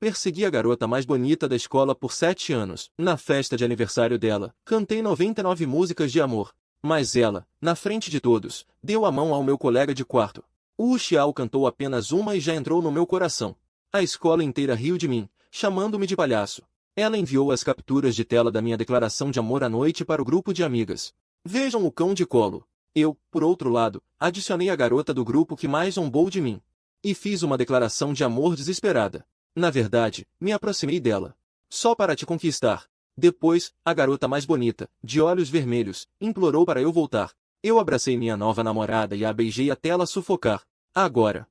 Persegui a garota mais bonita da escola por 7 anos. Na festa de aniversário dela, cantei 99 músicas de amor. Mas ela, na frente de todos, deu a mão ao meu colega de quarto. O Xiao cantou apenas uma e já entrou no meu coração. A escola inteira riu de mim, chamando-me de palhaço. Ela enviou as capturas de tela da minha declaração de amor à noite para o grupo de amigas. Vejam o cão de colo. Eu, por outro lado, adicionei a garota do grupo que mais zombou de mim. E fiz uma declaração de amor desesperada. Na verdade, me aproximei dela. Só para te conquistar. Depois, a garota mais bonita, de olhos vermelhos, implorou para eu voltar. Eu abracei minha nova namorada e a beijei até ela sufocar. Agora.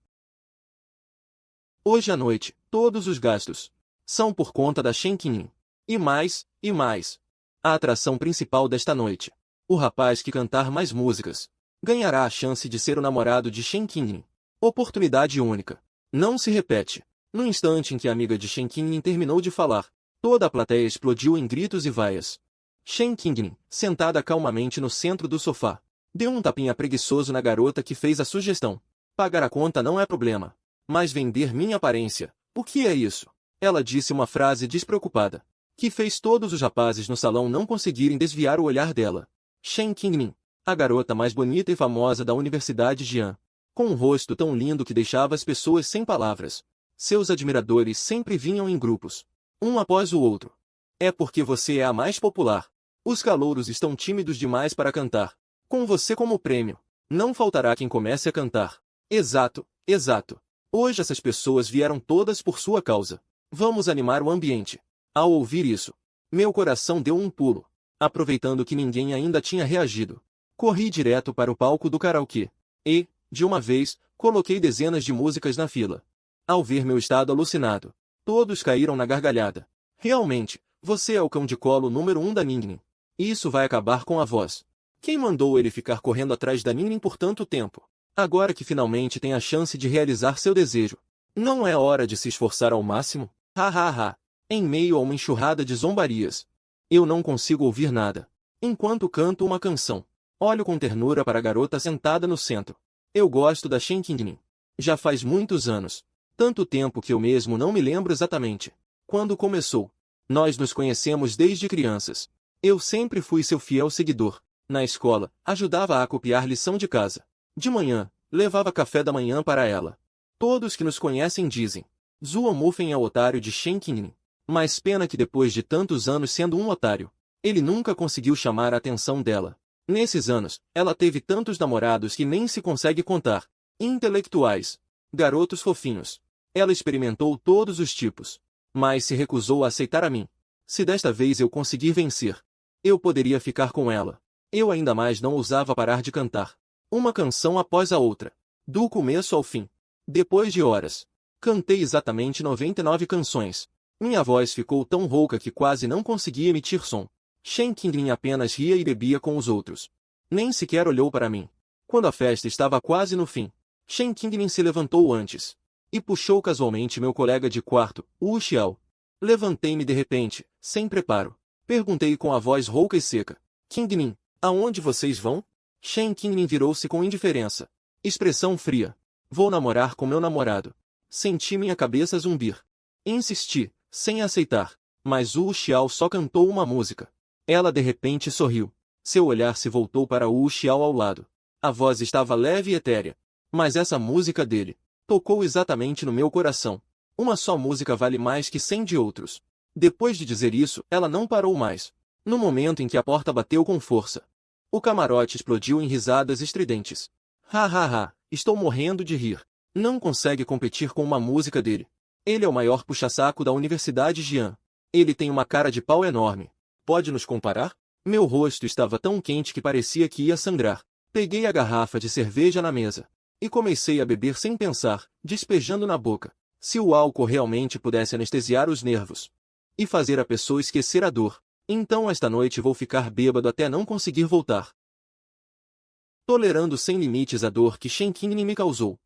Hoje à noite, todos os gastos são por conta da Shen Qingning. E mais, e mais. A atração principal desta noite. O rapaz que cantar mais músicas ganhará a chance de ser o namorado de Shen Qingning. Oportunidade única. Não se repete. No instante em que a amiga de Shen Qingning terminou de falar, toda a plateia explodiu em gritos e vaias. Shen Qingning, sentada calmamente no centro do sofá, deu um tapinha preguiçoso na garota que fez a sugestão. Pagar a conta não é problema. Mas vender minha aparência, o que é isso? Ela disse uma frase despreocupada, que fez todos os rapazes no salão não conseguirem desviar o olhar dela. Shen Qingning, a garota mais bonita e famosa da Universidade Jian, com um rosto tão lindo que deixava as pessoas sem palavras. Seus admiradores sempre vinham em grupos, um após o outro. É porque você é a mais popular. Os calouros estão tímidos demais para cantar. Com você como prêmio, não faltará quem comece a cantar. Exato, exato. Hoje essas pessoas vieram todas por sua causa. Vamos animar o ambiente. Ao ouvir isso, meu coração deu um pulo. Aproveitando que ninguém ainda tinha reagido, corri direto para o palco do karaokê. E, de uma vez, coloquei dezenas de músicas na fila. Ao ver meu estado alucinado, todos caíram na gargalhada. Realmente, você é o cão de colo número 1 da Ningning. Isso vai acabar com a voz. Quem mandou ele ficar correndo atrás da Ningning por tanto tempo? Agora que finalmente tem a chance de realizar seu desejo, não é hora de se esforçar ao máximo? Ha ha ha! Em meio a uma enxurrada de zombarias, eu não consigo ouvir nada. Enquanto canto uma canção, olho com ternura para a garota sentada no centro. Eu gosto da Shen Qingning. Já faz muitos anos. Tanto tempo que eu mesmo não me lembro exatamente quando começou. Nós nos conhecemos desde crianças. Eu sempre fui seu fiel seguidor. Na escola, ajudava a copiar lição de casa. De manhã, levava café da manhã para ela. Todos que nos conhecem dizem: Zuo Mufen é o otário de Shen Qingning. Mas pena que depois de tantos anos sendo um otário, ele nunca conseguiu chamar a atenção dela. Nesses anos, ela teve tantos namorados que nem se consegue contar. Intelectuais. Garotos fofinhos. Ela experimentou todos os tipos, mas se recusou a aceitar a mim. Se desta vez eu conseguir vencer, eu poderia ficar com ela. Eu ainda mais não ousava parar de cantar, uma canção após a outra, do começo ao fim. Depois de horas, cantei exatamente 99 canções. Minha voz ficou tão rouca que quase não conseguia emitir som. Shen Qingling apenas ria e bebia com os outros. Nem sequer olhou para mim. Quando a festa estava quase no fim, Shen Qingling se levantou antes e puxou casualmente meu colega de quarto, o Xiao. Levantei-me de repente, sem preparo. Perguntei com a voz rouca e seca: Qingling, aonde vocês vão? Shen Qingling virou-se com indiferença. Expressão fria. Vou namorar com meu namorado. Senti minha cabeça zumbir. Insisti, sem aceitar, mas o Xiao só cantou uma música. Ela de repente sorriu. Seu olhar se voltou para o Xiao ao lado. A voz estava leve e etérea. Mas essa música dele tocou exatamente no meu coração. Uma só música vale mais que 100 de outros. Depois de dizer isso, ela não parou mais. No momento em que a porta bateu com força, o camarote explodiu em risadas estridentes. Ha ha ha, estou morrendo de rir. Não consegue competir com uma música dele. Ele é o maior puxa-saco da Universidade Jian. Ele tem uma cara de pau enorme. Pode nos comparar? Meu rosto estava tão quente que parecia que ia sangrar. Peguei a garrafa de cerveja na mesa e comecei a beber sem pensar, despejando na boca. Se o álcool realmente pudesse anestesiar os nervos e fazer a pessoa esquecer a dor, então esta noite vou ficar bêbado até não conseguir voltar. Tolerando sem limites a dor que Shen Qingling me causou.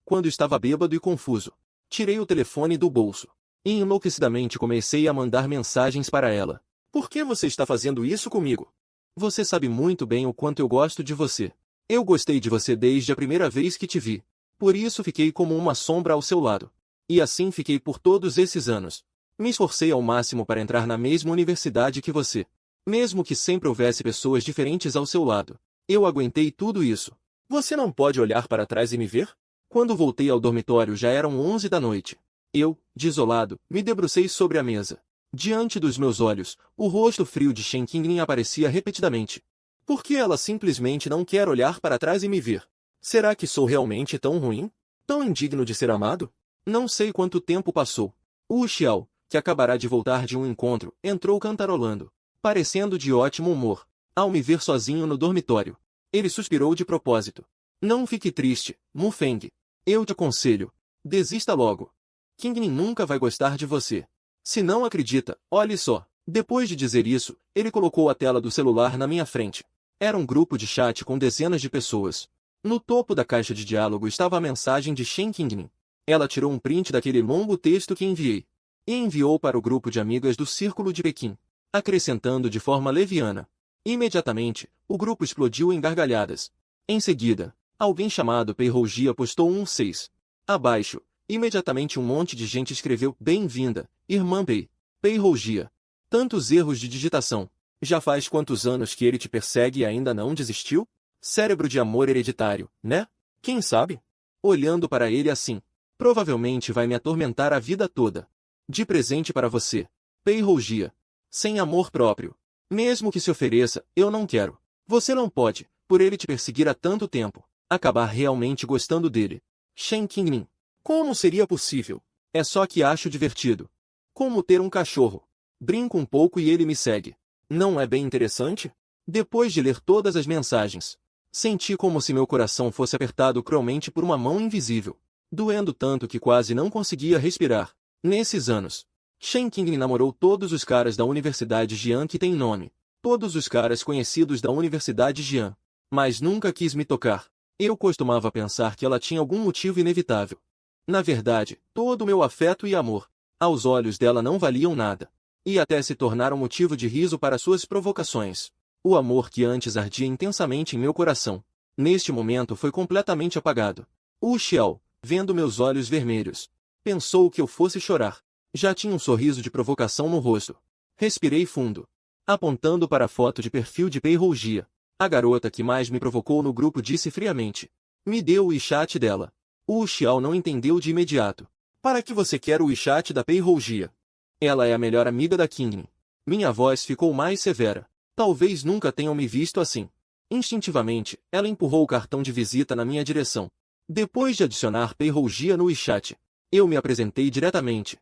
Quando estava bêbado e confuso, tirei o telefone do bolso e enlouquecidamente comecei a mandar mensagens para ela. Por que você está fazendo isso comigo? Você sabe muito bem o quanto eu gosto de você. Eu gostei de você desde a primeira vez que te vi. Por isso fiquei como uma sombra ao seu lado. E assim fiquei por todos esses anos. Me esforcei ao máximo para entrar na mesma universidade que você. Mesmo que sempre houvesse pessoas diferentes ao seu lado. Eu aguentei tudo isso. Você não pode olhar para trás e me ver? Quando voltei ao dormitório já eram 11 da noite. Eu, desolado, me debrucei sobre a mesa. Diante dos meus olhos, o rosto frio de Shen Qingling aparecia repetidamente. Por que ela simplesmente não quer olhar para trás e me ver? Será que sou realmente tão ruim? Tão indigno de ser amado? Não sei quanto tempo passou. Wu Xiao, que acabará de voltar de um encontro, entrou cantarolando, parecendo de ótimo humor, ao me ver sozinho no dormitório. Ele suspirou de propósito. Não fique triste, Mu Feng. Eu te aconselho. Desista logo. Qingling nunca vai gostar de você. Se não acredita, olhe só. Depois de dizer isso, ele colocou a tela do celular na minha frente. Era um grupo de chat com dezenas de pessoas. No topo da caixa de diálogo estava a mensagem de Shen Qingling. Ela tirou um print daquele longo texto que enviei e enviou para o grupo de amigas do Círculo de Pequim, acrescentando de forma leviana. Imediatamente, o grupo explodiu em gargalhadas. Em seguida, alguém chamado Pei Rougia postou um 6. Abaixo, imediatamente um monte de gente escreveu "Bem-vinda, irmã Pei". Pei Rougia. Tantos erros de digitação. Já faz quantos anos que ele te persegue e ainda não desistiu? Cérebro de amor hereditário, né? Quem sabe? Olhando para ele assim. Provavelmente vai me atormentar a vida toda. De presente para você. Pei Rougia. Sem amor próprio. Mesmo que se ofereça, eu não quero. Você não pode, por ele te perseguir há tanto tempo, acabar realmente gostando dele. Shen Qingling. Como seria possível? É só que acho divertido. Como ter um cachorro. Brinco um pouco e ele me segue. Não é bem interessante? Depois de ler todas as mensagens, senti como se meu coração fosse apertado cruelmente por uma mão invisível, doendo tanto que quase não conseguia respirar. Nesses anos, Shen Qingling namorou todos os caras da Universidade Jian que tem nome, todos os caras conhecidos da Universidade Jian, mas nunca quis me tocar. Eu costumava pensar que ela tinha algum motivo inevitável. Na verdade, todo o meu afeto e amor, aos olhos dela não valiam nada, e até se tornaram motivo de riso para suas provocações. O amor que antes ardia intensamente em meu coração, neste momento foi completamente apagado. Wu Xiao, vendo meus olhos vermelhos, pensou que eu fosse chorar. Já tinha um sorriso de provocação no rosto. Respirei fundo, apontando para a foto de perfil de Pei Rougia. A garota que mais me provocou no grupo disse friamente. Me deu o WeChat dela. Wu Xiao não entendeu de imediato. Para que você quer o WeChat da Pei Rougia? Ela é a melhor amiga da Qingling. Minha voz ficou mais severa. Talvez nunca tenham me visto assim. Instintivamente, ela empurrou o cartão de visita na minha direção. Depois de adicionar Pei Rougia no WeChat, eu me apresentei diretamente.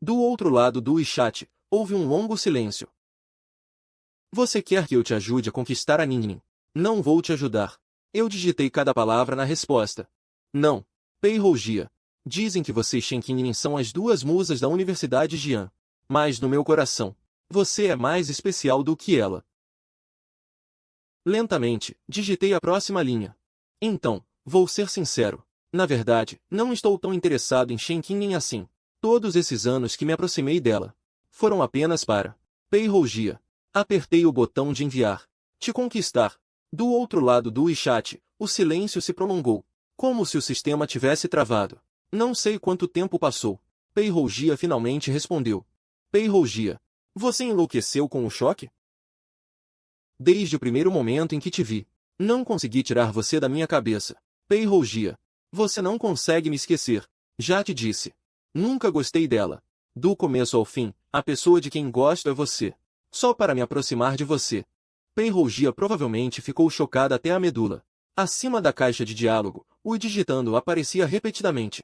Do outro lado do WeChat, houve um longo silêncio. Você quer que eu te ajude a conquistar a Ningning? Não vou te ajudar. Eu digitei cada palavra na resposta. Não. Pei Rougia. Dizem que você e Shen Qingling são as duas musas da Universidade Jian. Mas no meu coração, você é mais especial do que ela. Lentamente, digitei a próxima linha. Então, vou ser sincero. Na verdade, não estou tão interessado em Shen Qingling assim. Todos esses anos que me aproximei dela, foram apenas para Pei Rougia. Apertei o botão de enviar. Te conquistar. Do outro lado do WeChat, o silêncio se prolongou, como se o sistema tivesse travado. Não sei quanto tempo passou. Pei Rougia finalmente respondeu. Pei Rougia. Você enlouqueceu com o choque? Desde o primeiro momento em que te vi, não consegui tirar você da minha cabeça. Pei Rougia. Você não consegue me esquecer. Já te disse. Nunca gostei dela. Do começo ao fim, a pessoa de quem gosto é você. Só para me aproximar de você. Pei Rougia provavelmente ficou chocada até a medula. Acima da caixa de diálogo, o digitando aparecia repetidamente.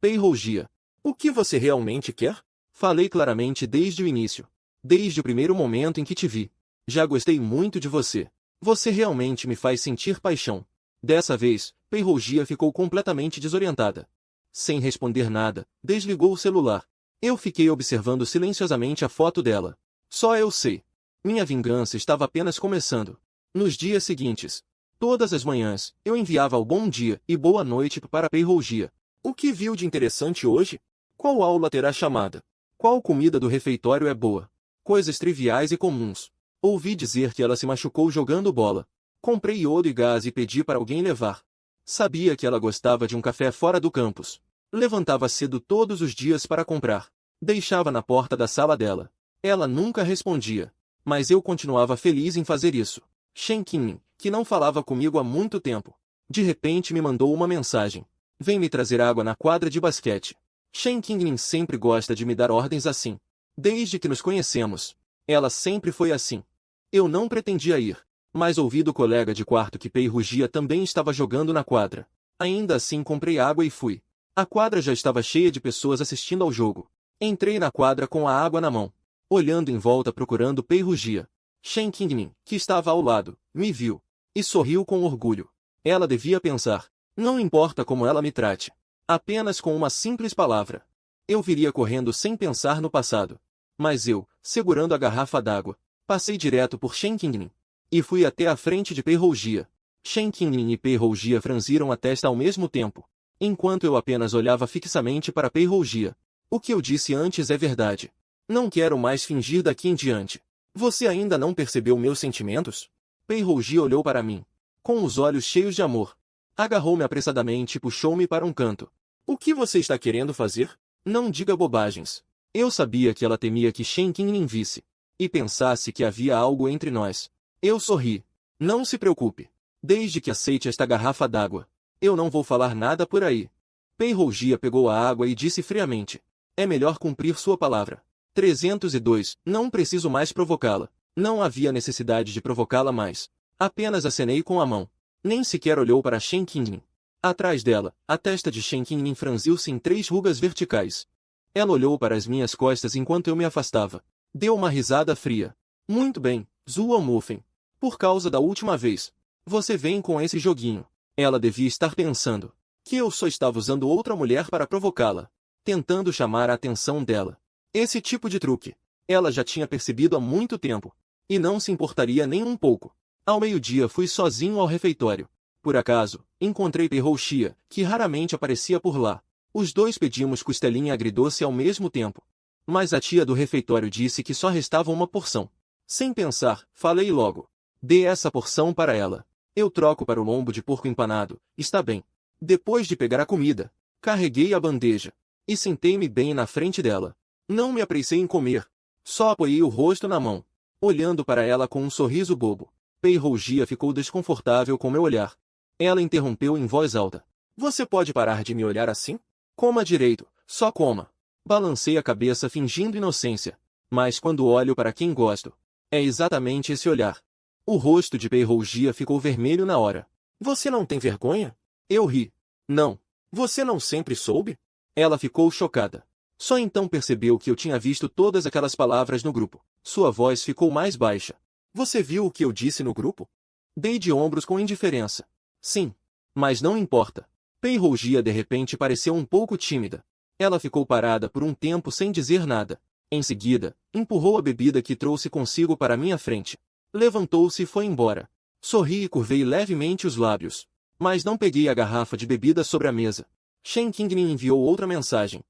Pei Rougia. O que você realmente quer? Falei claramente desde o início. Desde o primeiro momento em que te vi. Já gostei muito de você. Você realmente me faz sentir paixão. Dessa vez, Pei Rougia ficou completamente desorientada. Sem responder nada, desligou o celular. Eu fiquei observando silenciosamente a foto dela. Só eu sei. Minha vingança estava apenas começando. Nos dias seguintes, todas as manhãs, eu enviava o bom dia e boa noite para Pei Rougia. O que viu de interessante hoje? Qual aula terá chamada? Qual comida do refeitório é boa? Coisas triviais e comuns. Ouvi dizer que ela se machucou jogando bola. Comprei iodo e gás e pedi para alguém levar. Sabia que ela gostava de um café fora do campus. Levantava cedo todos os dias para comprar. Deixava na porta da sala dela. Ela nunca respondia, mas eu continuava feliz em fazer isso. Shen Qingmin, que não falava comigo há muito tempo, de repente me mandou uma mensagem. Vem me trazer água na quadra de basquete. Shen Qingmin sempre gosta de me dar ordens assim. Desde que nos conhecemos. Ela sempre foi assim. Eu não pretendia ir, mas ouvi do colega de quarto que Pei Rugia também estava jogando na quadra. Ainda assim comprei água e fui. A quadra já estava cheia de pessoas assistindo ao jogo. Entrei na quadra com a água na mão, olhando em volta procurando Pei Rugia. Shen Qingmin, que estava ao lado, me viu e sorriu com orgulho. Ela devia pensar, não importa como ela me trate, apenas com uma simples palavra. Eu viria correndo sem pensar no passado. Mas eu, segurando a garrafa d'água, passei direto por Shen Qingmin e fui até a frente de Pei Rugia. Shen Qingmin e Pei Rugia franziram a testa ao mesmo tempo, enquanto eu apenas olhava fixamente para Pei Rugia. O que eu disse antes é verdade. Não quero mais fingir daqui em diante. Você ainda não percebeu meus sentimentos? Pei Rugia olhou para mim, com os olhos cheios de amor. Agarrou-me apressadamente e puxou-me para um canto. O que você está querendo fazer? Não diga bobagens. Eu sabia que ela temia que Shen Qingmin visse e pensasse que havia algo entre nós. Eu sorri. Não se preocupe. Desde que aceite esta garrafa d'água, eu não vou falar nada por aí. Pei Rugia pegou a água e disse friamente. É melhor cumprir sua palavra. 302. Não preciso mais provocá-la. Não havia necessidade de provocá-la mais. Apenas acenei com a mão. Nem sequer olhou para Shen Qingmin. Atrás dela, a testa de Shen Qingmin franziu-se em 3 rugas verticais. Ela olhou para as minhas costas enquanto eu me afastava. Deu uma risada fria. Muito bem, Zhuo Mufen. Por causa da última vez. Você vem com esse joguinho. Ela devia estar pensando que eu só estava usando outra mulher para provocá-la, tentando chamar a atenção dela. Esse tipo de truque, ela já tinha percebido há muito tempo, e não se importaria nem um pouco. Ao meio-dia fui sozinho ao refeitório. Por acaso, encontrei Pei Rugia, que raramente aparecia por lá. Os dois pedimos costelinha agridoce ao mesmo tempo. Mas a tia do refeitório disse que só restava uma porção. Sem pensar, falei logo. Dê essa porção para ela. Eu troco para o lombo de porco empanado, está bem. Depois de pegar a comida, carreguei a bandeja e sentei-me bem na frente dela. Não me apressei em comer. Só apoiei o rosto na mão, olhando para ela com um sorriso bobo. Pei Rugia ficou desconfortável com meu olhar. Ela interrompeu em voz alta. Você pode parar de me olhar assim? Coma direito, só coma. Balancei a cabeça fingindo inocência. Mas quando olho para quem gosto, é exatamente esse olhar. O rosto de Pei Rugia ficou vermelho na hora. Você não tem vergonha? Eu ri. Não. Você não sempre soube? Ela ficou chocada. Só então percebeu que eu tinha visto todas aquelas palavras no grupo. Sua voz ficou mais baixa. Você viu o que eu disse no grupo? Dei de ombros com indiferença. Sim. Mas não importa. Pei Rugia de repente pareceu um pouco tímida. Ela ficou parada por um tempo sem dizer nada. Em seguida, empurrou a bebida que trouxe consigo para minha frente. Levantou-se e foi embora. Sorri e curvei levemente os lábios. Mas não peguei a garrafa de bebida sobre a mesa. Shen Qingmin enviou outra mensagem.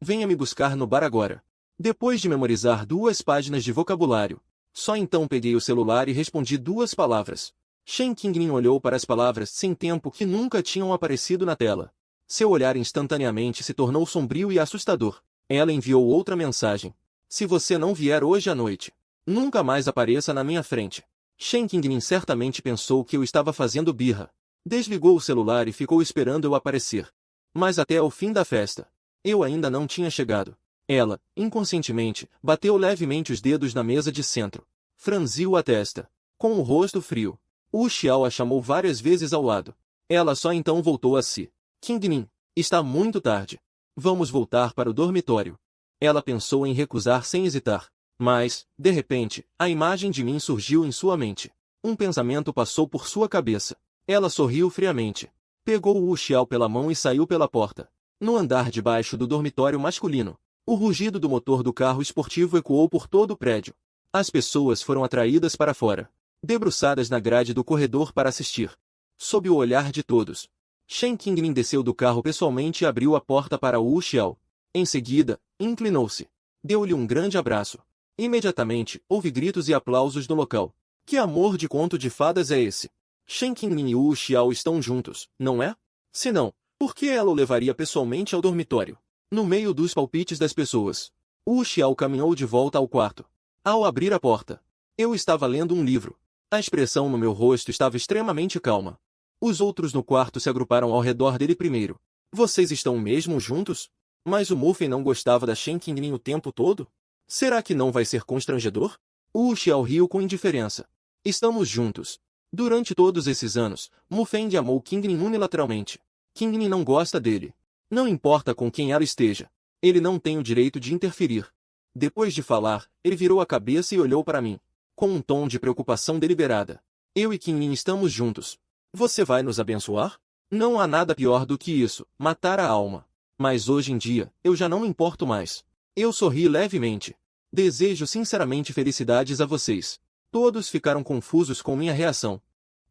Venha me buscar no bar agora. Depois de memorizar 2 páginas de vocabulário, só então peguei o celular e respondi 2 palavras. Shen Qingmin olhou para as palavras sem tempo que nunca tinham aparecido na tela. Seu olhar instantaneamente se tornou sombrio e assustador. Ela enviou outra mensagem. Se você não vier hoje à noite, nunca mais apareça na minha frente. Shen Qingmin certamente pensou que eu estava fazendo birra. Desligou o celular e ficou esperando eu aparecer. Mas até o fim da festa, eu ainda não tinha chegado. Ela, inconscientemente, bateu levemente os dedos na mesa de centro. Franziu a testa. Com o rosto frio, Wu Xiao a chamou várias vezes ao lado. Ela só então voltou a si. Qingmin, está muito tarde. Vamos voltar para o dormitório. Ela pensou em recusar sem hesitar. Mas, de repente, a imagem de mim surgiu em sua mente. Um pensamento passou por sua cabeça. Ela sorriu friamente. Pegou Wu Xiao pela mão e saiu pela porta. No andar de baixo do dormitório masculino, o rugido do motor do carro esportivo ecoou por todo o prédio. As pessoas foram atraídas para fora, debruçadas na grade do corredor para assistir. Sob o olhar de todos, Shen Qingmin desceu do carro pessoalmente e abriu a porta para Wu Xiao. Em seguida, inclinou-se. Deu-lhe um grande abraço. Imediatamente, houve gritos e aplausos no local. Que amor de conto de fadas é esse? Shen Qingning e Wu Xiao estão juntos, não é? Se não, por que ela o levaria pessoalmente ao dormitório? No meio dos palpites das pessoas, Wu Xiao caminhou de volta ao quarto. Ao abrir a porta, eu estava lendo um livro. A expressão no meu rosto estava extremamente calma. Os outros no quarto se agruparam ao redor dele primeiro. Vocês estão mesmo juntos? Mas o Muffin não gostava da Shen Qingning o tempo todo? Será que não vai ser constrangedor? Wu Xiao riu com indiferença. Estamos juntos. Durante todos esses anos, Mufeng amou Qingning unilateralmente. Qingning não gosta dele. Não importa com quem ela esteja. Ele não tem o direito de interferir. Depois de falar, ele virou a cabeça e olhou para mim, com um tom de preocupação deliberada. Eu e Qingning estamos juntos. Você vai nos abençoar? Não há nada pior do que isso, matar a alma. Mas hoje em dia, eu já não me importo mais. Eu sorri levemente. Desejo sinceramente felicidades a vocês. Todos ficaram confusos com minha reação.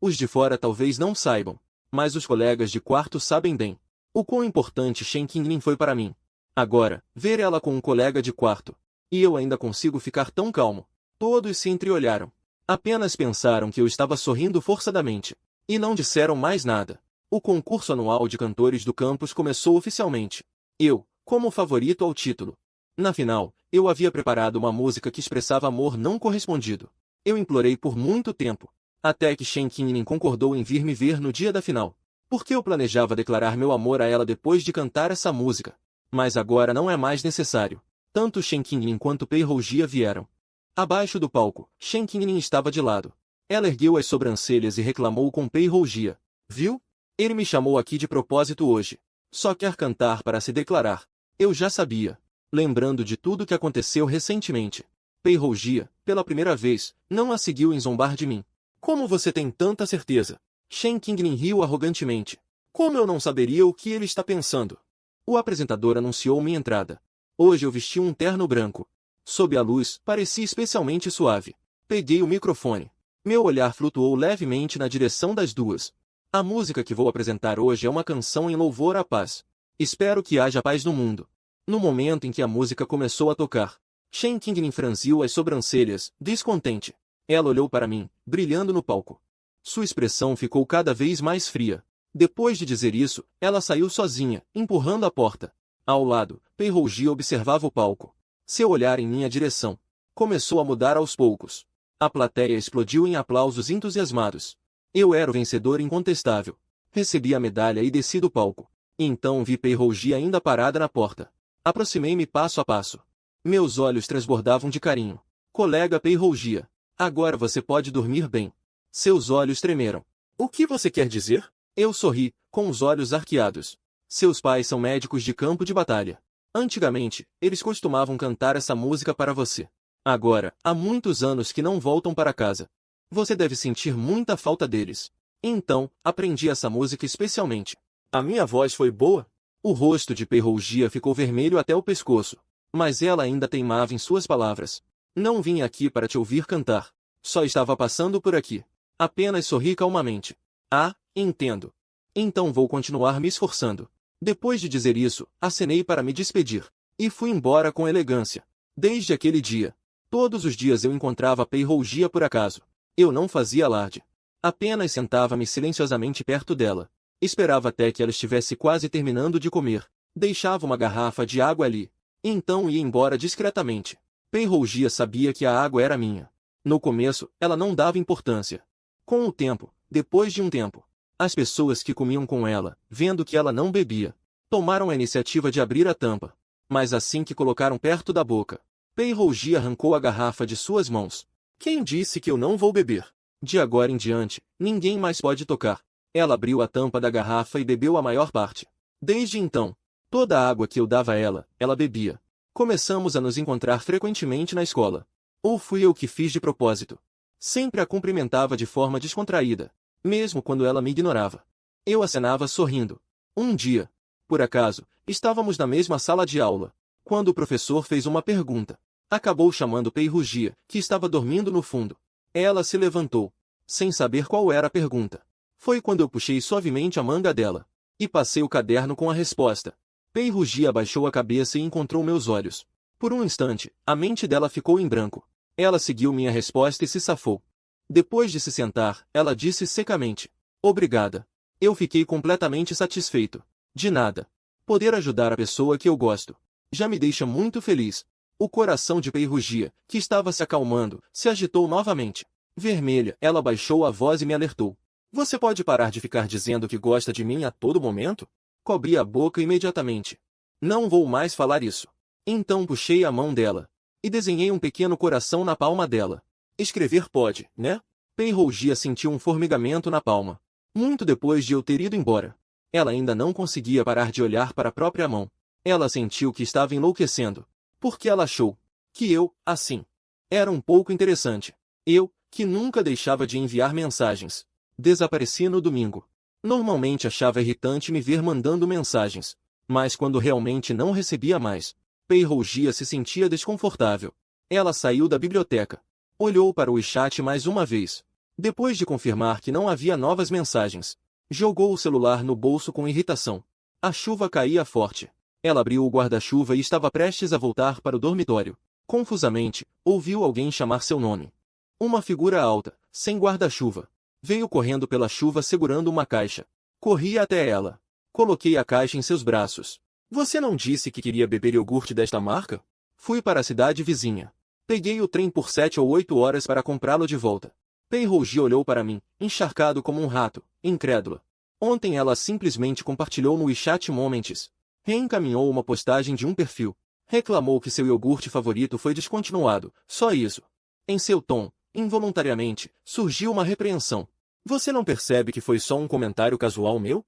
Os de fora talvez não saibam, mas os colegas de quarto sabem bem. O quão importante Shen Qingning foi para mim. Agora, ver ela com um colega de quarto. E eu ainda consigo ficar tão calmo. Todos se entreolharam. Apenas pensaram que eu estava sorrindo forçadamente. E não disseram mais nada. O concurso anual de cantores do campus começou oficialmente. Eu, como favorito ao título. Na final, eu havia preparado uma música que expressava amor não correspondido. Eu implorei por muito tempo, até que Shen Qingning concordou em vir me ver no dia da final. Porque eu planejava declarar meu amor a ela depois de cantar essa música. Mas agora não é mais necessário. Tanto Shen Qingning quanto Pei Hou-jia vieram. Abaixo do palco, Shen Qingning estava de lado. Ela ergueu as sobrancelhas e reclamou com Pei Hou-jia. Viu? Ele me chamou aqui de propósito hoje. Só quer cantar para se declarar. Eu já sabia. Lembrando de tudo que aconteceu recentemente. Pei Hou-jia, pela primeira vez, não a seguiu em zombar de mim. Como você tem tanta certeza? Shen Qingning riu arrogantemente. Como eu não saberia o que ele está pensando? O apresentador anunciou minha entrada. Hoje eu vesti um terno branco. Sob a luz, parecia especialmente suave. Peguei o microfone. Meu olhar flutuou levemente na direção das duas. A música que vou apresentar hoje é uma canção em louvor à paz. Espero que haja paz no mundo. No momento em que a música começou a tocar, Shen Qingning franziu as sobrancelhas, descontente. Ela olhou para mim, brilhando no palco. Sua expressão ficou cada vez mais fria. Depois de dizer isso, ela saiu sozinha, empurrando a porta. Ao lado, Pei Hou-jia observava o palco. Seu olhar em minha direção começou a mudar aos poucos. A plateia explodiu em aplausos entusiasmados. Eu era o vencedor incontestável. Recebi a medalha e desci do palco. Então vi Pei Hou-jia ainda parada na porta. Aproximei-me passo a passo. Meus olhos transbordavam de carinho. Colega Pei Hou-jia, agora você pode dormir bem. Seus olhos tremeram. O que você quer dizer? Eu sorri, com os olhos arqueados. Seus pais são médicos de campo de batalha. Antigamente, eles costumavam cantar essa música para você. Agora, há muitos anos que não voltam para casa. Você deve sentir muita falta deles. Então, aprendi essa música especialmente. A minha voz foi boa? O rosto de Pei Hou-jia ficou vermelho até o pescoço. Mas ela ainda teimava em suas palavras. Não vim aqui para te ouvir cantar. Só estava passando por aqui. Apenas sorri calmamente. Ah, entendo. Então vou continuar me esforçando. Depois de dizer isso, acenei para me despedir. E fui embora com elegância. Desde aquele dia, todos os dias eu encontrava Pei Hou-jia por acaso. Eu não fazia alarde. Apenas sentava-me silenciosamente perto dela. Esperava até que ela estivesse quase terminando de comer. Deixava uma garrafa de água ali. Então ia embora discretamente. Pei Hou-jia sabia que a água era minha. No começo, ela não dava importância. Com o tempo, depois de um tempo, as pessoas que comiam com ela, vendo que ela não bebia, tomaram a iniciativa de abrir a tampa. Mas assim que colocaram perto da boca, Pei Hou-jia arrancou a garrafa de suas mãos. Quem disse que eu não vou beber? De agora em diante, ninguém mais pode tocar. Ela abriu a tampa da garrafa e bebeu a maior parte. Desde então, toda a água que eu dava a ela, ela bebia. Começamos a nos encontrar frequentemente na escola. Ou fui eu que fiz de propósito. Sempre a cumprimentava de forma descontraída, mesmo quando ela me ignorava. Eu acenava sorrindo. Um dia, por acaso, estávamos na mesma sala de aula, quando o professor fez uma pergunta. Acabou chamando Pei Hou-jia, que estava dormindo no fundo. Ela se levantou, sem saber qual era a pergunta. Foi quando eu puxei suavemente a manga dela, e passei o caderno com a resposta. Pei Hou-jia abaixou a cabeça e encontrou meus olhos. Por um instante, a mente dela ficou em branco. Ela seguiu minha resposta e se safou. Depois de se sentar, ela disse secamente: obrigada. Eu fiquei completamente satisfeito. De nada. Poder ajudar a pessoa que eu gosto já me deixa muito feliz. O coração de Pei rugia, que estava se acalmando, se agitou novamente. Vermelha, ela baixou a voz e me alertou. Você pode parar de ficar dizendo que gosta de mim a todo momento? Cobri a boca imediatamente. Não vou mais falar isso. Então puxei a mão dela e desenhei um pequeno coração na palma dela. Escrever pode, né? Pei rugia sentiu um formigamento na palma. Muito depois de eu ter ido embora. Ela ainda não conseguia parar de olhar para a própria mão. Ela sentiu que estava enlouquecendo. Porque ela achou que eu, assim, era um pouco interessante. Eu, que nunca deixava de enviar mensagens. Desapareci no domingo. Normalmente achava irritante me ver mandando mensagens. Mas quando realmente não recebia mais, Pei rugia se sentia desconfortável. Ela saiu da biblioteca. Olhou para o chat mais uma vez. Depois de confirmar que não havia novas mensagens, jogou o celular no bolso com irritação. A chuva caía forte. Ela abriu o guarda-chuva e estava prestes a voltar para o dormitório. Confusamente, ouviu alguém chamar seu nome. Uma figura alta, sem guarda-chuva. Veio correndo pela chuva segurando uma caixa. Corri até ela. Coloquei a caixa em seus braços. Você não disse que queria beber iogurte desta marca? Fui para a cidade vizinha. Peguei o trem por 7 ou 8 horas para comprá-lo de volta. Pei rugia olhou para mim, encharcado como um rato, incrédula. Ontem ela simplesmente compartilhou no WeChat Moments. Reencaminhou uma postagem de um perfil. Reclamou que seu iogurte favorito foi descontinuado, só isso. Em seu tom, involuntariamente, surgiu uma repreensão. Você não percebe que foi só um comentário casual meu?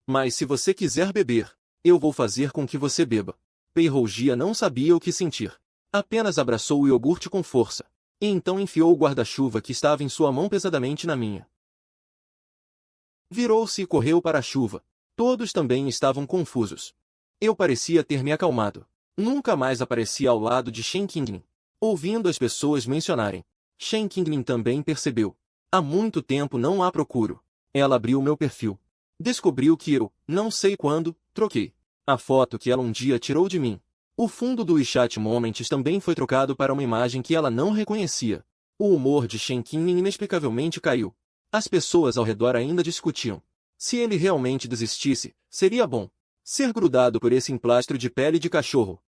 Mas se você quiser beber, eu vou fazer com que você beba. Pei rugia não sabia o que sentir. Apenas abraçou o iogurte com força. E então enfiou o guarda-chuva que estava em sua mão pesadamente na minha. Virou-se e correu para a chuva. Todos também estavam confusos. Eu parecia ter me acalmado. Nunca mais aparecia ao lado de Shen Qingning. Ouvindo as pessoas mencionarem. Shen Qingning também percebeu. Há muito tempo não a procuro. Ela abriu meu perfil. Descobriu que eu, não sei quando, troquei a foto que ela um dia tirou de mim. O fundo do WeChat Moments também foi trocado para uma imagem que ela não reconhecia. O humor de Shen Qingning inexplicavelmente caiu. As pessoas ao redor ainda discutiam. Se ele realmente desistisse, seria bom ser grudado por esse emplastro de pele de cachorro.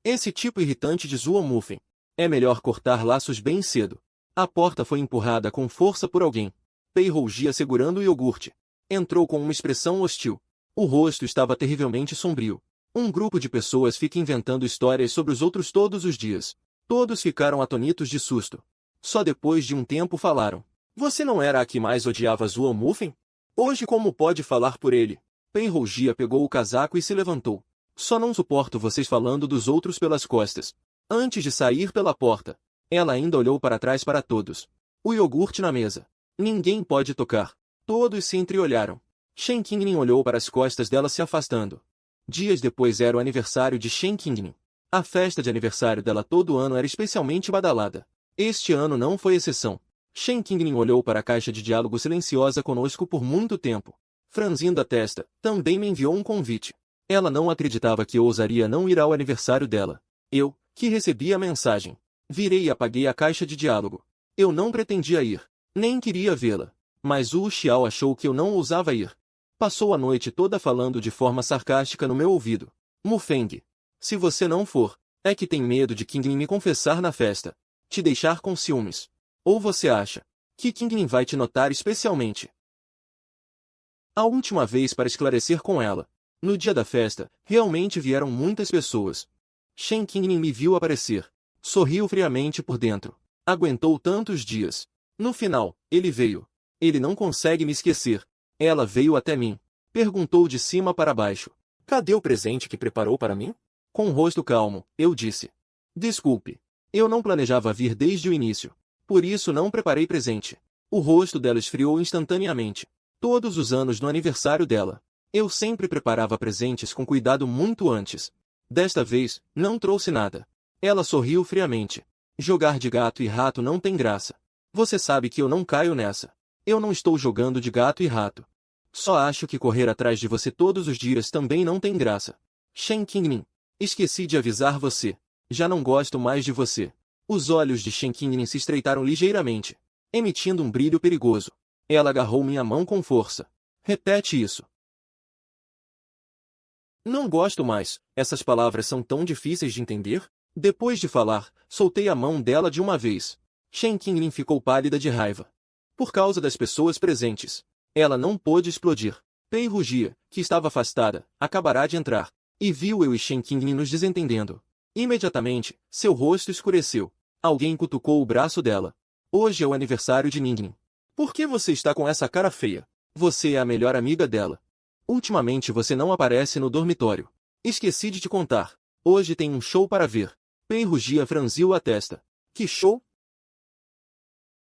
Esse tipo irritante de Zoomorphin. É melhor cortar laços bem cedo. A porta foi empurrada com força por alguém. Pei rugia segurando o iogurte. Entrou com uma expressão hostil. O rosto estava terrivelmente sombrio. Um grupo de pessoas fica inventando histórias sobre os outros todos os dias. Todos ficaram atonitos de susto. Só depois de um tempo falaram. Você não era a que mais odiava Zoomorphin? Hoje como pode falar por ele? Pei rugia pegou o casaco e se levantou. Só não suporto vocês falando dos outros pelas costas. Antes de sair pela porta, ela ainda olhou para trás para todos. O iogurte na mesa. Ninguém pode tocar. Todos se entreolharam. Shen Qingning olhou para as costas dela se afastando. Dias depois era o aniversário de Shen Qingning. A festa de aniversário dela todo ano era especialmente badalada. Este ano não foi exceção. Shen Qingning olhou para a caixa de diálogo silenciosa conosco por muito tempo. Franzindo a testa, também me enviou um convite. Ela não acreditava que eu ousaria não ir ao aniversário dela. Eu, que recebi a mensagem, virei e apaguei a caixa de diálogo. Eu não pretendia ir, nem queria vê-la. Mas o Xiao achou que eu não ousava ir. Passou a noite toda falando de forma sarcástica no meu ouvido. Mufeng, se você não for, é que tem medo de Qingning me confessar na festa. Te deixar com ciúmes. Ou você acha que Qingning vai te notar especialmente? A última vez para esclarecer com ela. No dia da festa, realmente vieram muitas pessoas. Shen Qingning me viu aparecer. Sorriu friamente por dentro. Aguentou tantos dias. No final, ele veio. Ele não consegue me esquecer. Ela veio até mim. Perguntou de cima para baixo. Cadê o presente que preparou para mim? Com o rosto calmo, eu disse. Desculpe. Eu não planejava vir desde o início. Por isso não preparei presente. O rosto dela esfriou instantaneamente. Todos os anos no aniversário dela, eu sempre preparava presentes com cuidado muito antes. Desta vez, não trouxe nada. Ela sorriu friamente. Jogar de gato e rato não tem graça. Você sabe que eu não caio nessa. Eu não estou jogando de gato e rato. Só acho que correr atrás de você todos os dias também não tem graça. Shen Qingning, esqueci de avisar você. Já não gosto mais de você. Os olhos de Shen Qingning se estreitaram ligeiramente, emitindo um brilho perigoso. Ela agarrou minha mão com força. Repete isso. Não gosto mais. Essas palavras são tão difíceis de entender. Depois de falar, soltei a mão dela de uma vez. Shen Qingling ficou pálida de raiva. Por causa das pessoas presentes, ela não pôde explodir. Pei rugia, que estava afastada, acabará de entrar, e viu eu e Shen Qingling nos desentendendo. Imediatamente, seu rosto escureceu. Alguém cutucou o braço dela. Hoje é o aniversário de Ningning. Por que você está com essa cara feia? Você é a melhor amiga dela. Ultimamente você não aparece no dormitório. Esqueci de te contar. Hoje tem um show para ver. Pei rugia franziu a testa. Que show?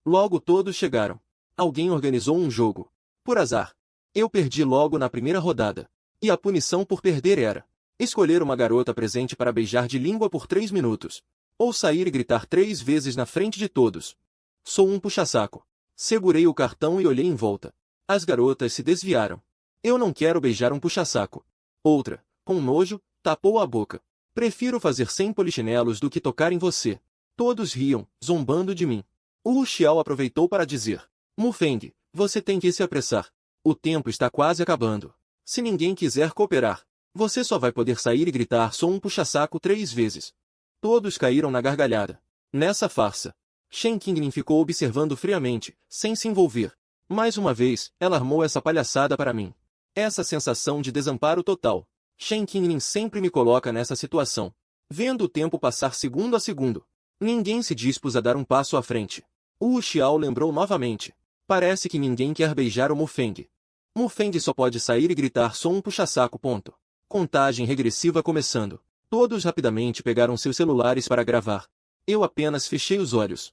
Logo todos chegaram. Alguém organizou um jogo. Por azar. Eu perdi logo na primeira rodada. E a punição por perder era escolher uma garota presente para beijar de língua por 3 minutos. Ou sair e gritar 3 vezes na frente de todos. Sou um puxa-saco. Segurei o cartão e olhei em volta. As garotas se desviaram. Eu não quero beijar um puxa-saco. Outra, com nojo, tapou a boca. Prefiro fazer 100 polichinelos do que tocar em você. Todos riam, zombando de mim. Wu Xiao aproveitou para dizer: Mufeng, você tem que se apressar. O tempo está quase acabando. Se ninguém quiser cooperar, você só vai poder sair e gritar sou um puxa-saco 3 vezes. Todos caíram na gargalhada. Nessa farsa, Shen Qingling ficou observando friamente, sem se envolver. Mais uma vez, ela armou essa palhaçada para mim. Essa sensação de desamparo total. Shen Qingling sempre me coloca nessa situação. Vendo o tempo passar segundo a segundo. Ninguém se dispôs a dar um passo à frente. Wu Xiao lembrou novamente. Parece que ninguém quer beijar o Mufeng. Mufeng só pode sair e gritar sou um puxa-saco. Contagem regressiva começando. Todos rapidamente pegaram seus celulares para gravar. Eu apenas fechei os olhos.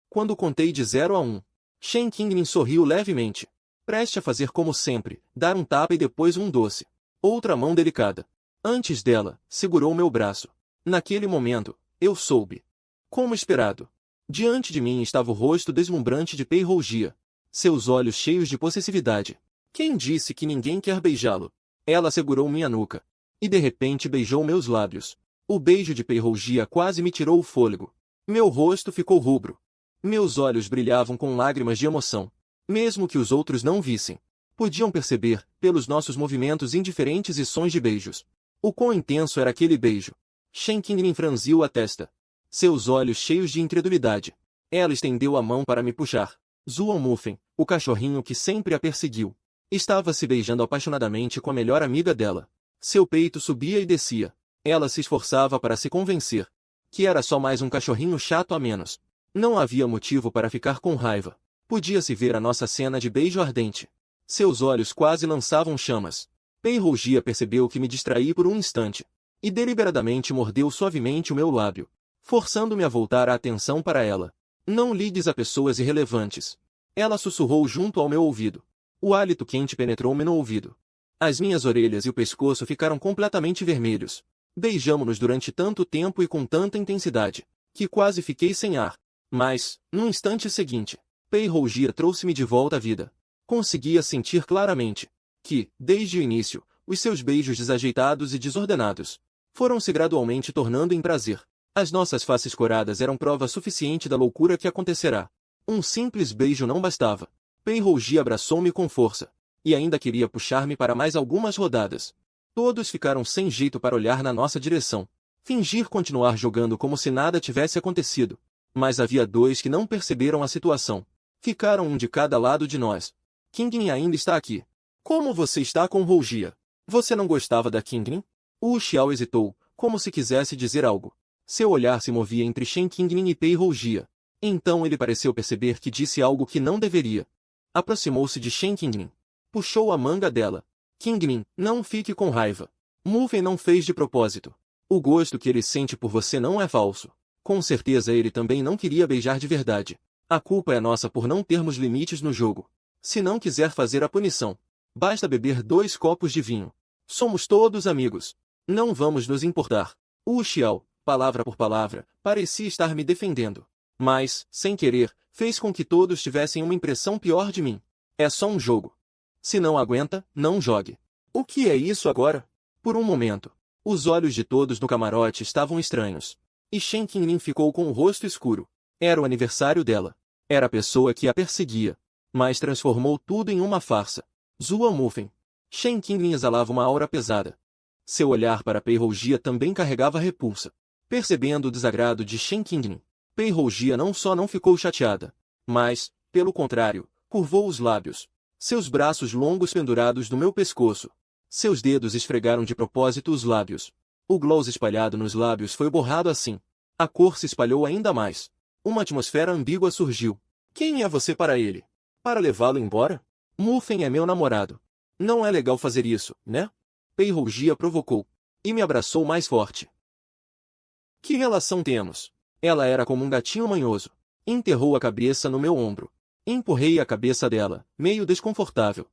Quando contei de 0 a 1, Shen Qingling sorriu levemente. Preste a fazer como sempre, dar um tapa e depois um doce. Outra mão delicada. Antes dela, segurou meu braço. Naquele momento, eu soube. Como esperado. Diante de mim estava o rosto deslumbrante de Pei Rougia. Seus olhos cheios de possessividade. Quem disse que ninguém quer beijá-lo? Ela segurou minha nuca. E de repente beijou meus lábios. O beijo de Pei Rougia quase me tirou o fôlego. Meu rosto ficou rubro. Meus olhos brilhavam com lágrimas de emoção. Mesmo que os outros não vissem, podiam perceber, pelos nossos movimentos indiferentes e sons de beijos, o quão intenso era aquele beijo. Shen Qingling franziu a testa. Seus olhos cheios de incredulidade. Ela estendeu a mão para me puxar. Zuo Mufen, o cachorrinho que sempre a perseguiu, estava se beijando apaixonadamente com a melhor amiga dela. Seu peito subia e descia. Ela se esforçava para se convencer que era só mais um cachorrinho chato a menos. Não havia motivo para ficar com raiva. Podia-se ver a nossa cena de beijo ardente. Seus olhos quase lançavam chamas. Pei Rougia percebeu que me distraí por um instante. E deliberadamente mordeu suavemente o meu lábio, forçando-me a voltar a atenção para ela. Não ligues a pessoas irrelevantes. Ela sussurrou junto ao meu ouvido. O hálito quente penetrou-me no ouvido. As minhas orelhas e o pescoço ficaram completamente vermelhos. Beijamo-nos durante tanto tempo e com tanta intensidade, que quase fiquei sem ar. Mas, no instante seguinte, Pei Rougia trouxe-me de volta à vida. Conseguia sentir claramente que, desde o início, os seus beijos desajeitados e desordenados foram-se gradualmente tornando em prazer. As nossas faces coradas eram prova suficiente da loucura que acontecerá. Um simples beijo não bastava. Pei Rougia abraçou-me com força, e ainda queria puxar-me para mais algumas rodadas. Todos ficaram sem jeito para olhar na nossa direção. Fingir continuar jogando como se nada tivesse acontecido. Mas havia 2 que não perceberam a situação. Ficaram um de cada lado de nós. Qingling ainda está aqui. Como você está com Rougia? Você não gostava da Qingling? Wu Xiao hesitou, como se quisesse dizer algo. Seu olhar se movia entre Shen Qingling e Pei Rougia. Então ele pareceu perceber que disse algo que não deveria. Aproximou-se de Shen Qingling. Puxou a manga dela. Qingling, não fique com raiva. Mufen não fez de propósito. O gosto que ele sente por você não é falso. Com certeza ele também não queria beijar de verdade. A culpa é nossa por não termos limites no jogo. Se não quiser fazer a punição, basta beber 2 copos de vinho. Somos todos amigos. Não vamos nos importar. Wu Xiao, palavra por palavra, parecia estar me defendendo. Mas, sem querer, fez com que todos tivessem uma impressão pior de mim. É só um jogo. Se não aguenta, não jogue. O que é isso agora? Por um momento, os olhos de todos no camarote estavam estranhos. E Shen Qingning ficou com o rosto escuro. Era o aniversário dela. Era a pessoa que a perseguia. Mas transformou tudo em uma farsa. Zhuo Mufen. Shen Qingning exalava uma aura pesada. Seu olhar para Pei Rougia também carregava repulsa. Percebendo o desagrado de Shen Qingning, Pei Rougia não só não ficou chateada, mas, pelo contrário, curvou os lábios. Seus braços longos pendurados do meu pescoço. Seus dedos esfregaram de propósito os lábios. O gloss espalhado nos lábios foi borrado assim. A cor se espalhou ainda mais. Uma atmosfera ambígua surgiu. Quem é você para ele? Para levá-lo embora? Mufen é meu namorado. Não é legal fazer isso, né? Pei Rougia provocou. E me abraçou mais forte. Que relação temos? Ela era como um gatinho manhoso. Enterrou a cabeça no meu ombro. Empurrei a cabeça dela, meio desconfortável.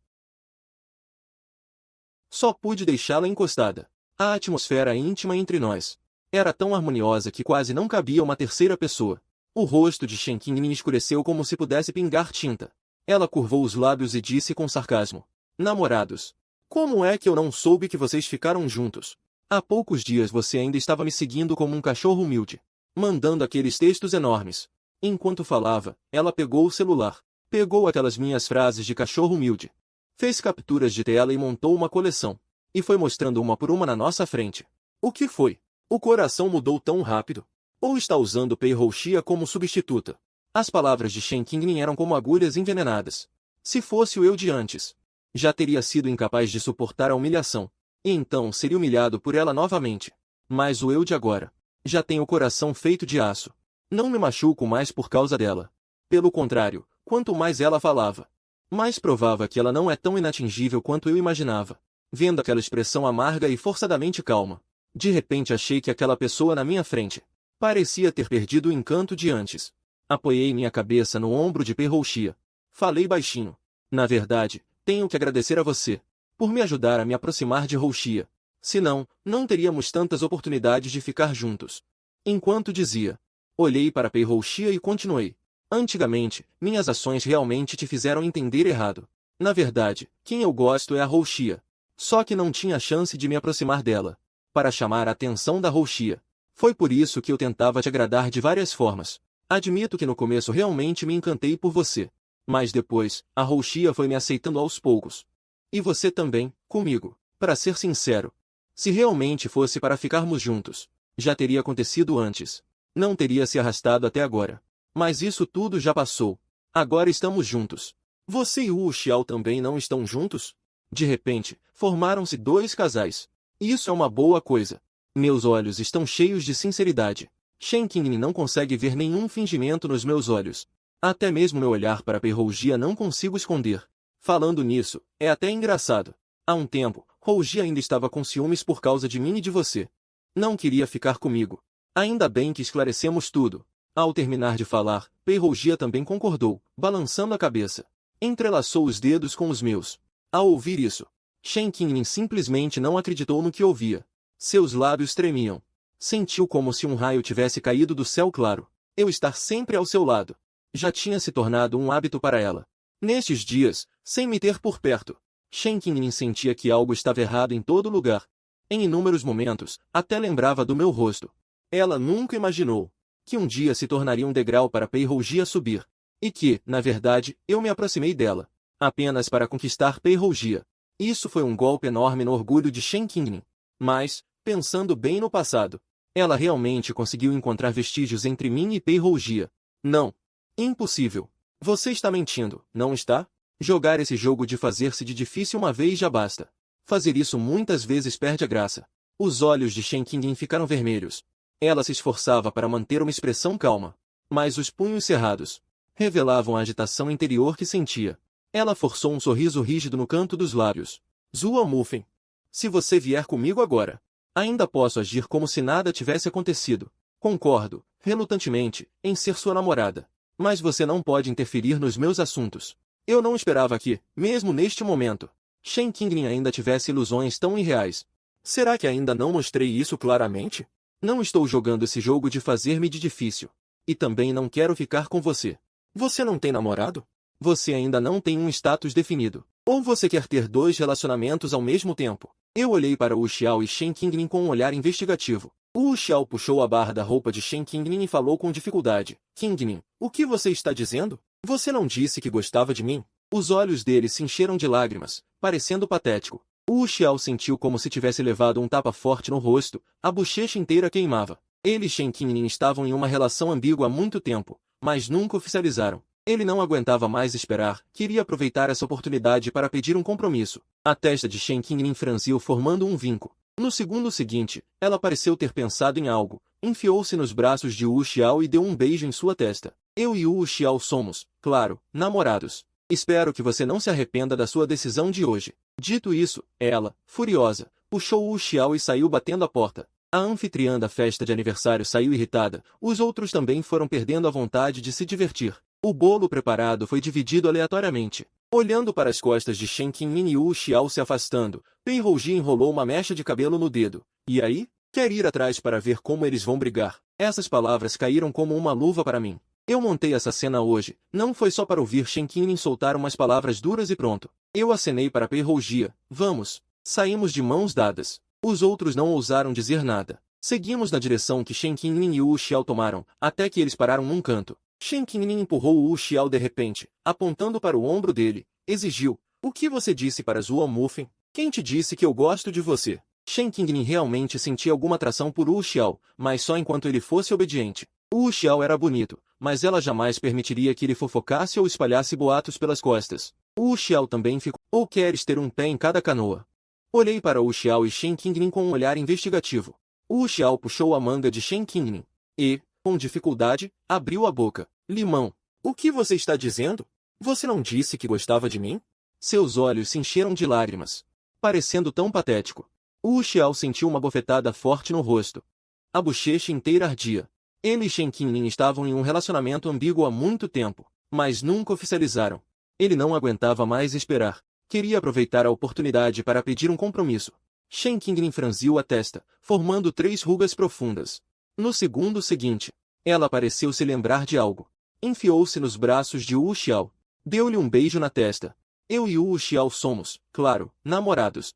Só pude deixá-la encostada. A atmosfera íntima entre nós era tão harmoniosa que quase não cabia uma terceira pessoa. O rosto de Shen Qingning escureceu como se pudesse pingar tinta. Ela curvou os lábios e disse com sarcasmo. Namorados. Como é que eu não soube que vocês ficaram juntos? Há poucos dias você ainda estava me seguindo como um cachorro humilde, mandando aqueles textos enormes. Enquanto falava, ela pegou o celular. Pegou aquelas minhas frases de cachorro humilde. Fez capturas de tela e montou uma coleção. E foi mostrando uma por uma na nossa frente. O que foi? O coração mudou tão rápido? Ou está usando Pei Rougia como substituta? As palavras de Shen Qingning eram como agulhas envenenadas. Se fosse o eu de antes, já teria sido incapaz de suportar a humilhação. E então seria humilhado por ela novamente. Mas o eu de agora já tem o coração feito de aço. Não me machuco mais por causa dela. Pelo contrário, quanto mais ela falava, mais provava que ela não é tão inatingível quanto eu imaginava. Vendo aquela expressão amarga e forçadamente calma, de repente achei que aquela pessoa na minha frente parecia ter perdido o encanto de antes. Apoiei minha cabeça no ombro de Pei Rougia. Falei baixinho. Na verdade, tenho que agradecer a você por me ajudar a me aproximar de Rougia. Senão, não teríamos tantas oportunidades de ficar juntos. Enquanto dizia, olhei para Pei Rougia e continuei. Antigamente, minhas ações realmente te fizeram entender errado. Na verdade, quem eu gosto é a Rougia. Só que não tinha chance de me aproximar dela, para chamar a atenção da Rougia. Foi por isso que eu tentava te agradar de várias formas. Admito que no começo realmente me encantei por você. Mas depois, a Rougia foi me aceitando aos poucos. E você também, comigo. Para ser sincero, se realmente fosse para ficarmos juntos, já teria acontecido antes. Não teria se arrastado até agora. Mas isso tudo já passou. Agora estamos juntos. Você e o Wu Xiao também não estão juntos? De repente, formaram-se dois casais. Isso é uma boa coisa. Meus olhos estão cheios de sinceridade. Shen Qingning não consegue ver nenhum fingimento nos meus olhos. Até mesmo meu olhar para Pei Rougia não consigo esconder. Falando nisso, é até engraçado. Há um tempo, Rougia ainda estava com ciúmes por causa de mim e de você. Não queria ficar comigo. Ainda bem que esclarecemos tudo. Ao terminar de falar, Pei Rougia também concordou, balançando a cabeça. Entrelaçou os dedos com os meus. Ao ouvir isso, Shen Qingning simplesmente não acreditou no que ouvia. Seus lábios tremiam. Sentiu como se um raio tivesse caído do céu claro. Eu estar sempre ao seu lado já tinha se tornado um hábito para ela. Nestes dias, sem me ter por perto, Shen Qingning sentia que algo estava errado em todo lugar. Em inúmeros momentos, até lembrava do meu rosto. Ela nunca imaginou que um dia se tornaria um degrau para Pei Rougia subir. E que, na verdade, eu me aproximei dela apenas para conquistar Pei Rougia. Isso foi um golpe enorme no orgulho de Shen Qingning. Mas, pensando bem no passado, ela realmente conseguiu encontrar vestígios entre mim e Pei Rougia. Não. Impossível. Você está mentindo, não está? Jogar esse jogo de fazer-se de difícil uma vez já basta. Fazer isso muitas vezes perde a graça. Os olhos de Shen Qingning ficaram vermelhos. Ela se esforçava para manter uma expressão calma. Mas os punhos cerrados revelavam a agitação interior que sentia. Ela forçou um sorriso rígido no canto dos lábios. Zhuo Mufen. Se você vier comigo agora, ainda posso agir como se nada tivesse acontecido. Concordo, relutantemente, em ser sua namorada. Mas você não pode interferir nos meus assuntos. Eu não esperava que, mesmo neste momento, Shen Qingning ainda tivesse ilusões tão irreais. Será que ainda não mostrei isso claramente? Não estou jogando esse jogo de fazer-me de difícil. E também não quero ficar com você. Você não tem namorado? Você ainda não tem um status definido. Ou você quer ter dois relacionamentos ao mesmo tempo? Eu olhei para Wu Xiao e Shen Qingning com um olhar investigativo. Wu Xiao puxou a barra da roupa de Shen Qingning e falou com dificuldade. Qingning, o que você está dizendo? Você não disse que gostava de mim? Os olhos dele se encheram de lágrimas, parecendo patético. Wu Xiao sentiu como se tivesse levado um tapa forte no rosto, a bochecha inteira queimava. Ele e Shen Qingning estavam em uma relação ambígua há muito tempo, mas nunca oficializaram. Ele não aguentava mais esperar, queria aproveitar essa oportunidade para pedir um compromisso. A testa de Shen Qingning franziu formando um vinco. No segundo seguinte, ela pareceu ter pensado em algo, enfiou-se nos braços de Wu Xiao e deu um beijo em sua testa. Eu e Wu Xiao somos, claro, namorados. Espero que você não se arrependa da sua decisão de hoje. Dito isso, ela, furiosa, puxou Wu Xiao e saiu batendo a porta. A anfitriã da festa de aniversário saiu irritada, os outros também foram perdendo a vontade de se divertir. O bolo preparado foi dividido aleatoriamente. Olhando para as costas de Shen Qingning e Wu Xiao se afastando, Pei Rouji enrolou uma mecha de cabelo no dedo. E aí? Quer ir atrás para ver como eles vão brigar? Essas palavras caíram como uma luva para mim. Eu montei essa cena hoje, não foi só para ouvir Shen Qingning soltar umas palavras duras e pronto. Eu acenei para Pei Rouji. Vamos. Saímos de mãos dadas. Os outros não ousaram dizer nada. Seguimos na direção que Shen Qingning e Wu Xiao tomaram, até que eles pararam num canto. Shen Qingning empurrou Wu Xiao de repente, apontando para o ombro dele, exigiu. O que você disse para Zhuo Mufen? Quem te disse que eu gosto de você? Shen Qingning realmente sentia alguma atração por Wu Xiao, mas só enquanto ele fosse obediente. Wu Xiao era bonito, mas ela jamais permitiria que ele fofocasse ou espalhasse boatos pelas costas. Wu Xiao também ficou. Ou queres ter um pé em cada canoa? Olhei para Wu Xiao e Shen Qingning com um olhar investigativo. Wu Xiao puxou a manga de Shen Qingning e, com dificuldade, abriu a boca. Limão. O que você está dizendo? Você não disse que gostava de mim? Seus olhos se encheram de lágrimas, parecendo tão patético. Wu Xiao sentiu uma bofetada forte no rosto. A bochecha inteira ardia. Ele e Shen Qingning estavam em um relacionamento ambíguo há muito tempo, mas nunca oficializaram. Ele não aguentava mais esperar. Queria aproveitar a oportunidade para pedir um compromisso. Shen Qingning franziu a testa, formando 3 rugas profundas. No segundo seguinte, ela pareceu se lembrar de algo. Enfiou-se nos braços de Wu Xiao. Deu-lhe um beijo na testa. Eu e Wu Xiao somos, claro, namorados.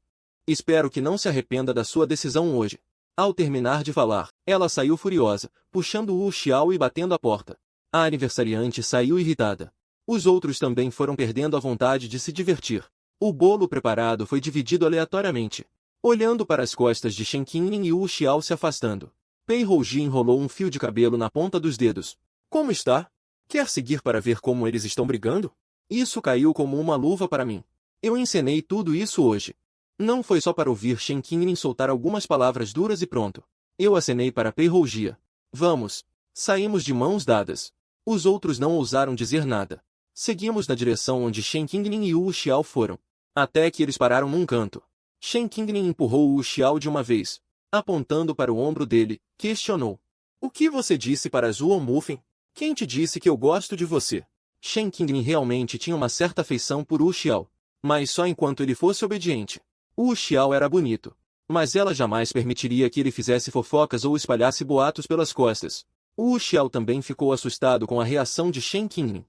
Espero que não se arrependa da sua decisão hoje. Ao terminar de falar, ela saiu furiosa, puxando Wu Xiao e batendo a porta. A aniversariante saiu irritada. Os outros também foram perdendo a vontade de se divertir. O bolo preparado foi dividido aleatoriamente. Olhando para as costas de Shen Qingning e Wu Xiao se afastando, Pei Rouji enrolou um fio de cabelo na ponta dos dedos. Como está? Quer seguir para ver como eles estão brigando? Isso caiu como uma luva para mim. Eu encenei tudo isso hoje. Não foi só para ouvir Shen Qingning soltar algumas palavras duras e pronto. Eu acenei para Pei Rouji. Vamos. Saímos de mãos dadas. Os outros não ousaram dizer nada. Seguimos na direção onde Shen Qingning e Wu Xiao foram. Até que eles pararam num canto. Shen Qingning empurrou Wu Xiao de uma vez. Apontando para o ombro dele, questionou. O que você disse para Zhuo Mufen? Quem te disse que eu gosto de você? Shen Qingning realmente tinha uma certa afeição por Wu Xiao, mas só enquanto ele fosse obediente. Wu Xiao era bonito, mas ela jamais permitiria que ele fizesse fofocas ou espalhasse boatos pelas costas. Wu Xiao também ficou assustado com a reação de Shen Qingning.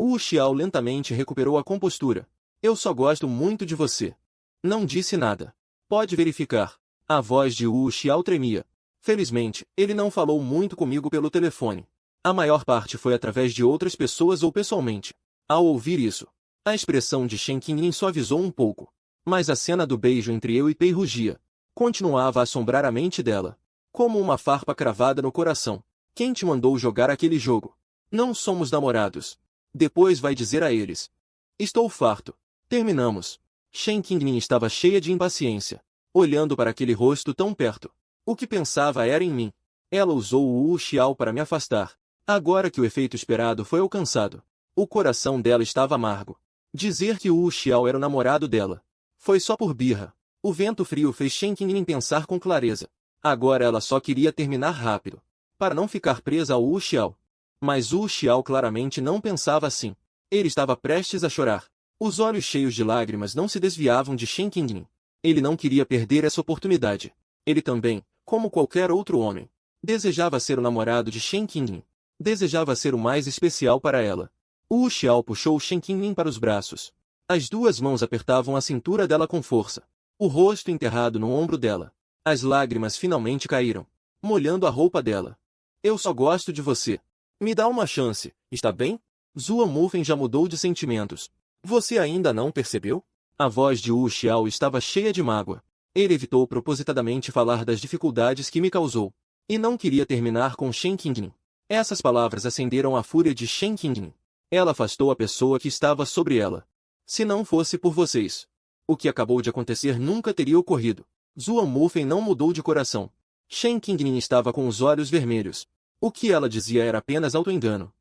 Wu Xiao lentamente recuperou a compostura. Eu só gosto muito de você. Não disse nada. Pode verificar. A voz de Wu Xiao tremia. Felizmente, ele não falou muito comigo pelo telefone. A maior parte foi através de outras pessoas ou pessoalmente. Ao ouvir isso, a expressão de Shen Qingning suavizou um pouco. Mas a cena do beijo entre eu e Pei Rouji continuava a assombrar a mente dela. Como uma farpa cravada no coração. Quem te mandou jogar aquele jogo? Não somos namorados. Depois vai dizer a eles. Estou farto. Terminamos. Shen Qingning estava cheia de impaciência, olhando para aquele rosto tão perto. O que pensava era em mim. Ela usou o Wu Xiao para me afastar. Agora que o efeito esperado foi alcançado, o coração dela estava amargo. Dizer que o Wu Xiao era o namorado dela foi só por birra. O vento frio fez Shen Qingning pensar com clareza. Agora ela só queria terminar rápido, para não ficar presa ao Wu Xiao. Mas Wu Xiao claramente não pensava assim. Ele estava prestes a chorar. Os olhos cheios de lágrimas não se desviavam de Shen Qingning. Ele não queria perder essa oportunidade. Ele também, como qualquer outro homem, desejava ser o namorado de Shen Qingning. Desejava ser o mais especial para ela. Wu Xiao puxou Shen Qingning para os braços. As duas mãos apertavam a cintura dela com força. O rosto enterrado no ombro dela. As lágrimas finalmente caíram, molhando a roupa dela. Eu só gosto de você. Me dá uma chance, está bem? Zhuo Mufen já mudou de sentimentos. Você ainda não percebeu? A voz de Wu Xiao estava cheia de mágoa. Ele evitou propositadamente falar das dificuldades que me causou. E não queria terminar com Shen Qingning. Essas palavras acenderam a fúria de Shen Qingning. Ela afastou a pessoa que estava sobre ela. Se não fosse por vocês, o que acabou de acontecer nunca teria ocorrido. Zhuo Mufen não mudou de coração. Shen Qingning estava com os olhos vermelhos. O que ela dizia era apenas auto-engano.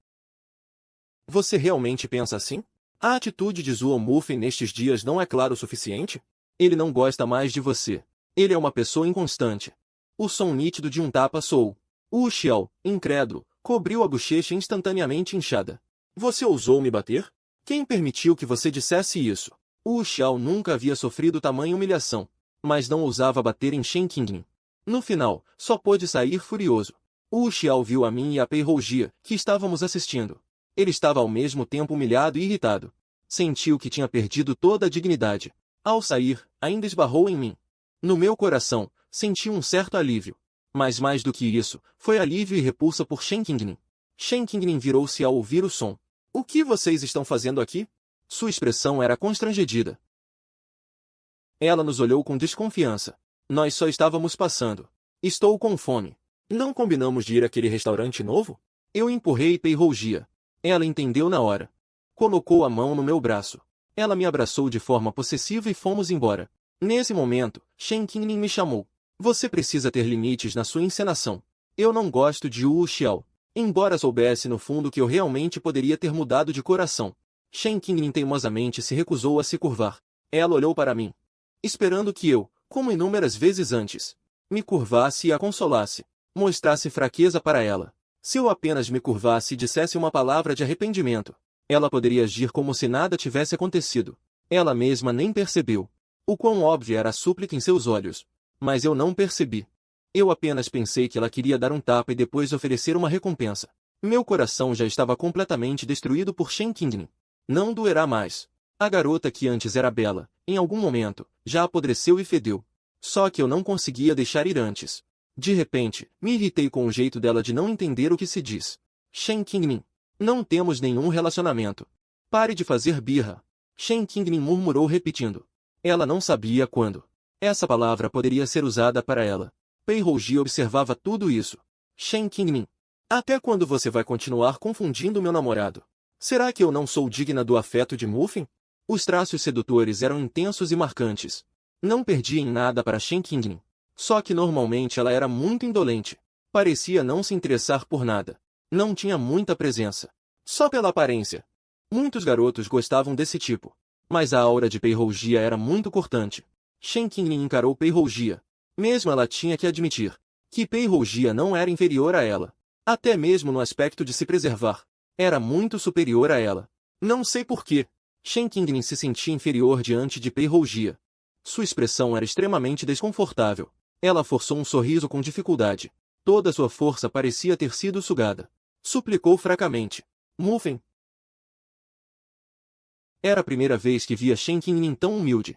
Você realmente pensa assim? A atitude de Zhuo Mufen nestes dias não é clara o suficiente? Ele não gosta mais de você. Ele é uma pessoa inconstante. O som nítido de um tapa soou. Wu Xiao, incrédulo, cobriu a bochecha instantaneamente inchada. Você ousou me bater? Quem permitiu que você dissesse isso? Wu Xiao nunca havia sofrido tamanha humilhação, mas não ousava bater em Shen Qingning. No final, só pôde sair furioso. Wu Xiao viu a mim e a Pei Rougia, que estávamos assistindo. Ele estava ao mesmo tempo humilhado e irritado. Sentiu que tinha perdido toda a dignidade. Ao sair, ainda esbarrou em mim. No meu coração, senti um certo alívio. Mas mais do que isso, foi alívio e repulsa por Shen Qingning. Shen Qingning virou-se ao ouvir o som. O que vocês estão fazendo aqui? Sua expressão era constrangedida. Ela nos olhou com desconfiança. Nós só estávamos passando. Estou com fome. Não combinamos de ir àquele restaurante novo? Eu empurrei Pei Rougia. Ela entendeu na hora. Colocou a mão no meu braço. Ela me abraçou de forma possessiva e fomos embora. Nesse momento, Shen Qingning me chamou. Você precisa ter limites na sua encenação. Eu não gosto de Wu Xiao. Embora soubesse no fundo que eu realmente poderia ter mudado de coração. Shen Qingning teimosamente se recusou a se curvar. Ela olhou para mim, esperando que eu, como inúmeras vezes antes, me curvasse e a consolasse, mostrasse fraqueza para ela. Se eu apenas me curvasse e dissesse uma palavra de arrependimento, ela poderia agir como se nada tivesse acontecido. Ela mesma nem percebeu. O quão óbvia era a súplica em seus olhos. Mas eu não percebi. Eu apenas pensei que ela queria dar um tapa e depois oferecer uma recompensa. Meu coração já estava completamente destruído por Shen Qingning. Não doerá mais. A garota que antes era bela, em algum momento, já apodreceu e fedeu. Só que eu não conseguia deixar ir antes. De repente, me irritei com o jeito dela de não entender o que se diz. Shen Qingning, não temos nenhum relacionamento. Pare de fazer birra. Shen Qingning murmurou repetindo. Ela não sabia quando essa palavra poderia ser usada para ela. Pei Rougia observava tudo isso. Shen Qingning, até quando você vai continuar confundindo meu namorado? Será que eu não sou digna do afeto de Mufen? Os traços sedutores eram intensos e marcantes. Não perdia em nada para Shen Qingning. Só que normalmente ela era muito indolente. Parecia não se interessar por nada. Não tinha muita presença. Só pela aparência. Muitos garotos gostavam desse tipo. Mas a aura de Pei Rougia era muito cortante. Shen Qingning encarou Pei Rougia. Mesmo ela tinha que admitir que Pei Rougia não era inferior a ela. Até mesmo no aspecto de se preservar. Era muito superior a ela. Não sei porquê. Shen Qingning se sentia inferior diante de Pei Rougia. Sua expressão era extremamente desconfortável. Ela forçou um sorriso com dificuldade. Toda sua força parecia ter sido sugada. Suplicou fracamente. Mufen. Era a primeira vez que via Shen Qingning tão humilde.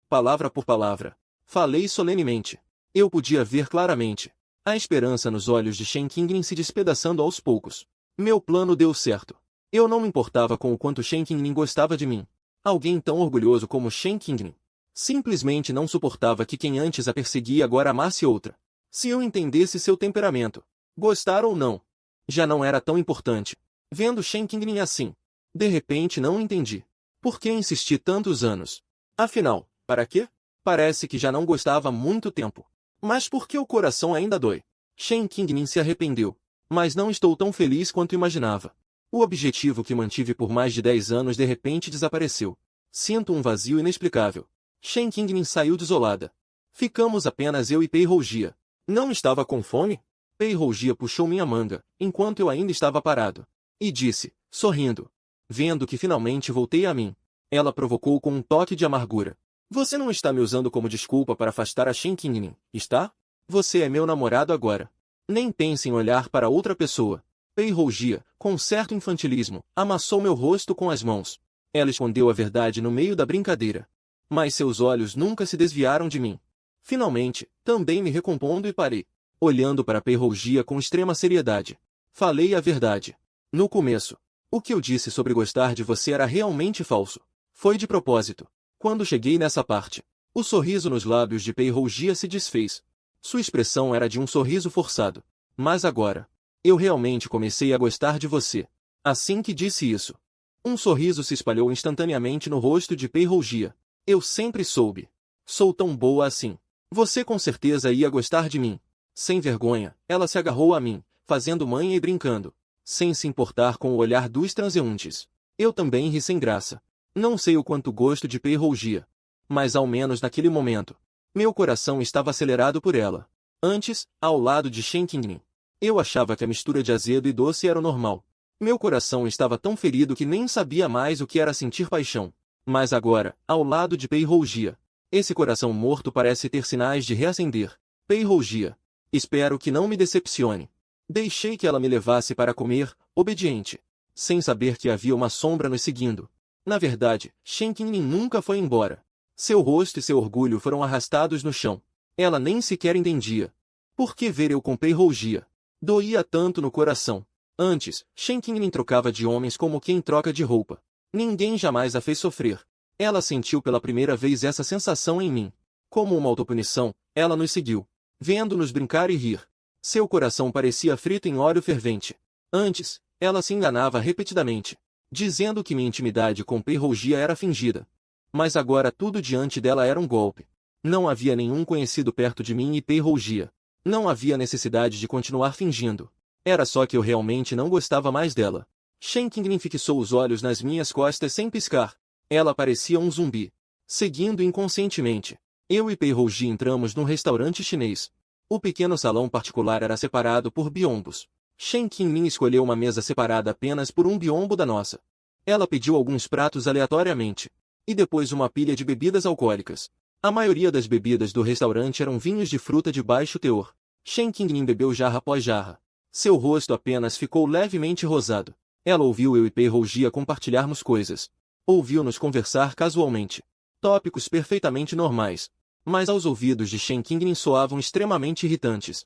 Palavra por palavra. Falei solenemente. Eu podia ver claramente a esperança nos olhos de Shen Qingning se despedaçando aos poucos. Meu plano deu certo. Eu não me importava com o quanto Shen Qingning gostava de mim. Alguém tão orgulhoso como Shen Qingning simplesmente não suportava que quem antes a perseguia agora amasse outra. Se eu entendesse seu temperamento, gostar ou não, já não era tão importante. Vendo Shen Qingning assim, de repente não entendi. Por que insisti tantos anos? Afinal, para quê? Parece que já não gostava há muito tempo. Mas por que o coração ainda dói? Shen Qingning se arrependeu. Mas não estou tão feliz quanto imaginava. O objetivo que mantive por mais de 10 anos de repente desapareceu. Sinto um vazio inexplicável. Shen Qingning saiu desolada. Ficamos apenas eu e Pei Rougia. Não estava com fome? Pei Rougia puxou minha manga, enquanto eu ainda estava parado. E disse, sorrindo. Vendo que finalmente voltei a mim. Ela provocou com um toque de amargura. Você não está me usando como desculpa para afastar a Shen Qingning, está? Você é meu namorado agora. Nem pense em olhar para outra pessoa. Pei Rougia, com certo infantilismo, amassou meu rosto com as mãos. Ela escondeu a verdade no meio da brincadeira. Mas seus olhos nunca se desviaram de mim. Finalmente, também me recompondo e parei, olhando para Pei Rougia com extrema seriedade. Falei a verdade. No começo, o que eu disse sobre gostar de você era realmente falso. Foi de propósito. Quando cheguei nessa parte, o sorriso nos lábios de Pei Rougia se desfez. Sua expressão era de um sorriso forçado. Mas agora, eu realmente comecei a gostar de você. Assim que disse isso, um sorriso se espalhou instantaneamente no rosto de Pei Rougia. Eu sempre soube. Sou tão boa assim. Você com certeza ia gostar de mim. Sem vergonha, ela se agarrou a mim, fazendo manha e brincando, sem se importar com o olhar dos transeuntes. Eu também ri sem graça. Não sei o quanto gosto de Pei Rougia, mas ao menos naquele momento, meu coração estava acelerado por ela. Antes, ao lado de Shen Qingning, eu achava que a mistura de azedo e doce era o normal. Meu coração estava tão ferido que nem sabia mais o que era sentir paixão. Mas agora, ao lado de Pei Rougia, esse coração morto parece ter sinais de reacender. Pei Rougia, espero que não me decepcione. Deixei que ela me levasse para comer, obediente, sem saber que havia uma sombra nos seguindo. Na verdade, Shen Qingning nunca foi embora. Seu rosto e seu orgulho foram arrastados no chão. Ela nem sequer entendia. Por que ver eu com Pei Rougia? Doía tanto no coração. Antes, Shen Qingning trocava de homens como quem troca de roupa. Ninguém jamais a fez sofrer. Ela sentiu pela primeira vez essa sensação em mim. Como uma autopunição, ela nos seguiu, vendo-nos brincar e rir. Seu coração parecia frito em óleo fervente. Antes, ela se enganava repetidamente, dizendo que minha intimidade com Pei Rougia era fingida. Mas agora tudo diante dela era um golpe. Não havia nenhum conhecido perto de mim e Pei Rougia. Não havia necessidade de continuar fingindo. Era só que eu realmente não gostava mais dela. Shen Qingning fixou os olhos nas minhas costas sem piscar. Ela parecia um zumbi. Seguindo inconscientemente, eu e Pei Rougia entramos num restaurante chinês. O pequeno salão particular era separado por biombos. Shen Qingning escolheu uma mesa separada apenas por um biombo da nossa. Ela pediu alguns pratos aleatoriamente, e depois uma pilha de bebidas alcoólicas. A maioria das bebidas do restaurante eram vinhos de fruta de baixo teor. Shen Qingning bebeu jarra após jarra. Seu rosto apenas ficou levemente rosado. Ela ouviu eu e Pei Rougia compartilharmos coisas. Ouviu-nos conversar casualmente. Tópicos perfeitamente normais. Mas aos ouvidos de Shen Qingning soavam extremamente irritantes.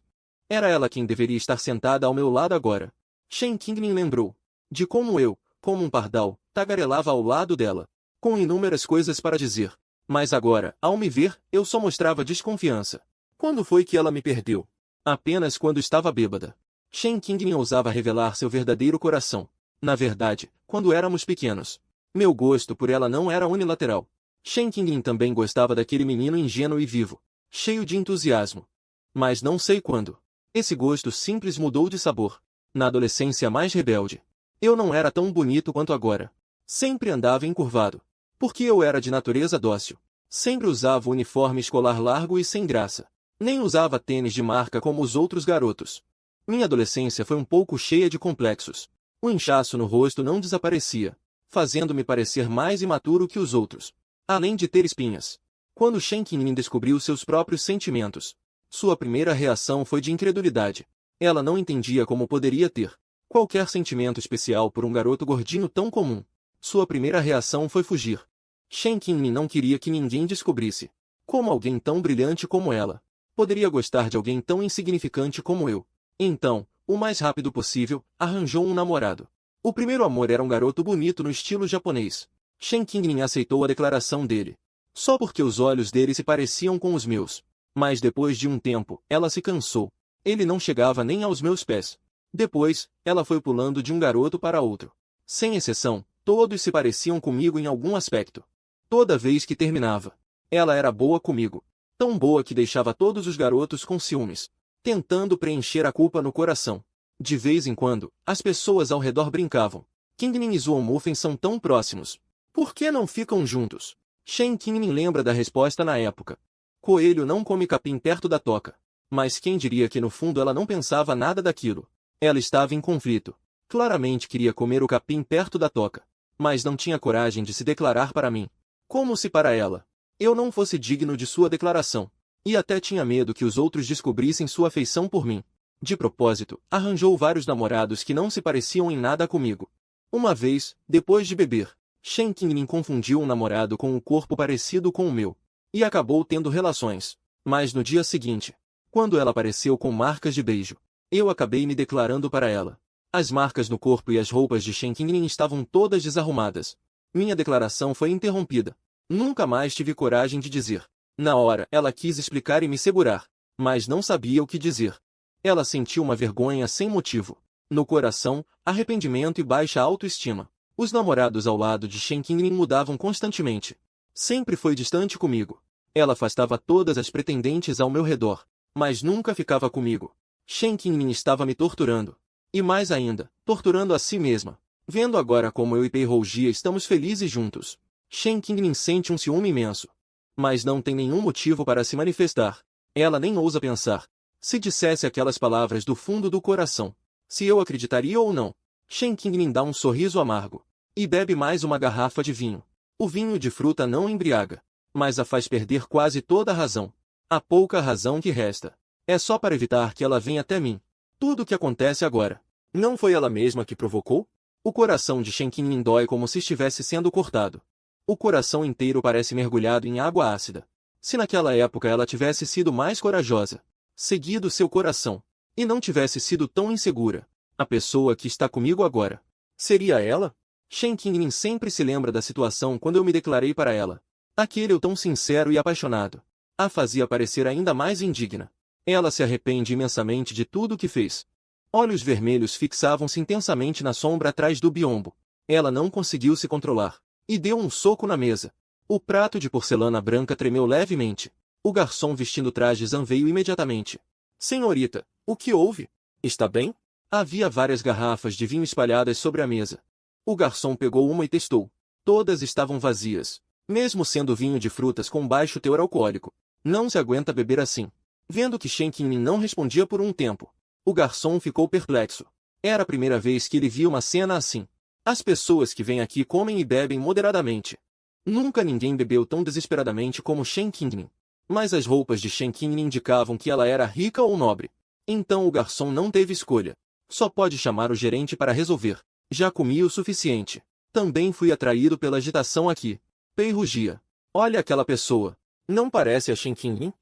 Era ela quem deveria estar sentada ao meu lado agora. Shen Qingning lembrou de como eu, como um pardal, tagarelava ao lado dela, com inúmeras coisas para dizer. Mas agora, ao me ver, eu só mostrava desconfiança. Quando foi que ela me perdeu? Apenas quando estava bêbada. Shen Qingning ousava revelar seu verdadeiro coração. Na verdade, quando éramos pequenos. Meu gosto por ela não era unilateral. Shen Qingning também gostava daquele menino ingênuo e vivo, cheio de entusiasmo. Mas não sei quando. Esse gosto simples mudou de sabor. Na adolescência mais rebelde. Eu não era tão bonito quanto agora. Sempre andava encurvado. Porque eu era de natureza dócil. Sempre usava o uniforme escolar largo e sem graça. Nem usava tênis de marca como os outros garotos. Minha adolescência foi um pouco cheia de complexos. O inchaço no rosto não desaparecia, fazendo-me parecer mais imaturo que os outros. Além de ter espinhas. Quando Shen Qingning descobriu seus próprios sentimentos, sua primeira reação foi de incredulidade. Ela não entendia como poderia ter qualquer sentimento especial por um garoto gordinho tão comum. Sua primeira reação foi fugir. Shen Qingning não queria que ninguém descobrisse como alguém tão brilhante como ela poderia gostar de alguém tão insignificante como eu. Então, o mais rápido possível, arranjou um namorado. O primeiro amor era um garoto bonito no estilo japonês. Shen Qingning aceitou a declaração dele, só porque os olhos dele se pareciam com os meus. Mas depois de um tempo, ela se cansou. Ele não chegava nem aos meus pés. Depois, ela foi pulando de um garoto para outro. Sem exceção, todos se pareciam comigo em algum aspecto. Toda vez que terminava, ela era boa comigo. Tão boa que deixava todos os garotos com ciúmes, tentando preencher a culpa no coração. De vez em quando, as pessoas ao redor brincavam. Qingning e Zuo Mufen são tão próximos. Por que não ficam juntos? Shen Qingning lembra da resposta na época. Coelho não come capim perto da toca. Mas quem diria que no fundo ela não pensava nada daquilo? Ela estava em conflito. Claramente queria comer o capim perto da toca. Mas não tinha coragem de se declarar para mim. Como se para ela eu não fosse digno de sua declaração. E até tinha medo que os outros descobrissem sua afeição por mim. De propósito, arranjou vários namorados que não se pareciam em nada comigo. Uma vez, depois de beber, Shen Qingning confundiu um namorado com um corpo parecido com o meu. E acabou tendo relações. Mas no dia seguinte, quando ela apareceu com marcas de beijo, eu acabei me declarando para ela. As marcas no corpo e as roupas de Shen Qingning estavam todas desarrumadas. Minha declaração foi interrompida. Nunca mais tive coragem de dizer. Na hora, ela quis explicar e me segurar, mas não sabia o que dizer. Ela sentiu uma vergonha sem motivo. No coração, arrependimento e baixa autoestima. Os namorados ao lado de Shen Qingning mudavam constantemente. Sempre foi distante comigo. Ela afastava todas as pretendentes ao meu redor, mas nunca ficava comigo. Shen Qingning estava me torturando. E mais ainda, torturando a si mesma. Vendo agora como eu e Pei Rougia estamos felizes juntos, Shen Qingning sente um ciúme imenso. Mas não tem nenhum motivo para se manifestar. Ela nem ousa pensar. Se dissesse aquelas palavras do fundo do coração, se eu acreditaria ou não. Shen Qingning dá um sorriso amargo e bebe mais uma garrafa de vinho. O vinho de fruta não embriaga, mas a faz perder quase toda a razão. A pouca razão que resta é só para evitar que ela venha até mim. Tudo o que acontece agora, não foi ela mesma que provocou? O coração de Shen Qingning dói como se estivesse sendo cortado. O coração inteiro parece mergulhado em água ácida. Se naquela época ela tivesse sido mais corajosa, seguido seu coração, e não tivesse sido tão insegura, a pessoa que está comigo agora, seria ela? Shen Qingning sempre se lembra da situação quando eu me declarei para ela. Aquele eu tão sincero e apaixonado. A fazia parecer ainda mais indigna. Ela se arrepende imensamente de tudo o que fez. Olhos vermelhos fixavam-se intensamente na sombra atrás do biombo. Ela não conseguiu se controlar e deu um soco na mesa. O prato de porcelana branca tremeu levemente. O garçom vestindo traje Zan veio imediatamente. Senhorita, o que houve? Está bem? Havia várias garrafas de vinho espalhadas sobre a mesa. O garçom pegou uma e testou. Todas estavam vazias, mesmo sendo vinho de frutas com baixo teor alcoólico. Não se aguenta beber assim. Vendo que Shen Qingning não respondia por um tempo, o garçom ficou perplexo. Era a primeira vez que ele via uma cena assim. As pessoas que vêm aqui comem e bebem moderadamente. Nunca ninguém bebeu tão desesperadamente como Shen Qingning. Mas as roupas de Shen Qingning indicavam que ela era rica ou nobre. Então o garçom não teve escolha. Só pode chamar o gerente para resolver. Já comi o suficiente. Também fui atraído pela agitação aqui. Pei rugia. Olha aquela pessoa. Não parece a Shen Qingning?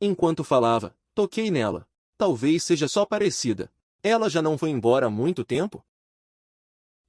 Enquanto falava, toquei nela. Talvez seja só parecida. Ela já não foi embora há muito tempo?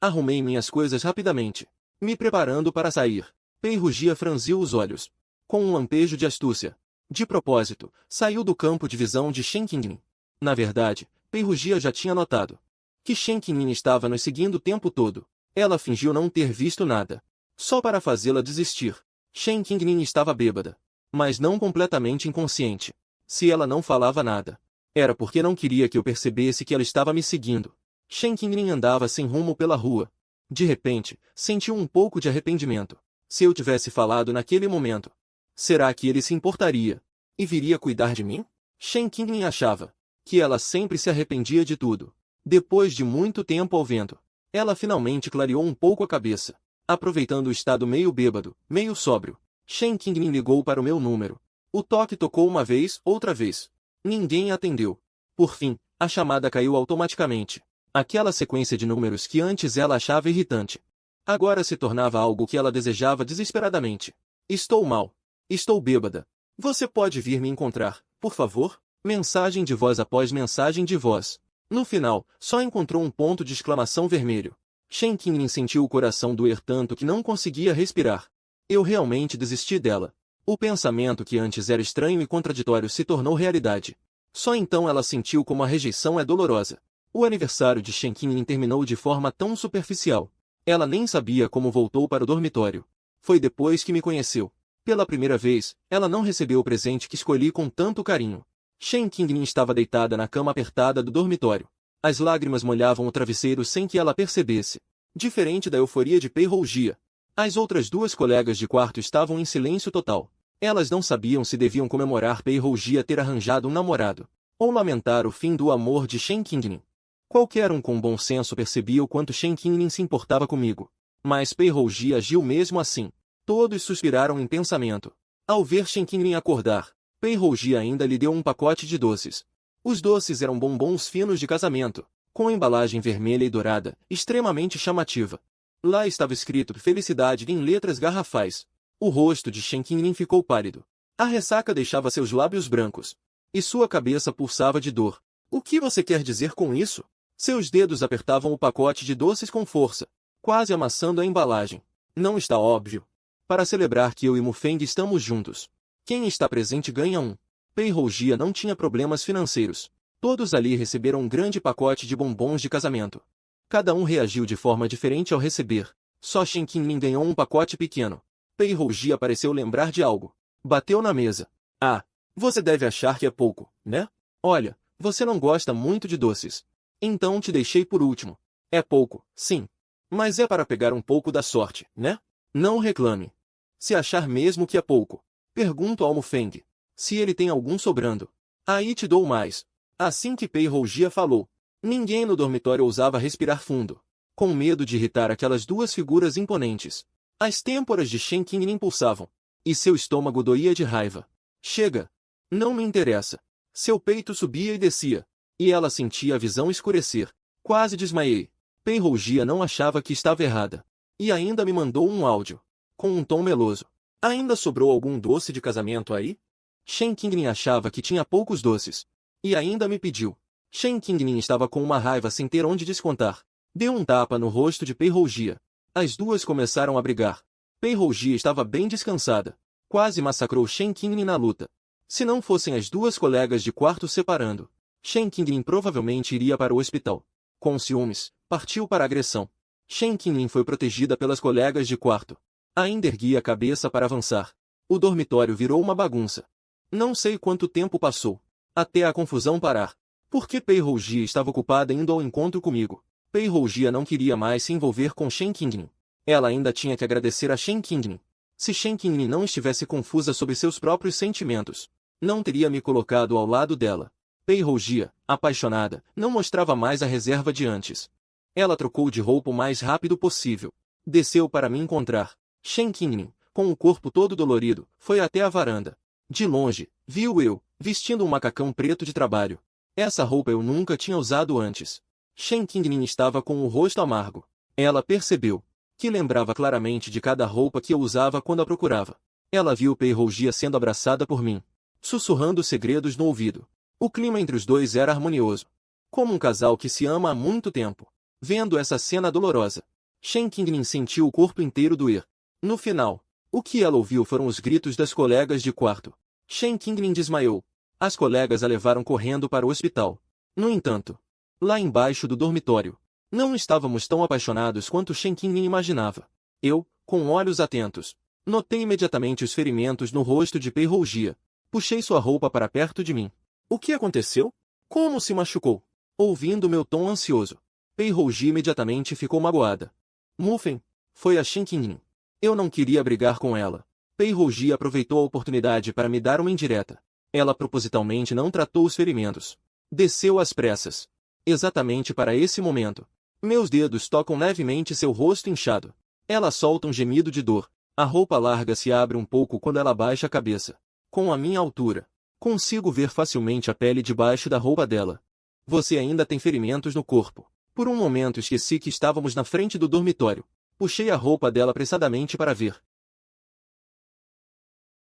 Arrumei minhas coisas rapidamente, me preparando para sair. Pei rugia franziu os olhos. Com um lampejo de astúcia. De propósito, saiu do campo de visão de Shen Qingning. Na verdade, Pei rugia já tinha notado que Shen Qingning estava nos seguindo o tempo todo. Ela fingiu não ter visto nada, só para fazê-la desistir. Shen Qingning estava bêbada, mas não completamente inconsciente. Se ela não falava nada, era porque não queria que eu percebesse que ela estava me seguindo. Shen Qingning andava sem rumo pela rua. De repente, sentiu um pouco de arrependimento. Se eu tivesse falado naquele momento, será que ele se importaria e viria cuidar de mim? Shen Qingning achava que ela sempre se arrependia de tudo. Depois de muito tempo ao vento, ela finalmente clareou um pouco a cabeça. Aproveitando o estado meio bêbado, meio sóbrio, Shen Qingning ligou para o meu número. O toque tocou uma vez, outra vez. Ninguém atendeu. Por fim, a chamada caiu automaticamente. Aquela sequência de números que antes ela achava irritante, agora se tornava algo que ela desejava desesperadamente. Estou mal. Estou bêbada. Você pode vir me encontrar, por favor? Mensagem de voz após mensagem de voz. No final, só encontrou um ponto de exclamação vermelho. Shen Qingning sentiu o coração doer tanto que não conseguia respirar. Eu realmente desisti dela. O pensamento que antes era estranho e contraditório se tornou realidade. Só então ela sentiu como a rejeição é dolorosa. O aniversário de Shen Qingning terminou de forma tão superficial. Ela nem sabia como voltou para o dormitório. Foi depois que me conheceu. Pela primeira vez, ela não recebeu o presente que escolhi com tanto carinho. Shen Qingning estava deitada na cama apertada do dormitório. As lágrimas molhavam o travesseiro sem que ela percebesse. Diferente da euforia de Pei Rougia, as outras duas colegas de quarto estavam em silêncio total. Elas não sabiam se deviam comemorar Pei Rougia ter arranjado um namorado, ou lamentar o fim do amor de Shen Qingning. Qualquer um com bom senso percebia o quanto Shen Qingning se importava comigo. Mas Pei Rougia agiu mesmo assim. Todos suspiraram em pensamento. Ao ver Shen Qingning acordar, Pei Rougia ainda lhe deu um pacote de doces. Os doces eram bombons finos de casamento, com embalagem vermelha e dourada, extremamente chamativa. Lá estava escrito felicidade em letras garrafais. O rosto de Shen Qingning ficou pálido. A ressaca deixava seus lábios brancos. E sua cabeça pulsava de dor. O que você quer dizer com isso? Seus dedos apertavam o pacote de doces com força, quase amassando a embalagem. Não está óbvio? Para celebrar que eu e Mufeng estamos juntos. Quem está presente ganha um. Pei Rougia não tinha problemas financeiros. Todos ali receberam um grande pacote de bombons de casamento. Cada um reagiu de forma diferente ao receber. Só Shen Qingling ganhou um pacote pequeno. Pei Rougia pareceu lembrar de algo. Bateu na mesa. Ah, você deve achar que é pouco, né? Olha, você não gosta muito de doces. Então te deixei por último. É pouco, sim. Mas é para pegar um pouco da sorte, né? Não reclame. Se achar mesmo que é pouco, pergunto ao Mufeng. Se ele tem algum sobrando. Aí te dou mais. Assim que Pei Rougia falou, ninguém no dormitório ousava respirar fundo, com medo de irritar aquelas duas figuras imponentes. As têmporas de Shen Qingling pulsavam, e seu estômago doía de raiva. Chega! Não me interessa. Seu peito subia e descia, e ela sentia a visão escurecer. Quase desmaiei. Pei Rougia não achava que estava errada. E ainda me mandou um áudio, com um tom meloso. Ainda sobrou algum doce de casamento aí? Shen Qingling achava que tinha poucos doces. E ainda me pediu. Shen Qingling estava com uma raiva sem ter onde descontar. Deu um tapa no rosto de Pei Rougia. As duas começaram a brigar. Pei Rougia estava bem descansada. Quase massacrou Shen Qingling na luta. Se não fossem as duas colegas de quarto separando, Shen Qingling provavelmente iria para o hospital. Com ciúmes, partiu para a agressão. Shen Qingling foi protegida pelas colegas de quarto. Ainda erguia a cabeça para avançar. O dormitório virou uma bagunça. Não sei quanto tempo passou, até a confusão parar. Porque Pei Rougia estava ocupada indo ao encontro comigo. Pei Rougia não queria mais se envolver com Shen Qingling. Ela ainda tinha que agradecer a Shen Qingling. Se Shen Qingling não estivesse confusa sobre seus próprios sentimentos, não teria me colocado ao lado dela. Pei Rougia, apaixonada, não mostrava mais a reserva de antes. Ela trocou de roupa o mais rápido possível. Desceu para me encontrar. Shen Qingling, com o corpo todo dolorido, foi até a varanda. De longe, viu eu, vestindo um macacão preto de trabalho. Essa roupa eu nunca tinha usado antes. Shen Qingling estava com o rosto amargo. Ela percebeu que lembrava claramente de cada roupa que eu usava quando a procurava. Ela viu Pei Rougia sendo abraçada por mim, sussurrando segredos no ouvido. O clima entre os dois era harmonioso, como um casal que se ama há muito tempo. Vendo essa cena dolorosa, Shen Qingling sentiu o corpo inteiro doer. No final, o que ela ouviu foram os gritos das colegas de quarto. Shen Qingling desmaiou. As colegas a levaram correndo para o hospital. No entanto, lá embaixo do dormitório, não estávamos tão apaixonados quanto Shen Qingling imaginava. Eu, com olhos atentos, notei imediatamente os ferimentos no rosto de Pei Rougia. Puxei sua roupa para perto de mim. O que aconteceu? Como se machucou? Ouvindo meu tom ansioso, Pei Rougia imediatamente ficou magoada. Mufeng, foi a Shen Qingling. Eu não queria brigar com ela. Pei Rougia aproveitou a oportunidade para me dar uma indireta. Ela propositalmente não tratou os ferimentos. Desceu às pressas. Exatamente para esse momento, meus dedos tocam levemente seu rosto inchado. Ela solta um gemido de dor. A roupa larga se abre um pouco quando ela baixa a cabeça. Com a minha altura, consigo ver facilmente a pele debaixo da roupa dela. Você ainda tem ferimentos no corpo. Por um momento esqueci que estávamos na frente do dormitório. Puxei a roupa dela apressadamente para ver.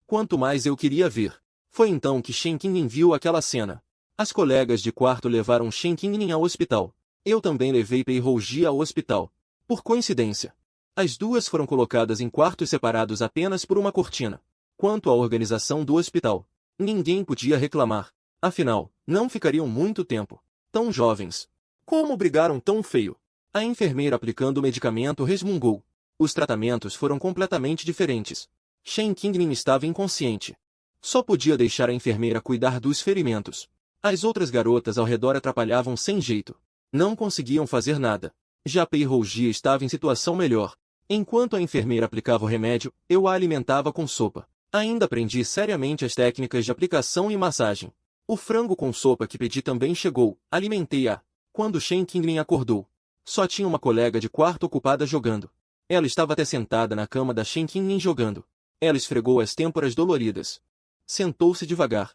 Quanto mais eu queria ver. Foi então que Shen Qingling viu aquela cena. As colegas de quarto levaram Shen Qingling ao hospital. Eu também levei Pei Rougia ao hospital. Por coincidência, as duas foram colocadas em quartos separados apenas por uma cortina. Quanto à organização do hospital, ninguém podia reclamar. Afinal, não ficariam muito tempo. Tão jovens. Como brigaram tão feio? A enfermeira aplicando o medicamento resmungou. Os tratamentos foram completamente diferentes. Shen Qingling estava inconsciente. Só podia deixar a enfermeira cuidar dos ferimentos. As outras garotas ao redor atrapalhavam sem jeito. Não conseguiam fazer nada. Já Pei Rougia estava em situação melhor. Enquanto a enfermeira aplicava o remédio, eu a alimentava com sopa. Ainda aprendi seriamente as técnicas de aplicação e massagem. O frango com sopa que pedi também chegou. Alimentei-a. Quando Shen Qingling acordou, só tinha uma colega de quarto ocupada jogando. Ela estava até sentada na cama da Shen Qingling jogando. Ela esfregou as têmporas doloridas. Sentou-se devagar.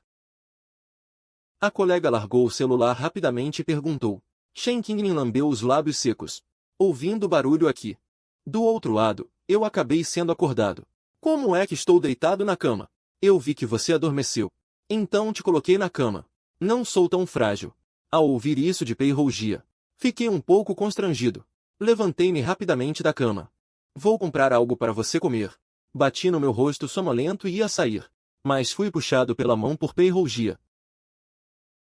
A colega largou o celular rapidamente e perguntou. Shen Qingling lambeu os lábios secos. Ouvindo barulho aqui. Do outro lado, eu acabei sendo acordado. Como é que estou deitado na cama? Eu vi que você adormeceu. Então te coloquei na cama. Não sou tão frágil. Ao ouvir isso de Pei Rougia, fiquei um pouco constrangido. Levantei-me rapidamente da cama. Vou comprar algo para você comer. Bati no meu rosto sonolento e ia sair. Mas fui puxado pela mão por Pei Rougia.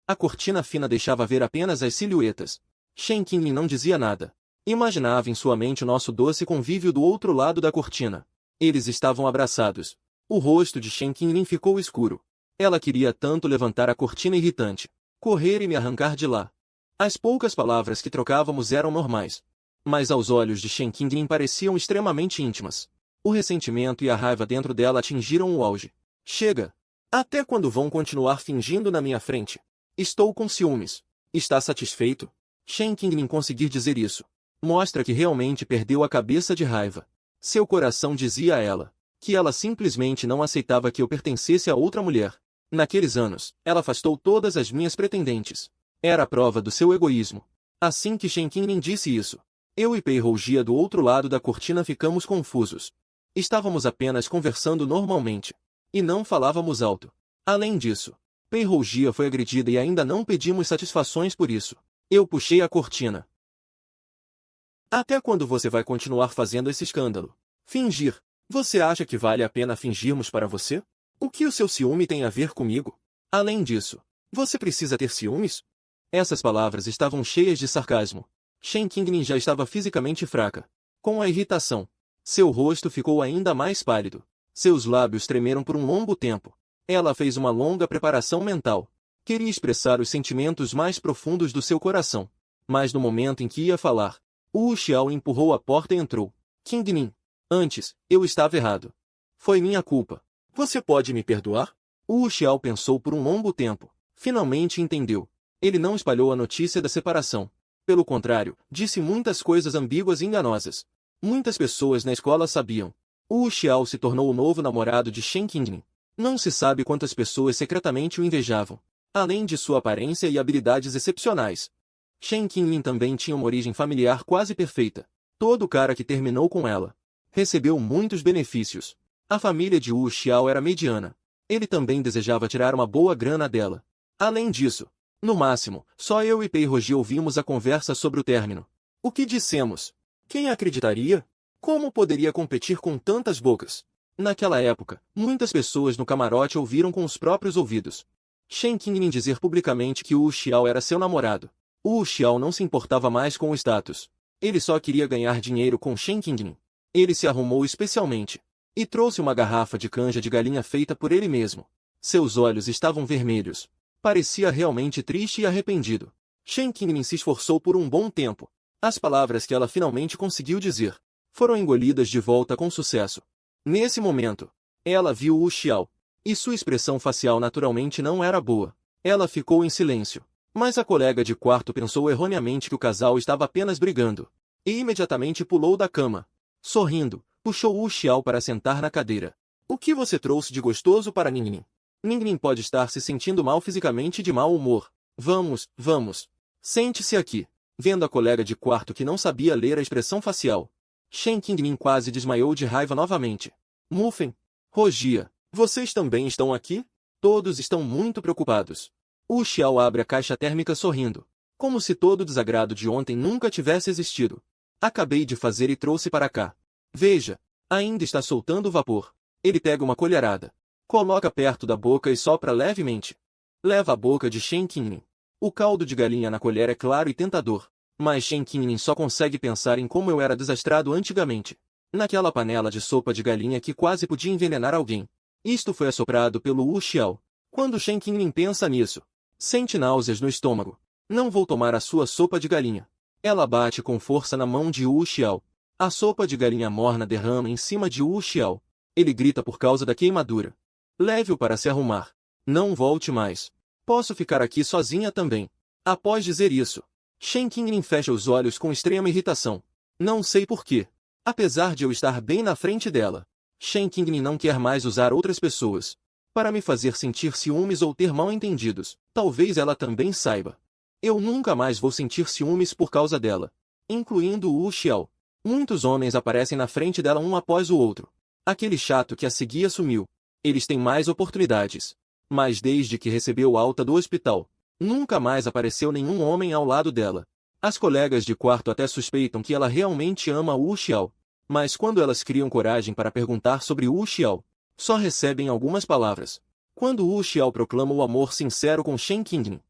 A cortina fina deixava ver apenas as silhuetas. Shen Qinglin não dizia nada. Imaginava em sua mente o nosso doce convívio do outro lado da cortina. Eles estavam abraçados. O rosto de Shen Qinglin ficou escuro. Ela queria tanto levantar a cortina irritante, correr e me arrancar de lá. As poucas palavras que trocávamos eram normais. Mas aos olhos de Shen Qinglin pareciam extremamente íntimas. O ressentimento e a raiva dentro dela atingiram o auge. Chega! Até quando vão continuar fingindo na minha frente? Estou com ciúmes. Está satisfeito? Shen Qinglin conseguir dizer isso mostra que realmente perdeu a cabeça de raiva. Seu coração dizia a ela que ela simplesmente não aceitava que eu pertencesse a outra mulher. Naqueles anos, ela afastou todas as minhas pretendentes. Era a prova do seu egoísmo. Assim que Shen Qinglin disse isso, eu e Pei Rougia do outro lado da cortina ficamos confusos. Estávamos apenas conversando normalmente. E não falávamos alto. Além disso, Pei Rougia foi agredida e ainda não pedimos satisfações por isso. Eu puxei a cortina. Até quando você vai continuar fazendo esse escândalo? Fingir. Você acha que vale a pena fingirmos para você? O que o seu ciúme tem a ver comigo? Além disso, você precisa ter ciúmes? Essas palavras estavam cheias de sarcasmo. Shen Qinglin já estava fisicamente fraca. Com a irritação, seu rosto ficou ainda mais pálido. Seus lábios tremeram por um longo tempo. Ela fez uma longa preparação mental. Queria expressar os sentimentos mais profundos do seu coração. Mas no momento em que ia falar, Wu Xiao empurrou a porta e entrou. Qinglin, antes, eu estava errado. Foi minha culpa. Você pode me perdoar? Wu Xiao pensou por um longo tempo. Finalmente entendeu. Ele não espalhou a notícia da separação. Pelo contrário, disse muitas coisas ambíguas e enganosas. Muitas pessoas na escola sabiam. Wu Xiao se tornou o novo namorado de Shen Qinglin. Não se sabe quantas pessoas secretamente o invejavam. Além de sua aparência e habilidades excepcionais. Shen Qinglin também tinha uma origem familiar quase perfeita. Todo cara que terminou com ela recebeu muitos benefícios. A família de Wu Xiao era mediana. Ele também desejava tirar uma boa grana dela. Além disso, no máximo, só eu e Pei Rougia ouvimos a conversa sobre o término. O que dissemos? Quem acreditaria? Como poderia competir com tantas bocas? Naquela época, muitas pessoas no camarote ouviram com os próprios ouvidos Shen Qinglin dizer publicamente que Wu Xiao era seu namorado. Wu Xiao não se importava mais com o status. Ele só queria ganhar dinheiro com Shen Qinglin. Ele se arrumou especialmente e trouxe uma garrafa de canja de galinha feita por ele mesmo. Seus olhos estavam vermelhos. Parecia realmente triste e arrependido. Shen Qinglin se esforçou por um bom tempo. As palavras que ela finalmente conseguiu dizer foram engolidas de volta com sucesso. Nesse momento, ela viu Wu Xiao, e sua expressão facial naturalmente não era boa. Ela ficou em silêncio. Mas a colega de quarto pensou erroneamente que o casal estava apenas brigando. E imediatamente pulou da cama. Sorrindo, puxou Wu Xiao para sentar na cadeira. O que você trouxe de gostoso para Ningning? Ningning pode estar se sentindo mal fisicamente e de mau humor. Vamos. Sente-se aqui. Vendo a colega de quarto que não sabia ler a expressão facial, Shen Qinglin quase desmaiou de raiva novamente. Mufen, Rougia, vocês também estão aqui? Todos estão muito preocupados. Wu Xiao abre a caixa térmica sorrindo, como se todo o desagrado de ontem nunca tivesse existido. Acabei de fazer e trouxe para cá. Veja, ainda está soltando vapor. Ele pega uma colherada, coloca perto da boca e sopra levemente. Leva a boca de Shen Qinglin. O caldo de galinha na colher é claro e tentador, mas Shen Qinglin só consegue pensar em como eu era desastrado antigamente. Naquela panela de sopa de galinha que quase podia envenenar alguém. Isto foi assoprado pelo Wu Xiao. Quando Shen Qinglin pensa nisso, sente náuseas no estômago. Não vou tomar a sua sopa de galinha. Ela bate com força na mão de Wu Xiao. A sopa de galinha morna derrama em cima de Wu Xiao. Ele grita por causa da queimadura. Leve-o para se arrumar. Não volte mais. Posso ficar aqui sozinha também. Após dizer isso, Shen Qinglin fecha os olhos com extrema irritação. Não sei porquê. Apesar de eu estar bem na frente dela, Shen Qinglin não quer mais usar outras pessoas para me fazer sentir ciúmes ou ter mal-entendidos. Talvez ela também saiba. Eu nunca mais vou sentir ciúmes por causa dela. Incluindo o Wu Xiao. Muitos homens aparecem na frente dela um após o outro. Aquele chato que a seguia sumiu. Eles têm mais oportunidades. Mas desde que recebeu alta do hospital, nunca mais apareceu nenhum homem ao lado dela. As colegas de quarto até suspeitam que ela realmente ama Wu Xiao. Mas quando elas criam coragem para perguntar sobre Wu Xiao, só recebem algumas palavras. Quando Wu Xiao proclama o amor sincero com Shen Qingning,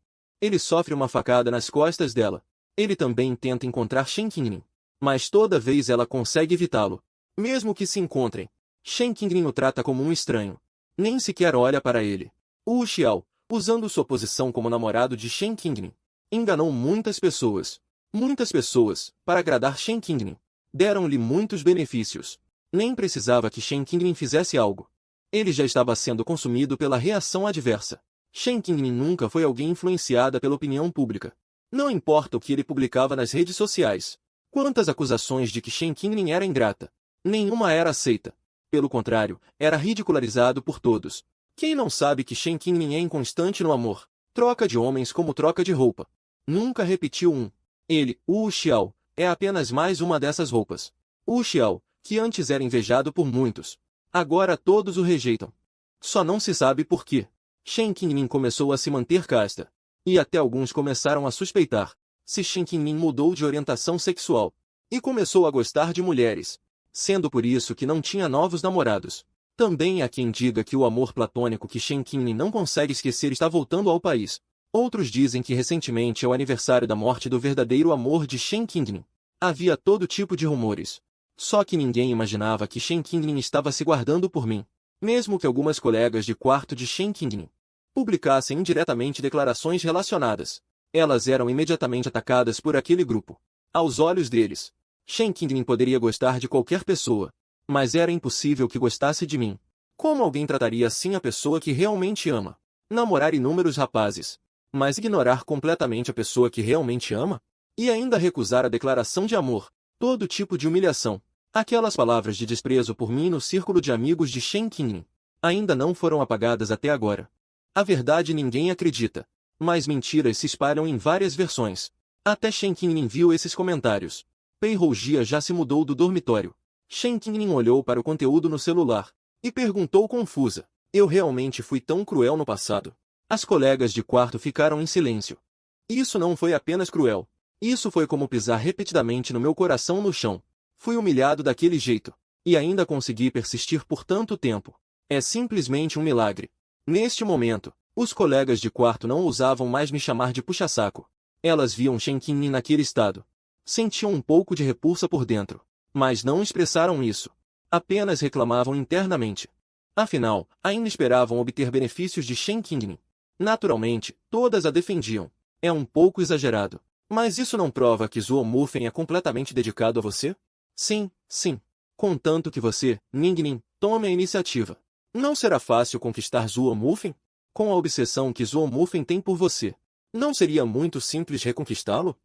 ele sofre uma facada nas costas dela. Ele também tenta encontrar Shen Qingning, mas toda vez ela consegue evitá-lo. Mesmo que se encontrem, Shen Qingning o trata como um estranho. Nem sequer olha para ele. Wu Xiao, usando sua posição como namorado de Shen Qingning, enganou muitas pessoas. Muitas pessoas, para agradar Shen Qingning, deram-lhe muitos benefícios. Nem precisava que Shen Qingning fizesse algo. Ele já estava sendo consumido pela reação adversa. Shen Qingning nunca foi alguém influenciada pela opinião pública. Não importa o que ele publicava nas redes sociais. Quantas acusações de que Shen Qingning era ingrata. Nenhuma era aceita. Pelo contrário, era ridicularizado por todos. Quem não sabe que Shen Qingning é inconstante no amor? Troca de homens como troca de roupa. Nunca repetiu um. Ele, Wu Xiao, é apenas mais uma dessas roupas. Wu Xiao, que antes era invejado por muitos, agora todos o rejeitam. Só não se sabe por quê. Shen Qingning começou a se manter casta. E até alguns começaram a suspeitar se Shen Qingning mudou de orientação sexual e começou a gostar de mulheres, sendo por isso que não tinha novos namorados. Também há quem diga que o amor platônico que Shen Qingning não consegue esquecer está voltando ao país. Outros dizem que recentemente é o aniversário da morte do verdadeiro amor de Shen Qingning. Havia todo tipo de rumores. Só que ninguém imaginava que Shen Qingning estava se guardando por mim. Mesmo que algumas colegas de quarto de Shen Qingning publicassem indiretamente declarações relacionadas, elas eram imediatamente atacadas por aquele grupo. Aos olhos deles, Shen Qingning poderia gostar de qualquer pessoa, mas era impossível que gostasse de mim. Como alguém trataria assim a pessoa que realmente ama? Namorar inúmeros rapazes, mas ignorar completamente a pessoa que realmente ama? E ainda recusar a declaração de amor, todo tipo de humilhação. Aquelas palavras de desprezo por mim no círculo de amigos de Shen Qingning ainda não foram apagadas até agora. A verdade ninguém acredita, mas mentiras se espalham em várias versões. Até Shen Qingning viu esses comentários. Pei Rougia já se mudou do dormitório. Shen Qingning olhou para o conteúdo no celular e perguntou confusa: eu realmente fui tão cruel no passado? As colegas de quarto ficaram em silêncio. Isso não foi apenas cruel. Isso foi como pisar repetidamente no meu coração no chão. Fui humilhado daquele jeito. E ainda consegui persistir por tanto tempo. É simplesmente um milagre. Neste momento, os colegas de quarto não ousavam mais me chamar de puxa-saco. Elas viam Shen Qingning naquele estado. Sentiam um pouco de repulsa por dentro. Mas não expressaram isso. Apenas reclamavam internamente. Afinal, ainda esperavam obter benefícios de Shen Qingning. Naturalmente, todas a defendiam. É um pouco exagerado. Mas isso não prova que Zhuo Mufen é completamente dedicado a você? Sim, sim. Contanto que você, Ningning, tome a iniciativa. Não será fácil conquistar Zhuo Mufen? Com a obsessão que Zhuo Mufen tem por você, não seria muito simples reconquistá-lo?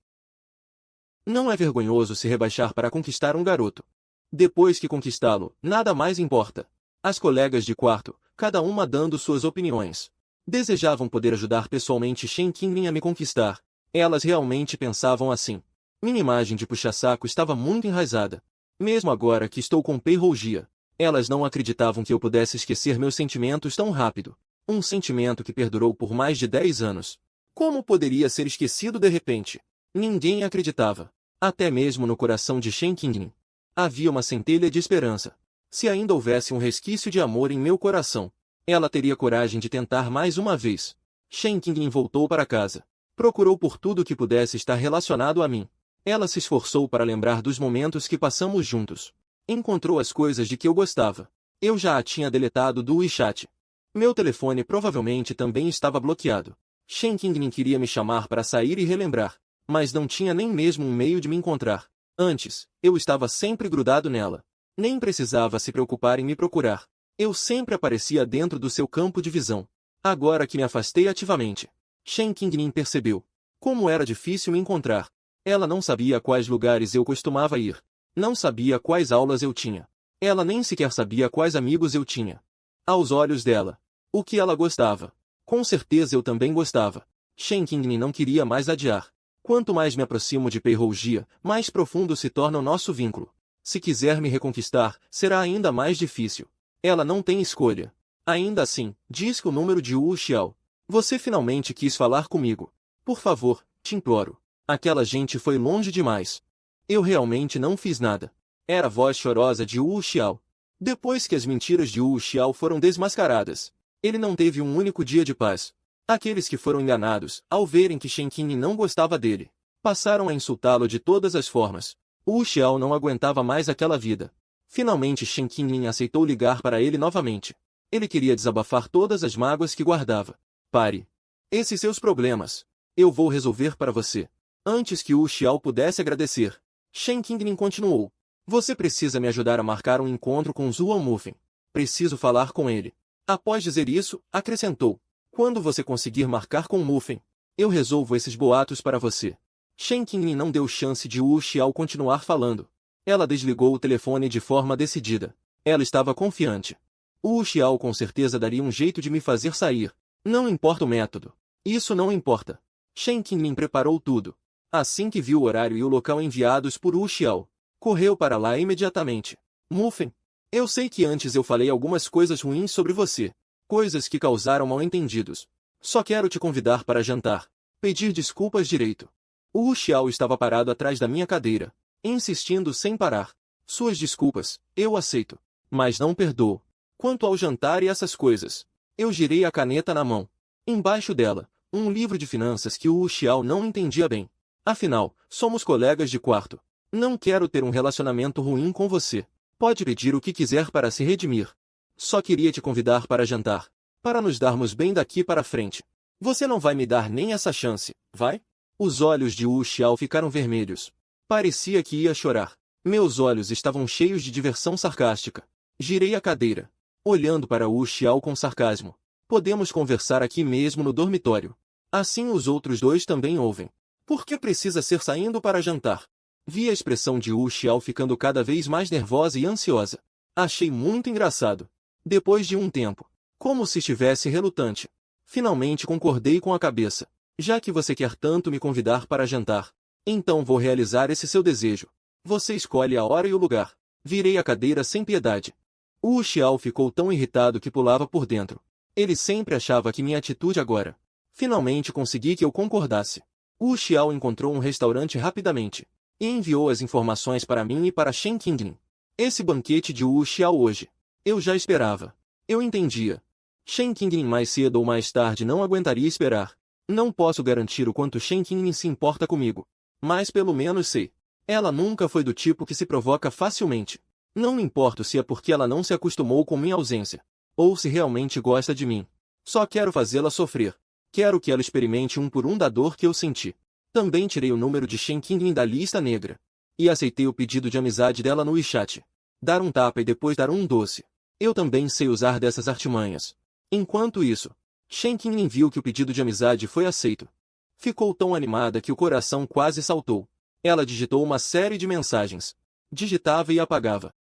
Não é vergonhoso se rebaixar para conquistar um garoto. Depois que conquistá-lo, nada mais importa. As colegas de quarto, cada uma dando suas opiniões, desejavam poder ajudar pessoalmente Shen Qingling a me conquistar. Elas realmente pensavam assim. Minha imagem de puxa-saco estava muito enraizada. Mesmo agora que estou com Pei Rougia, elas não acreditavam que eu pudesse esquecer meus sentimentos tão rápido. Um sentimento que perdurou por mais de 10 anos. Como poderia ser esquecido de repente? Ninguém acreditava. Até mesmo no coração de Shen Qingling havia uma centelha de esperança. Se ainda houvesse um resquício de amor em meu coração, ela teria coragem de tentar mais uma vez. Shen Qingling voltou para casa. Procurou por tudo que pudesse estar relacionado a mim. Ela se esforçou para lembrar dos momentos que passamos juntos. Encontrou as coisas de que eu gostava. Eu já a tinha deletado do WeChat. Meu telefone provavelmente também estava bloqueado. Shen Qingling queria me chamar para sair e relembrar, mas não tinha nem mesmo um meio de me encontrar. Antes, eu estava sempre grudado nela. Nem precisava se preocupar em me procurar. Eu sempre aparecia dentro do seu campo de visão. Agora que me afastei ativamente, Shen Qingling percebeu como era difícil me encontrar. Ela não sabia a quais lugares eu costumava ir. Não sabia quais aulas eu tinha. Ela nem sequer sabia quais amigos eu tinha. Aos olhos dela, o que ela gostava, com certeza eu também gostava. Shen Qingling não queria mais adiar. Quanto mais me aproximo de Pei Rougia, mais profundo se torna o nosso vínculo. Se quiser me reconquistar, será ainda mais difícil. Ela não tem escolha. Ainda assim, diz que o número de Wu Xiao. Você finalmente quis falar comigo. Por favor, te imploro. Aquela gente foi longe demais. Eu realmente não fiz nada. Era a voz chorosa de Wu Xiao. Depois que as mentiras de Wu Xiao foram desmascaradas, ele não teve um único dia de paz. Aqueles que foram enganados, ao verem que Shen Qingning não gostava dele, passaram a insultá-lo de todas as formas. Wu Xiao não aguentava mais aquela vida. Finalmente Shen Qingning aceitou ligar para ele novamente. Ele queria desabafar todas as mágoas que guardava. Pare. Esses seus problemas. Eu vou resolver para você. Antes que Wu Xiao pudesse agradecer, Shen Qingning continuou. Você precisa me ajudar a marcar um encontro com Zhuo Mufeng. Preciso falar com ele. Após dizer isso, acrescentou. Quando você conseguir marcar com Mufeng, eu resolvo esses boatos para você. Shen Qingning não deu chance de Wu Xiao continuar falando. Ela desligou o telefone de forma decidida. Ela estava confiante. Wu Xiao com certeza daria um jeito de me fazer sair. Não importa o método. Isso não importa. Shen Qingning preparou tudo. Assim que viu o horário e o local enviados por Wu Xiao, correu para lá imediatamente. Mufeng, eu sei que antes eu falei algumas coisas ruins sobre você. Coisas que causaram mal-entendidos. Só quero te convidar para jantar. Pedir desculpas direito. Wu Xiao estava parado atrás da minha cadeira, insistindo sem parar. Suas desculpas, eu aceito. Mas não perdoo. Quanto ao jantar e essas coisas, eu girei a caneta na mão. Embaixo dela, um livro de finanças que Wu Xiao não entendia bem. Afinal, somos colegas de quarto. Não quero ter um relacionamento ruim com você. Pode pedir o que quiser para se redimir. Só queria te convidar para jantar, para nos darmos bem daqui para frente. Você não vai me dar nem essa chance, vai? Os olhos de Wu Xiao ficaram vermelhos. Parecia que ia chorar. Meus olhos estavam cheios de diversão sarcástica. Girei a cadeira, olhando para Wu Xiao com sarcasmo. Podemos conversar aqui mesmo no dormitório. Assim os outros dois também ouvem. Por que precisa ser saindo para jantar? Vi a expressão de Wu Xiao ficando cada vez mais nervosa e ansiosa. Achei muito engraçado. Depois de um tempo, como se estivesse relutante, finalmente concordei com a cabeça. Já que você quer tanto me convidar para jantar, então vou realizar esse seu desejo. Você escolhe a hora e o lugar. Virei a cadeira sem piedade. Wu Xiao ficou tão irritado que pulava por dentro. Ele sempre achava que minha atitude agora. Finalmente consegui que eu concordasse. Wu Xiao encontrou um restaurante rapidamente e enviou as informações para mim e para Shen Qingning. Esse banquete de Wu Xiao hoje. Eu já esperava. Eu entendia. Shen Qingning mais cedo ou mais tarde não aguentaria esperar. Não posso garantir o quanto Shen Qingning se importa comigo. Mas pelo menos sei. Ela nunca foi do tipo que se provoca facilmente. Não me importo se é porque ela não se acostumou com minha ausência, ou se realmente gosta de mim. Só quero fazê-la sofrer. Quero que ela experimente um por um da dor que eu senti. Também tirei o número de Shen Qingning da lista negra. E aceitei o pedido de amizade dela no WeChat. Dar um tapa e depois dar um doce. Eu também sei usar dessas artimanhas. Enquanto isso, Shen Qingning viu que o pedido de amizade foi aceito. Ficou tão animada que o coração quase saltou. Ela digitou uma série de mensagens. Digitava e apagava.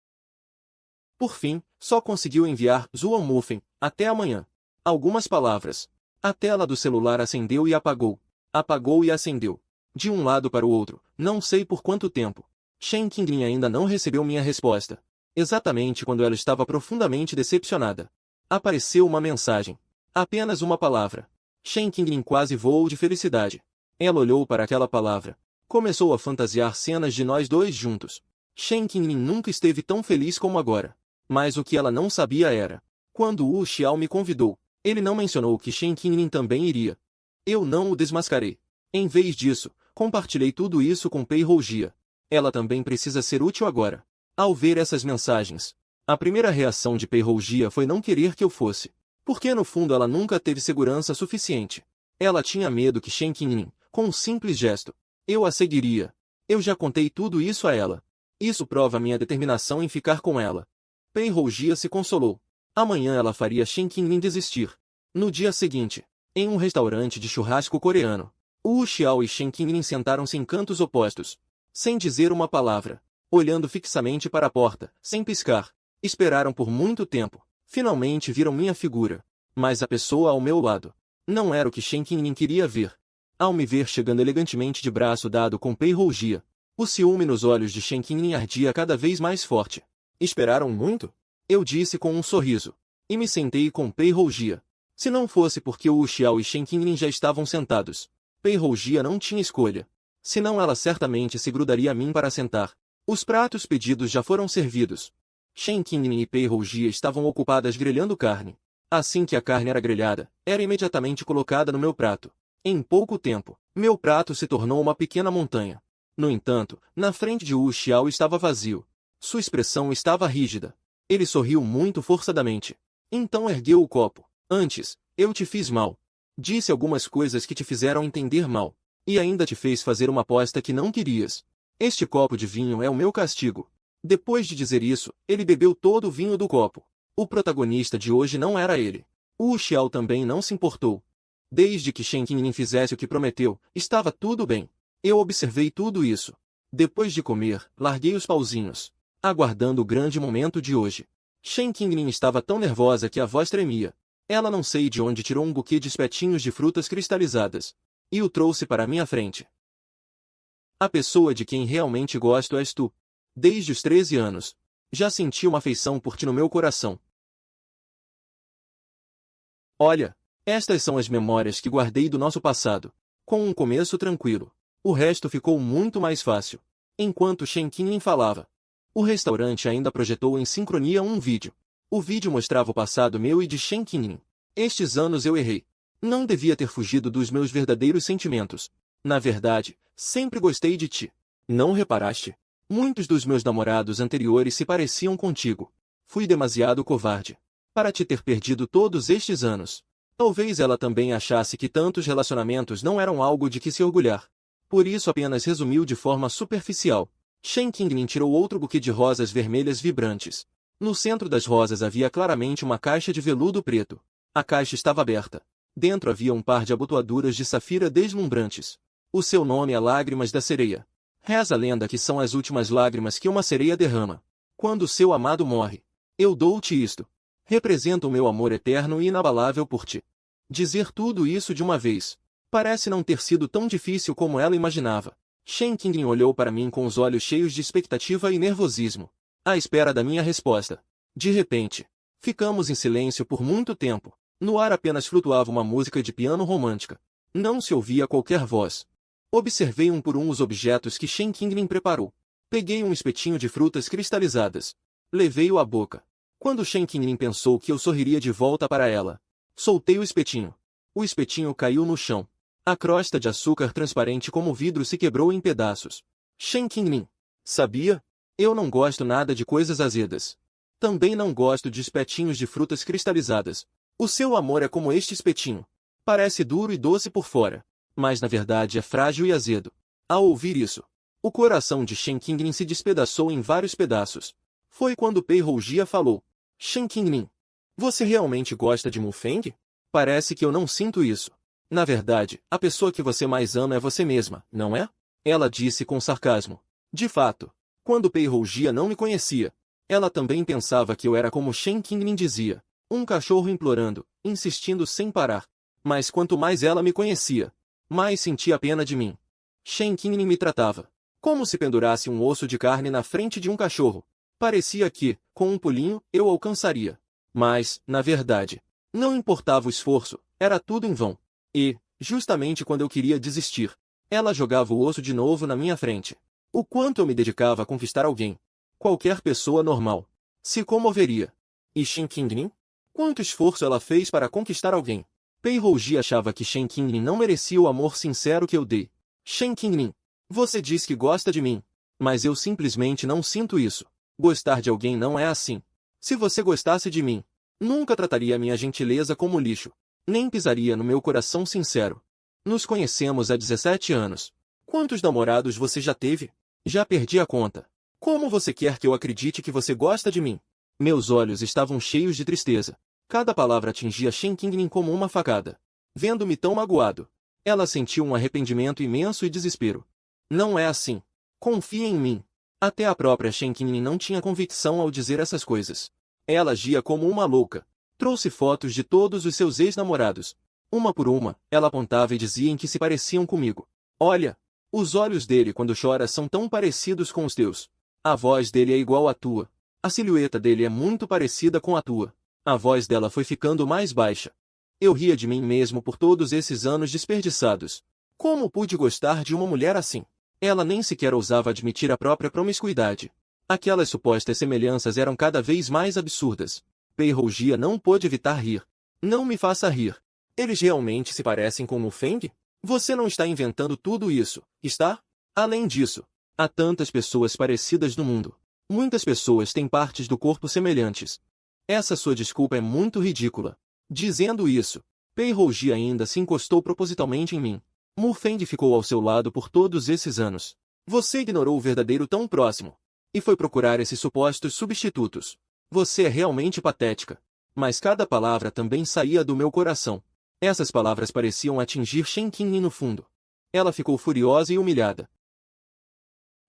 Por fim, só conseguiu enviar Zhuo Mufeng, até amanhã. Algumas palavras. A tela do celular acendeu e apagou. Apagou e acendeu. De um lado para o outro, não sei por quanto tempo. Shen Qingning ainda não recebeu minha resposta. Exatamente quando ela estava profundamente decepcionada. Apareceu uma mensagem. Apenas uma palavra. Shen Qingning quase voou de felicidade. Ela olhou para aquela palavra. Começou a fantasiar cenas de nós dois juntos. Shen Qingning nunca esteve tão feliz como agora. Mas o que ela não sabia era, quando Wu Xiao me convidou, ele não mencionou que Shen Qingning também iria. Eu não o desmascarei. Em vez disso, compartilhei tudo isso com Pei Rougia. Ela também precisa ser útil agora. Ao ver essas mensagens, a primeira reação de Pei Rougia foi não querer que eu fosse. Porque no fundo ela nunca teve segurança suficiente. Ela tinha medo que Shen Qingning, com um simples gesto, eu a seguiria. Eu já contei tudo isso a ela. Isso prova minha determinação em ficar com ela. Pei Rougia se consolou. Amanhã ela faria Shen Qingning desistir. No dia seguinte, em um restaurante de churrasco coreano, Wu Xiao e Shen Qingning sentaram-se em cantos opostos, sem dizer uma palavra, olhando fixamente para a porta, sem piscar. Esperaram por muito tempo. Finalmente viram minha figura. Mas a pessoa ao meu lado não era o que Shen Qingning queria ver. Ao me ver chegando elegantemente de braço dado com Pei Rougia, o ciúme nos olhos de Shen Qingning ardia cada vez mais forte. Esperaram muito? Eu disse com um sorriso. e me sentei com Pei Rougia. Se não fosse porque Wu Xiao e Shen Qingling já estavam sentados, Pei Rougia não tinha escolha. Senão ela certamente se grudaria a mim para sentar. Os pratos pedidos já foram servidos. Shen Qingling e Pei Rougia estavam ocupadas grelhando carne. Assim que a carne era grelhada, era imediatamente colocada no meu prato. Em pouco tempo, meu prato se tornou uma pequena montanha. No entanto, na frente de Wu Xiao estava vazio. Sua expressão estava rígida. Ele sorriu muito forçadamente. Então ergueu o copo. Antes, eu te fiz mal. Disse algumas coisas que te fizeram entender mal. E ainda te fez fazer uma aposta que não querias. Este copo de vinho é o meu castigo. Depois de dizer isso, ele bebeu todo o vinho do copo. O protagonista de hoje não era ele. Wu Xiao também não se importou. Desde que Shen Qingling fizesse o que prometeu, estava tudo bem. Eu observei tudo isso. Depois de comer, larguei os pauzinhos, aguardando o grande momento de hoje. Shen Qingling estava tão nervosa que a voz tremia. Ela não sei de onde tirou um buquê de espetinhos de frutas cristalizadas e o trouxe para minha frente. A pessoa de quem realmente gosto és tu. Desde os 13 anos. Já senti uma afeição por ti no meu coração. Olha, estas são as memórias que guardei do nosso passado. Com um começo tranquilo. O resto ficou muito mais fácil. Enquanto Shen Qingling falava, o restaurante ainda projetou em sincronia um vídeo. O vídeo mostrava o passado meu e de Shen Qingling. Estes anos eu errei. Não devia ter fugido dos meus verdadeiros sentimentos. Na verdade, sempre gostei de ti. Não reparaste? Muitos dos meus namorados anteriores se pareciam contigo. Fui demasiado covarde para te ter perdido todos estes anos. Talvez ela também achasse que tantos relacionamentos não eram algo de que se orgulhar. Por isso apenas resumiu de forma superficial. Shen Qingling tirou outro buquê de rosas vermelhas vibrantes. No centro das rosas havia claramente uma caixa de veludo preto. A caixa estava aberta. Dentro havia um par de abotoaduras de safira deslumbrantes. O seu nome é Lágrimas da Sereia. Reza a lenda que são as últimas lágrimas que uma sereia derrama quando seu amado morre. Eu dou-te isto. Representa o meu amor eterno e inabalável por ti. Dizer tudo isso de uma vez parece não ter sido tão difícil como ela imaginava. Shen Qingling olhou para mim com os olhos cheios de expectativa e nervosismo, à espera da minha resposta. De repente, ficamos em silêncio por muito tempo. No ar apenas flutuava uma música de piano romântica. Não se ouvia qualquer voz. Observei um por um os objetos que Shen Qingling preparou. Peguei um espetinho de frutas cristalizadas. Levei-o à boca. Quando Shen Qingling pensou que eu sorriria de volta para ela, soltei o espetinho. O espetinho caiu no chão. A crosta de açúcar transparente como vidro se quebrou em pedaços. Shen Qingling. Sabia? Eu não gosto nada de coisas azedas. Também não gosto de espetinhos de frutas cristalizadas. O seu amor é como este espetinho. Parece duro e doce por fora, mas na verdade é frágil e azedo. Ao ouvir isso, o coração de Shen Qingling se despedaçou em vários pedaços. Foi quando Pei Rougia falou. Shen Qingling, você realmente gosta de Mu Feng? Parece que eu não sinto isso. Na verdade, a pessoa que você mais ama é você mesma, não é? Ela disse com sarcasmo. De fato, quando Pei Rougia não me conhecia, ela também pensava que eu era como Shen Qingling dizia, um cachorro implorando, insistindo sem parar. Mas quanto mais ela me conhecia, mais sentia pena de mim. Shen Qingling me tratava como se pendurasse um osso de carne na frente de um cachorro. Parecia que, com um pulinho, eu alcançaria. Mas, na verdade, não importava o esforço, era tudo em vão. E, justamente quando eu queria desistir, ela jogava o osso de novo na minha frente. O quanto eu me dedicava a conquistar alguém. Qualquer pessoa normal se comoveria. E Shen Qingling? Quanto esforço ela fez para conquistar alguém? Pei Rougia achava que Shen Qingling não merecia o amor sincero que eu dei. Shen Qingling, você diz que gosta de mim, mas eu simplesmente não sinto isso. Gostar de alguém não é assim. Se você gostasse de mim, nunca trataria minha gentileza como lixo. Nem pisaria no meu coração sincero. Nos conhecemos há 17 anos. Quantos namorados você já teve? Já perdi a conta. Como você quer que eu acredite que você gosta de mim? Meus olhos estavam cheios de tristeza. Cada palavra atingia Shen Qingling como uma facada. Vendo-me tão magoado, ela sentiu um arrependimento imenso e desespero. Não é assim. Confie em mim. Até a própria Shen Qingling não tinha convicção ao dizer essas coisas. Ela agia como uma louca. Trouxe fotos de todos os seus ex-namorados. Uma por uma, ela apontava e dizia em que se pareciam comigo. Olha, os olhos dele quando chora são tão parecidos com os teus. A voz dele é igual à tua. A silhueta dele é muito parecida com a tua. A voz dela foi ficando mais baixa. Eu ria de mim mesmo por todos esses anos desperdiçados. Como pude gostar de uma mulher assim? Ela nem sequer ousava admitir a própria promiscuidade. Aquelas supostas semelhanças eram cada vez mais absurdas. Pei Rougia não pôde evitar rir. Não me faça rir. Eles realmente se parecem com Mu Feng? Você não está inventando tudo isso, está? Além disso, há tantas pessoas parecidas no mundo. Muitas pessoas têm partes do corpo semelhantes. Essa sua desculpa é muito ridícula. Dizendo isso, Pei Rougia ainda se encostou propositalmente em mim. Mu Feng ficou ao seu lado por todos esses anos. Você ignorou o verdadeiro tão próximo. E foi procurar esses supostos substitutos. Você é realmente patética. Mas cada palavra também saía do meu coração. Essas palavras pareciam atingir Shen Qingyin no fundo. Ela ficou furiosa e humilhada.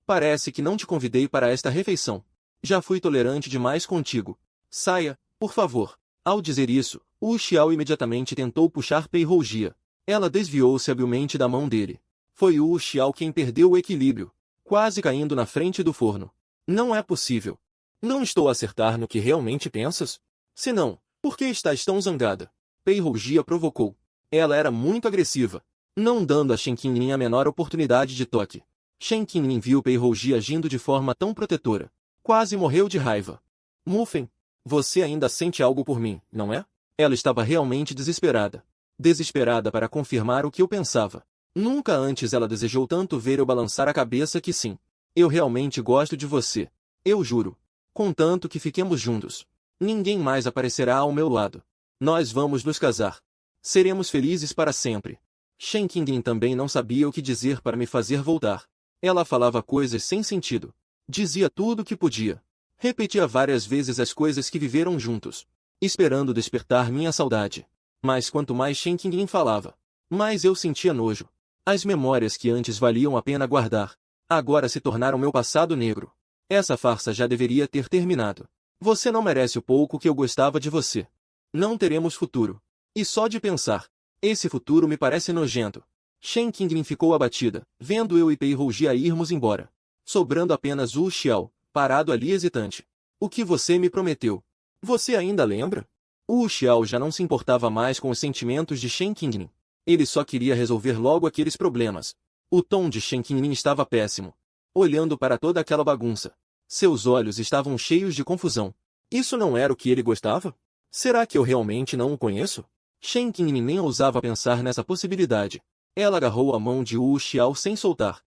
Parece que não te convidei para esta refeição. Já fui tolerante demais contigo. Saia, por favor. Ao dizer isso, Wu Xiao imediatamente tentou puxar Pei Rougia. Ela desviou-se habilmente da mão dele. Foi Wu Xiao quem perdeu o equilíbrio, quase caindo na frente do forno. Não é possível. Não estou a acertar no que realmente pensas? Se não, por que estás tão zangada? Pei Rougia provocou. Ela era muito agressiva, não dando a Shen Qingyin a menor oportunidade de toque. Shen Qingyin viu Pei Rougia agindo de forma tão protetora. Quase morreu de raiva. Mu Feng, você ainda sente algo por mim, não é? Ela estava realmente desesperada. Desesperada para confirmar o que eu pensava. Nunca antes ela desejou tanto ver eu balançar a cabeça que sim. Eu realmente gosto de você. Eu juro. Contanto que fiquemos juntos. Ninguém mais aparecerá ao meu lado. Nós vamos nos casar. Seremos felizes para sempre. Shen Qingyin também não sabia o que dizer para me fazer voltar. Ela falava coisas sem sentido. Dizia tudo o que podia. Repetia várias vezes as coisas que viveram juntos, esperando despertar minha saudade. Mas quanto mais Shen Qingyin falava, mais eu sentia nojo. As memórias que antes valiam a pena guardar, agora se tornaram meu passado negro. Essa farsa já deveria ter terminado. Você não merece o pouco que eu gostava de você. Não teremos futuro. E só de pensar, esse futuro me parece nojento. Shen Qingyin ficou abatida, vendo eu e Pei Rougia irmos embora. Sobrando apenas Wu Xiao, parado ali hesitante. O que você me prometeu? Você ainda lembra? Wu Xiao já não se importava mais com os sentimentos de Shen Qingyin. Ele só queria resolver logo aqueles problemas. O tom de Shen Qingyin estava péssimo. Olhando para toda aquela bagunça, seus olhos estavam cheios de confusão. Isso não era o que ele gostava? Será que eu realmente não o conheço? Shen Qingyin nem ousava pensar nessa possibilidade. Ela agarrou a mão de Wu Xiao sem soltar.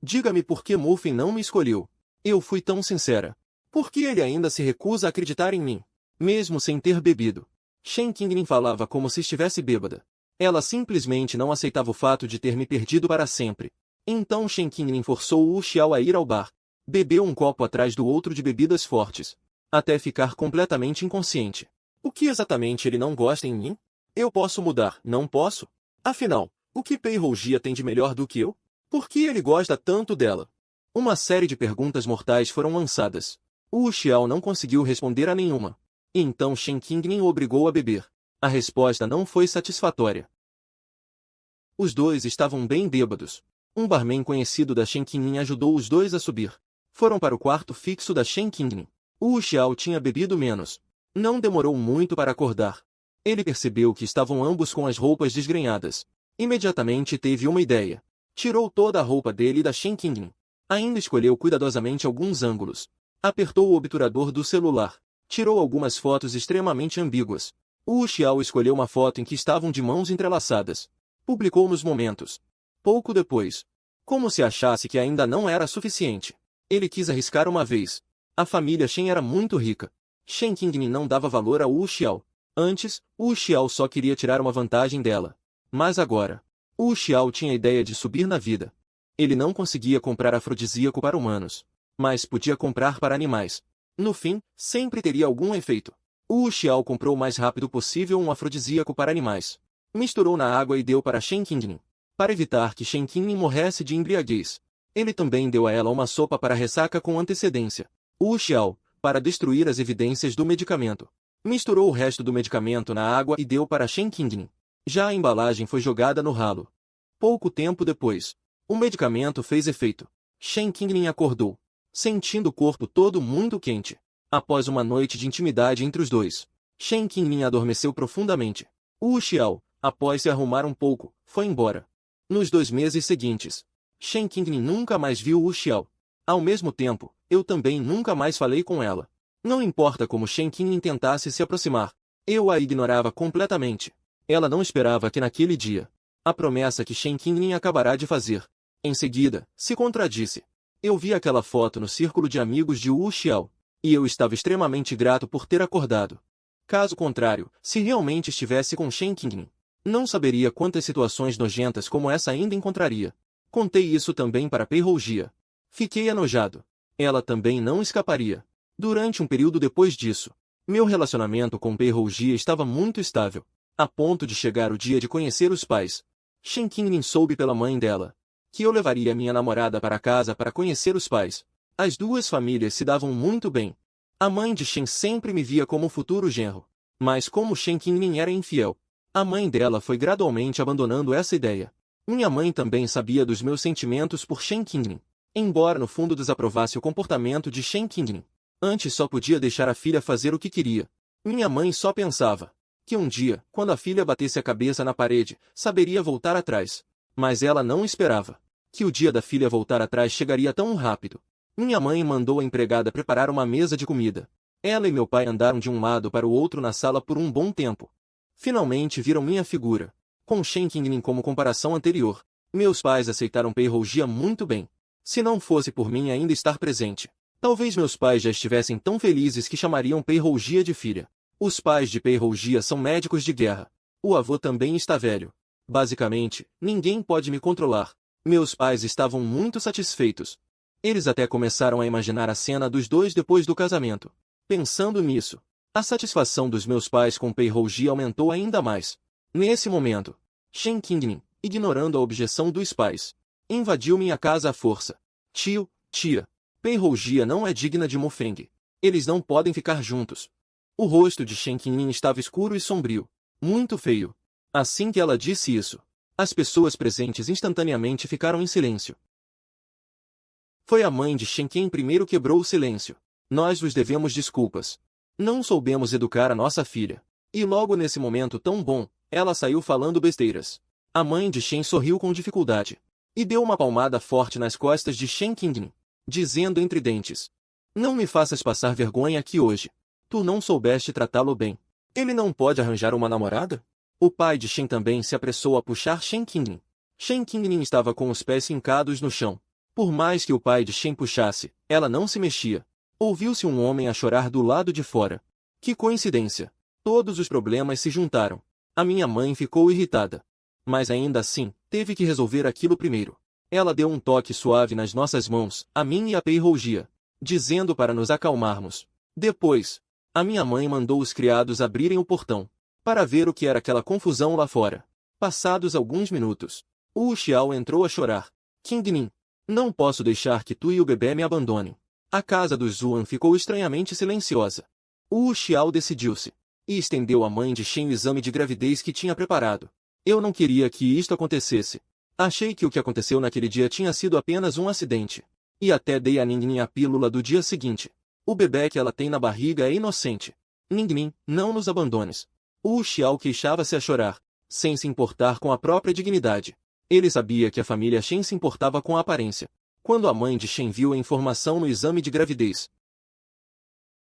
Diga-me por que Mu Feng não me escolheu. Eu fui tão sincera. Por que ele ainda se recusa a acreditar em mim, mesmo sem ter bebido? Shen Qingyin falava como se estivesse bêbada. Ela simplesmente não aceitava o fato de ter me perdido para sempre. Então Shen Qingyin forçou Wu Xiao a ir ao bar. Bebeu um copo atrás do outro de bebidas fortes, até ficar completamente inconsciente. O que exatamente ele não gosta em mim? Eu posso mudar, não posso? Afinal, o que Pei Rougia tem de melhor do que eu? Por que ele gosta tanto dela? Uma série de perguntas mortais foram lançadas. Wu Xiao não conseguiu responder a nenhuma. Então Shen Qingyin o obrigou a beber. A resposta não foi satisfatória. Os dois estavam bem bêbados. Um barman conhecido da Shen Qingyin ajudou os dois a subir. Foram para o quarto fixo da Shen Qingyin. Wu Xiao tinha bebido menos. Não demorou muito para acordar. Ele percebeu que estavam ambos com as roupas desgrenhadas. Imediatamente teve uma ideia. Tirou toda a roupa dele e da Shen Qingyin. Ainda escolheu cuidadosamente alguns ângulos. Apertou o obturador do celular. Tirou algumas fotos extremamente ambíguas. Wu Xiao escolheu uma foto em que estavam de mãos entrelaçadas. Publicou nos momentos. Pouco depois, como se achasse que ainda não era suficiente, ele quis arriscar uma vez. A família Shen era muito rica. Shen Qingyin não dava valor a Wu Xiao. Antes, Wu Xiao só queria tirar uma vantagem dela. Mas agora, Wu Xiao tinha a ideia de subir na vida. Ele não conseguia comprar afrodisíaco para humanos, mas podia comprar para animais. No fim, sempre teria algum efeito. Wu Xiao comprou o mais rápido possível um afrodisíaco para animais. Misturou na água e deu para Shen Qingyin. Para evitar que Shen Qingyin morresse de embriaguez, ele também deu a ela uma sopa para ressaca com antecedência. Wu Xiao, para destruir as evidências do medicamento, misturou o resto do medicamento na água e deu para Shen Qingyin. Já a embalagem foi jogada no ralo. Pouco tempo depois, o medicamento fez efeito. Shen Qingyin acordou, sentindo o corpo todo muito quente. Após uma noite de intimidade entre os dois, Shen Qingmin adormeceu profundamente. Wu Xiao, após se arrumar um pouco, foi embora. Nos 2 meses seguintes, Shen Qingmin nunca mais viu Wu Xiao. Ao mesmo tempo, eu também nunca mais falei com ela. Não importa como Shen Qingmin tentasse se aproximar, eu a ignorava completamente. Ela não esperava que naquele dia, a promessa que Shen Qingmin acabará de fazer, em seguida, se contradisse. Eu vi aquela foto no círculo de amigos de Wu Xiao, e eu estava extremamente grato por ter acordado. Caso contrário, se realmente estivesse com Shen Qingmin, não saberia quantas situações nojentas como essa ainda encontraria. Contei isso também para Pei Rougia. Fiquei enojado. Ela também não escaparia. Durante um período depois disso, meu relacionamento com Pei Rougia estava muito estável, a ponto de chegar o dia de conhecer os pais. Shen Qingmin soube pela mãe dela que eu levaria minha namorada para casa para conhecer os pais. As duas famílias se davam muito bem. A mãe de Shen sempre me via como futuro genro, mas como Shen Qingmin era infiel, a mãe dela foi gradualmente abandonando essa ideia. Minha mãe também sabia dos meus sentimentos por Shen Qingmin, embora no fundo desaprovasse o comportamento de Shen Qingmin. Antes só podia deixar a filha fazer o que queria. Minha mãe só pensava que um dia, quando a filha batesse a cabeça na parede, saberia voltar atrás. Mas ela não esperava que o dia da filha voltar atrás chegaria tão rápido. Minha mãe mandou a empregada preparar uma mesa de comida. Ela e meu pai andaram de um lado para o outro na sala por um bom tempo. Finalmente viram minha figura, com Shen Qingmin como comparação anterior. Meus pais aceitaram Pei Rougia muito bem. Se não fosse por mim ainda estar presente, talvez meus pais já estivessem tão felizes que chamariam Pei Rougia de filha. Os pais de Pei Rougia são médicos de guerra. O avô também está velho. Basicamente, ninguém pode me controlar. Meus pais estavam muito satisfeitos. Eles até começaram a imaginar a cena dos dois depois do casamento. Pensando nisso, a satisfação dos meus pais com Pei Rougia aumentou ainda mais. Nesse momento, Shen Qingmin, ignorando a objeção dos pais, invadiu minha casa à força. Tio, tia, Pei Rougia não é digna de Mo Feng. Eles não podem ficar juntos. O rosto de Shen Qingmin estava escuro e sombrio, muito feio. Assim que ela disse isso, as pessoas presentes instantaneamente ficaram em silêncio. Foi a mãe de Shen quem primeiro quebrou o silêncio. Nós vos devemos desculpas. Não soubemos educar a nossa filha. E logo nesse momento tão bom, ela saiu falando besteiras. A mãe de Shen sorriu com dificuldade e deu uma palmada forte nas costas de Shen Qingmin, dizendo entre dentes: não me faças passar vergonha aqui hoje. Tu não soubeste tratá-lo bem. Ele não pode arranjar uma namorada? O pai de Shen também se apressou a puxar Shen Qingmin. Shen Qingmin estava com os pés fincados no chão. Por mais que o pai de Shen puxasse, ela não se mexia. Ouviu-se um homem a chorar do lado de fora. Que coincidência! Todos os problemas se juntaram. A minha mãe ficou irritada. Mas ainda assim, teve que resolver aquilo primeiro. Ela deu um toque suave nas nossas mãos, a mim e a Pei Rougia, dizendo para nos acalmarmos. Depois, a minha mãe mandou os criados abrirem o portão, para ver o que era aquela confusão lá fora. Passados alguns minutos, Wu Xiao entrou a chorar. Qingmin, não posso deixar que tu e o bebê me abandonem. A casa dos Zuan ficou estranhamente silenciosa. Wu Xiao decidiu-se e estendeu à mãe de Shen o exame de gravidez que tinha preparado. Eu não queria que isto acontecesse. Achei que o que aconteceu naquele dia tinha sido apenas um acidente. E até dei a Ningmin a pílula do dia seguinte. O bebê que ela tem na barriga é inocente. Ningmin, não nos abandones. Wu Xiao queixava-se a chorar, sem se importar com a própria dignidade. Ele sabia que a família Shen se importava com a aparência. Quando a mãe de Shen viu a informação no exame de gravidez,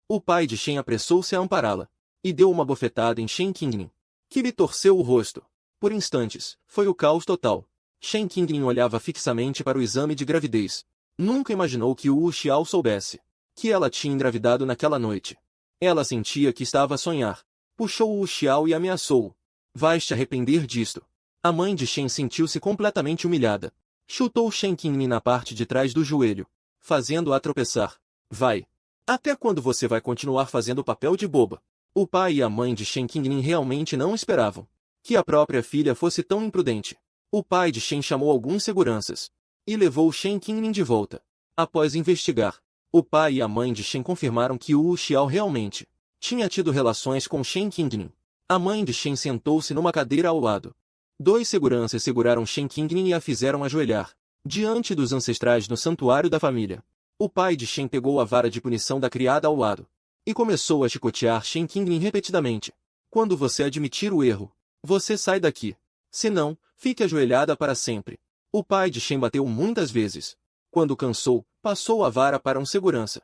o pai de Shen apressou-se a ampará-la e deu uma bofetada em Shen Qingmin, que lhe torceu o rosto. Por instantes, foi o caos total. Shen Qingmin olhava fixamente para o exame de gravidez. Nunca imaginou que Wu Xiao soubesse que ela tinha engravidado naquela noite. Ela sentia que estava a sonhar. Puxou Wu Xiao e ameaçou-o. Vais te arrepender disto. A mãe de Shen sentiu-se completamente humilhada. Chutou Shen Qingmin na parte de trás do joelho, fazendo-a tropeçar. Vai. Até quando você vai continuar fazendo o papel de boba? O pai e a mãe de Shen Qingmin realmente não esperavam que a própria filha fosse tão imprudente. O pai de Shen chamou alguns seguranças e levou Shen Qingmin de volta. Após investigar, o pai e a mãe de Shen confirmaram que Wu Xiao realmente tinha tido relações com Shen Qingmin. A mãe de Shen sentou-se numa cadeira ao lado. 2 seguranças seguraram Shen Qingmin e a fizeram ajoelhar diante dos ancestrais no santuário da família. O pai de Shen pegou a vara de punição da criada ao lado e começou a chicotear Shen Qingling repetidamente. Quando você admitir o erro, você sai daqui. Se não, fique ajoelhada para sempre. O pai de Shen bateu muitas vezes. Quando cansou, passou a vara para um segurança.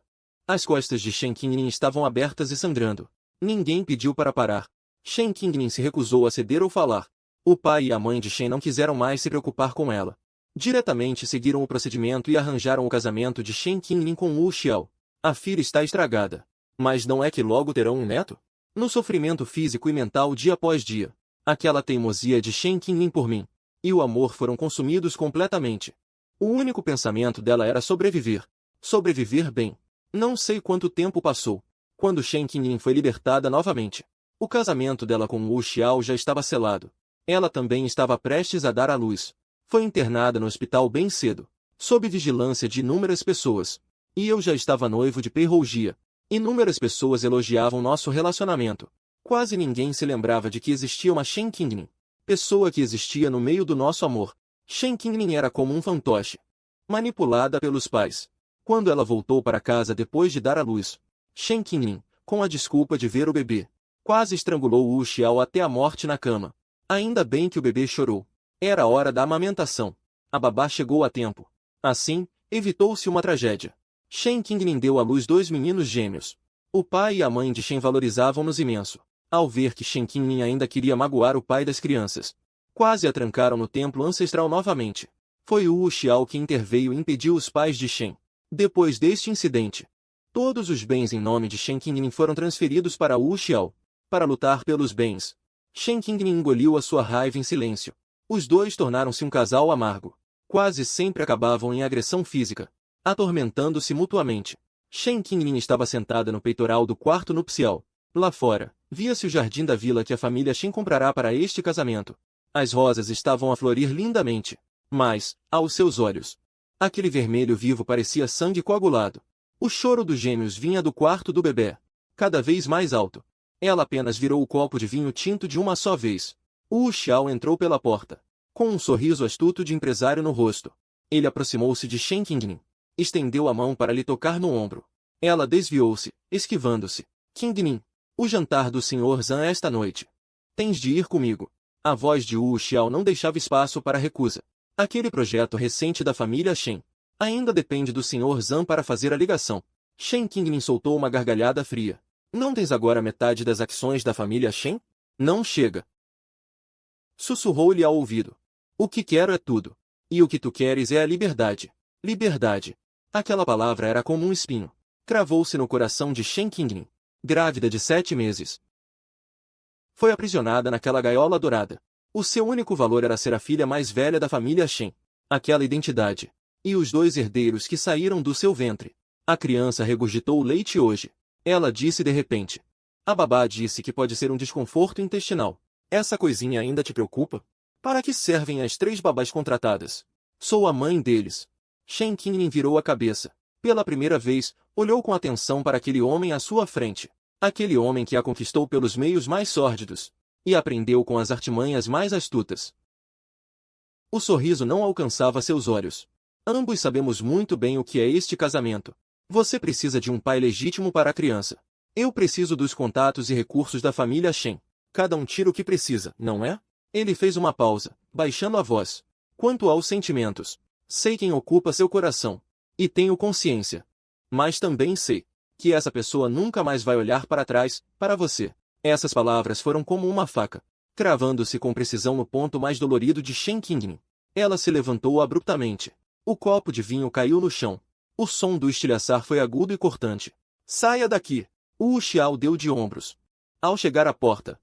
As costas de Shen Qingling estavam abertas e sangrando. Ninguém pediu para parar. Shen Qingling se recusou a ceder ou falar. O pai e a mãe de Shen não quiseram mais se preocupar com ela. Diretamente seguiram o procedimento e arranjaram o casamento de Shen Qingling com Wu Xiao. A filha está estragada. Mas não é que logo terão um neto? No sofrimento físico e mental dia após dia, aquela teimosia de Shen Qingling por mim e o amor foram consumidos completamente. O único pensamento dela era sobreviver. Sobreviver bem. Não sei quanto tempo passou, quando Shen Qingling foi libertada novamente. O casamento dela com Wu Xiao já estava selado. Ela também estava prestes a dar à luz. Foi internada no hospital bem cedo, sob vigilância de inúmeras pessoas. E eu já estava noivo de Pei Rougia. Inúmeras pessoas elogiavam nosso relacionamento. Quase ninguém se lembrava de que existia uma Shen Qingling. Pessoa que existia no meio do nosso amor. Shen Qingling era como um fantoche. Manipulada pelos pais. Quando ela voltou para casa depois de dar à luz, Shen Qingling, com a desculpa de ver o bebê, quase estrangulou Wu Xiao até a morte na cama. Ainda bem que o bebê chorou. Era a hora da amamentação. A babá chegou a tempo. Assim, evitou-se uma tragédia. Shen Qingling deu à luz 2 meninos gêmeos. O pai e a mãe de Shen valorizavam-nos imenso. Ao ver que Shen Qingling ainda queria magoar o pai das crianças, quase a trancaram no templo ancestral novamente. Foi Wu Xiao que interveio e impediu os pais de Shen. Depois deste incidente, todos os bens em nome de Shen Qingling foram transferidos para Wu Xiao, para lutar pelos bens. Shen Qingling engoliu a sua raiva em silêncio. Os dois tornaram-se um casal amargo. Quase sempre acabavam em agressão física, atormentando-se mutuamente. Shen Qingling estava sentada no peitoral do quarto nupcial. Lá fora, via-se o jardim da vila que a família Shen comprará para este casamento. As rosas estavam a florir lindamente, mas, aos seus olhos, aquele vermelho vivo parecia sangue coagulado. O choro dos gêmeos vinha do quarto do bebê, cada vez mais alto. Ela apenas virou o copo de vinho tinto de uma só vez. Wu Xiao entrou pela porta, com um sorriso astuto de empresário no rosto. Ele aproximou-se de Shen Qingling. Estendeu a mão para lhe tocar no ombro. Ela desviou-se, esquivando-se. Qingling, o jantar do Sr. Zhan esta noite. Tens de ir comigo. A voz de Wu Xiao não deixava espaço para recusa. Aquele projeto recente da família Shen ainda depende do Sr. Zhan para fazer a ligação. Shen Qingling soltou uma gargalhada fria. Não tens agora metade das ações da família Shen? Não chega. Sussurrou-lhe ao ouvido. O que quero é tudo. E o que tu queres é a liberdade. Liberdade. Aquela palavra era como um espinho. Cravou-se no coração de Shen Qingling. Grávida de 7 meses. Foi aprisionada naquela gaiola dourada. O seu único valor era ser a filha mais velha da família Shen. Aquela identidade. E os 2 herdeiros que saíram do seu ventre. A criança regurgitou o leite hoje. Ela disse de repente. A babá disse que pode ser um desconforto intestinal. Essa coisinha ainda te preocupa? Para que servem as 3 babás contratadas? Sou a mãe deles. Shen Qingling virou a cabeça. Pela primeira vez, olhou com atenção para aquele homem à sua frente. Aquele homem que a conquistou pelos meios mais sórdidos. E aprendeu com as artimanhas mais astutas. O sorriso não alcançava seus olhos. Ambos sabemos muito bem o que é este casamento. Você precisa de um pai legítimo para a criança. Eu preciso dos contatos e recursos da família Shen. Cada um tira o que precisa, não é? Ele fez uma pausa, baixando a voz. Quanto aos sentimentos, sei quem ocupa seu coração. E tenho consciência. Mas também sei que essa pessoa nunca mais vai olhar para trás, para você. Essas palavras foram como uma faca, cravando-se com precisão no ponto mais dolorido de Shen Qingling. Ela se levantou abruptamente. O copo de vinho caiu no chão. O som do estilhaçar foi agudo e cortante. Saia daqui! Wu Xiao deu de ombros. Ao chegar à porta,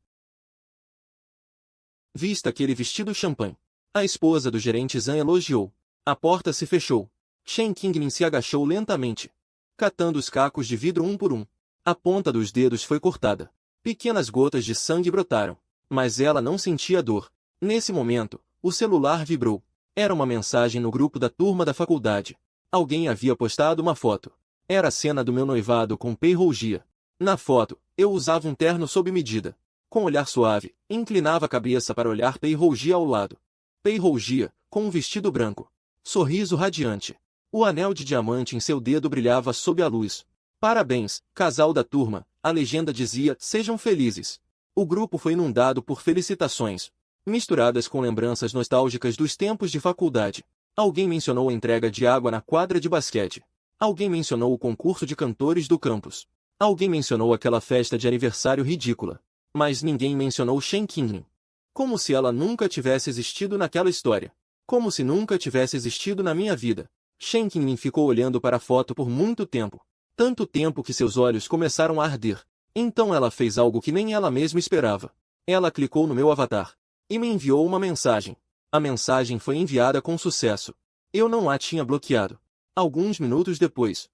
vista aquele vestido champanhe. A esposa do gerente Zhan elogiou. A porta se fechou. Shen Qingling se agachou lentamente, catando os cacos de vidro um por um. A ponta dos dedos foi cortada. Pequenas gotas de sangue brotaram, mas ela não sentia dor. Nesse momento, o celular vibrou. Era uma mensagem no grupo da turma da faculdade. Alguém havia postado uma foto. Era a cena do meu noivado com Pei Rougia. Na foto, eu usava um terno sob medida. Com olhar suave, inclinava a cabeça para olhar Pei Rougia ao lado. Pei Rougia, com um vestido branco. Sorriso radiante. O anel de diamante em seu dedo brilhava sob a luz. Parabéns, casal da turma, a legenda dizia, sejam felizes. O grupo foi inundado por felicitações, misturadas com lembranças nostálgicas dos tempos de faculdade. Alguém mencionou a entrega de água na quadra de basquete. Alguém mencionou o concurso de cantores do campus. Alguém mencionou aquela festa de aniversário ridícula. Mas ninguém mencionou Shen Qingning. Como se ela nunca tivesse existido naquela história. Como se nunca tivesse existido na minha vida. Shen Qingning ficou olhando para a foto por muito tempo. Tanto tempo que seus olhos começaram a arder. Então ela fez algo que nem ela mesma esperava. Ela clicou no meu avatar. E me enviou uma mensagem. A mensagem foi enviada com sucesso. Eu não a tinha bloqueado. Alguns minutos depois.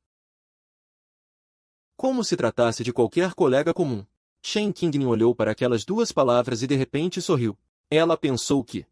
Como se tratasse de qualquer colega comum. Shen Qingning olhou para aquelas duas palavras e de repente sorriu. Ela pensou que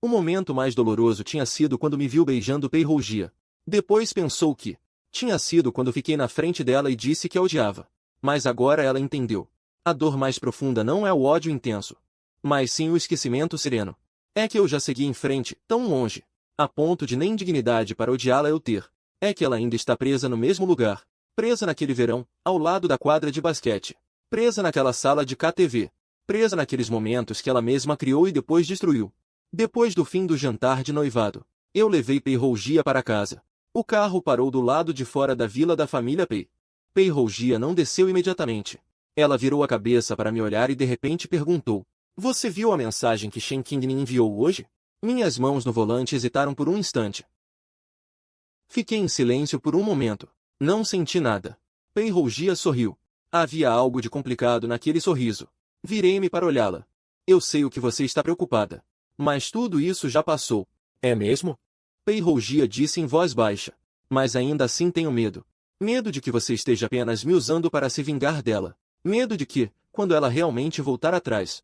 o momento mais doloroso tinha sido quando me viu beijando Pei Rougia. Depois pensou que tinha sido quando fiquei na frente dela e disse que a odiava. Mas agora ela entendeu. A dor mais profunda não é o ódio intenso, mas sim o esquecimento sereno. É que eu já segui em frente, tão longe, a ponto de nem dignidade para odiá-la eu ter. É que ela ainda está presa no mesmo lugar, presa naquele verão, ao lado da quadra de basquete, presa naquela sala de KTV, presa naqueles momentos que ela mesma criou e depois destruiu. Depois do fim do jantar de noivado, eu levei Pei Rougia para casa. O carro parou do lado de fora da vila da família Pei. Pei Rougia não desceu imediatamente. Ela virou a cabeça para me olhar e de repente perguntou: "Você viu a mensagem que Shen Qingning enviou hoje?" Minhas mãos no volante hesitaram por um instante. Fiquei em silêncio por um momento. Não senti nada. Pei Rougia sorriu. Havia algo de complicado naquele sorriso. Virei-me para olhá-la. "Eu sei o que você está preocupada. Mas tudo isso já passou." "É mesmo?" Pei Rougia disse em voz baixa. "Mas ainda assim tenho medo. Medo de que você esteja apenas me usando para se vingar dela. Medo de que, quando ela realmente voltar atrás."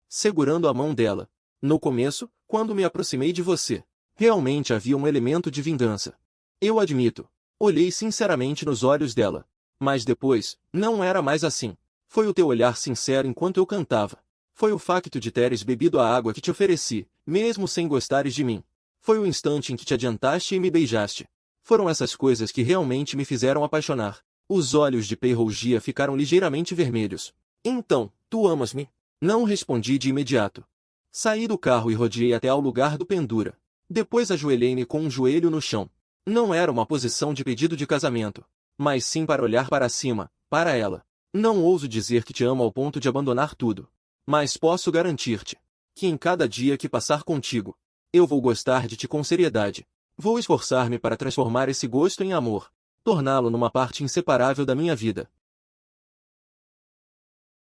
Segurando a mão dela. "No começo, quando me aproximei de você, realmente havia um elemento de vingança. Eu admito." Olhei sinceramente nos olhos dela. "Mas depois, não era mais assim. Foi o teu olhar sincero enquanto eu cantava. Foi o facto de teres bebido a água que te ofereci, mesmo sem gostares de mim. Foi o instante em que te adiantaste e me beijaste. Foram essas coisas que realmente me fizeram apaixonar." Os olhos de Pei Rougia ficaram ligeiramente vermelhos. "Então, tu amas-me?" Não respondi de imediato. Saí do carro e rodeei até ao lugar do pendura. Depois ajoelhei-me com um joelho no chão. Não era uma posição de pedido de casamento, mas sim para olhar para cima, para ela. "Não ouso dizer que te amo ao ponto de abandonar tudo. Mas posso garantir-te que em cada dia que passar contigo, eu vou gostar de ti com seriedade. Vou esforçar-me para transformar esse gosto em amor, torná-lo numa parte inseparável da minha vida."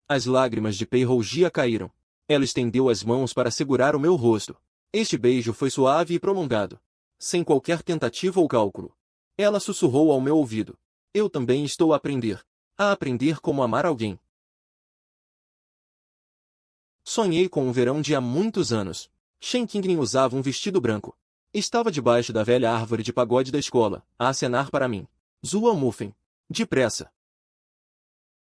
As lágrimas de Pei Rougia caíram. Ela estendeu as mãos para segurar o meu rosto. Este beijo foi suave e prolongado, sem qualquer tentativa ou cálculo. Ela sussurrou ao meu ouvido: "Eu também estou a aprender como amar alguém." Sonhei com um verão de há muitos anos. Shen Qingning usava um vestido branco. Estava debaixo da velha árvore de pagode da escola, a acenar para mim. "Zhuo Mufen. Depressa."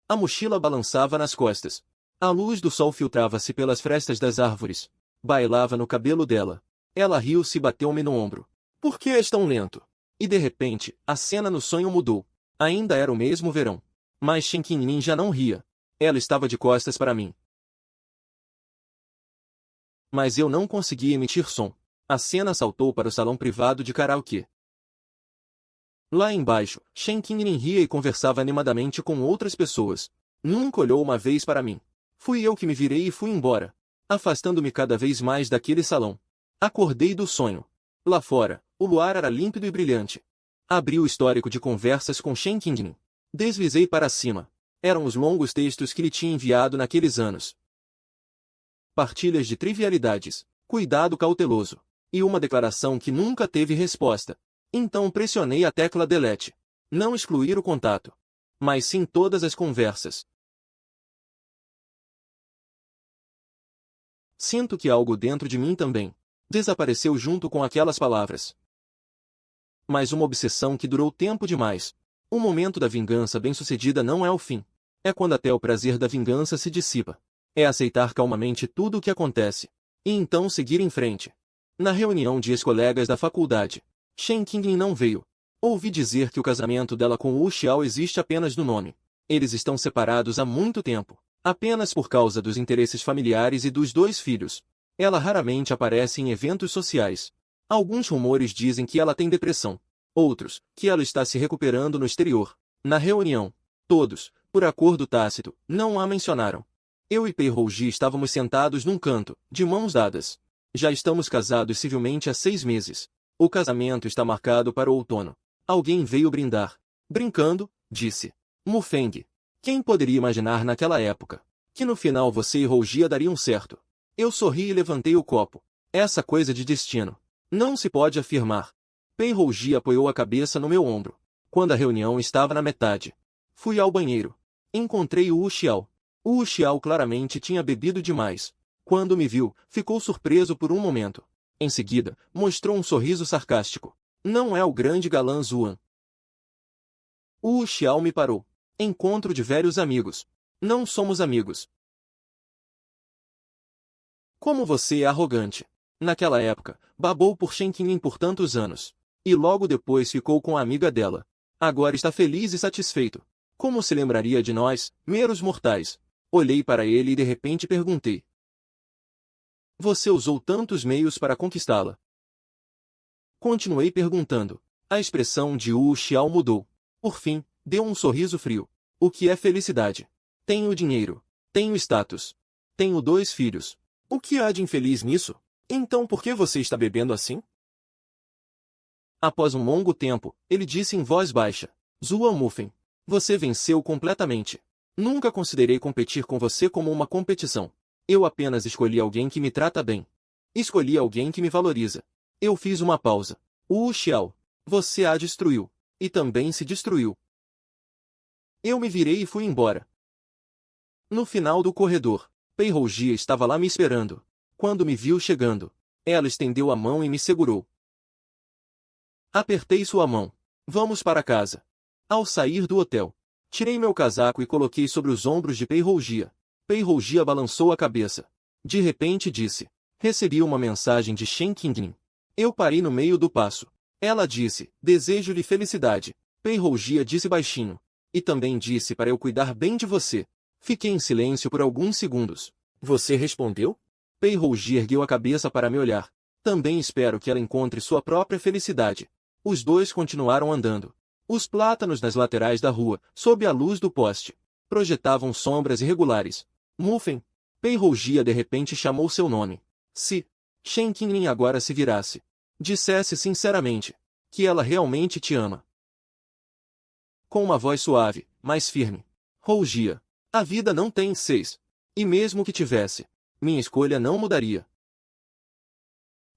A mochila balançava nas costas. A luz do sol filtrava-se pelas frestas das árvores. Bailava no cabelo dela. Ela riu-se e bateu-me no ombro. "Por que és tão lento?" E de repente, a cena no sonho mudou. Ainda era o mesmo verão. Mas Shen Qingning já não ria. Ela estava de costas para mim. Mas eu não conseguia emitir som. A cena saltou para o salão privado de karaokê. Lá embaixo, Shen Qingning ria e conversava animadamente com outras pessoas. Nunca olhou uma vez para mim. Fui eu que me virei e fui embora, afastando-me cada vez mais daquele salão. Acordei do sonho. Lá fora, o luar era límpido e brilhante. Abri o histórico de conversas com Shen Qingning. Deslizei para cima. Eram os longos textos que lhe tinha enviado naqueles anos. Partilhas de trivialidades, cuidado cauteloso, e uma declaração que nunca teve resposta. Então pressionei a tecla delete. Não excluir o contato, mas sim todas as conversas. Sinto que algo dentro de mim também desapareceu junto com aquelas palavras. Mas uma obsessão que durou tempo demais. O momento da vingança bem-sucedida não é o fim. É quando até o prazer da vingança se dissipa. É aceitar calmamente tudo o que acontece, e então seguir em frente. Na reunião de ex-colegas da faculdade, Shen Qingning não veio. Ouvi dizer que o casamento dela com Wu Xiao existe apenas no nome. Eles estão separados há muito tempo, apenas por causa dos interesses familiares e dos dois filhos. Ela raramente aparece em eventos sociais. Alguns rumores dizem que ela tem depressão. Outros, que ela está se recuperando no exterior. Na reunião, todos, por acordo tácito, não a mencionaram. Eu e Pei Rouji estávamos sentados num canto, de mãos dadas. Já estamos casados civilmente há 6 meses. O casamento está marcado para o outono. Alguém veio brindar. Brincando, disse Mu Feng. Quem poderia imaginar naquela época que no final você e Rouji dariam certo? Eu sorri e levantei o copo. Essa coisa de destino não se pode afirmar. Pei Rouji apoiou a cabeça no meu ombro. Quando a reunião estava na metade, fui ao banheiro. Encontrei o Wu Xiao. O Wu Xiao claramente tinha bebido demais. Quando me viu, ficou surpreso por um momento. Em seguida, mostrou um sorriso sarcástico. Não é o grande galã Zuan. O Wu Xiao me parou. Encontro de velhos amigos. Não somos amigos. Como você é arrogante. Naquela época, babou por Shen Qingyun por tantos anos. E logo depois ficou com a amiga dela. Agora está feliz e satisfeito. Como se lembraria de nós, meros mortais? Olhei para ele e de repente perguntei. Você usou tantos meios para conquistá-la? Continuei perguntando. A expressão de Wu Xiao mudou. Por fim, deu um sorriso frio. O que é felicidade? Tenho dinheiro. Tenho status. Tenho 2 filhos. O que há de infeliz nisso? Então por que você está bebendo assim? Após um longo tempo, ele disse em voz baixa. Zuan Mufen, você venceu completamente. Nunca considerei competir com você como uma competição. Eu apenas escolhi alguém que me trata bem. Escolhi alguém que me valoriza. Eu fiz uma pausa. Wu Xiao, você a destruiu. E também se destruiu. Eu me virei e fui embora. No final do corredor, Pei Rouji estava lá me esperando. Quando me viu chegando, ela estendeu a mão e me segurou. Apertei sua mão. Vamos para casa. Ao sair do hotel, tirei meu casaco e coloquei sobre os ombros de Pei Rouji. Pei Rouji balançou a cabeça. De repente disse. Recebi uma mensagem de Shen Qingyun. Eu parei no meio do passo. Ela disse, desejo-lhe felicidade. Pei Rouji disse baixinho. E também disse para eu cuidar bem de você. Fiquei em silêncio por alguns segundos. Você respondeu? Pei Rouji ergueu a cabeça para me olhar. Também espero que ela encontre sua própria felicidade. Os dois continuaram andando. Os plátanos nas laterais da rua, sob a luz do poste, projetavam sombras irregulares. Mufen. Pei Rouji de repente chamou seu nome. Se Shen Qingyun agora se virasse, dissesse sinceramente que ela realmente te ama. Com uma voz suave, mas firme. Rouji, a vida não tem 6. E mesmo que tivesse, minha escolha não mudaria.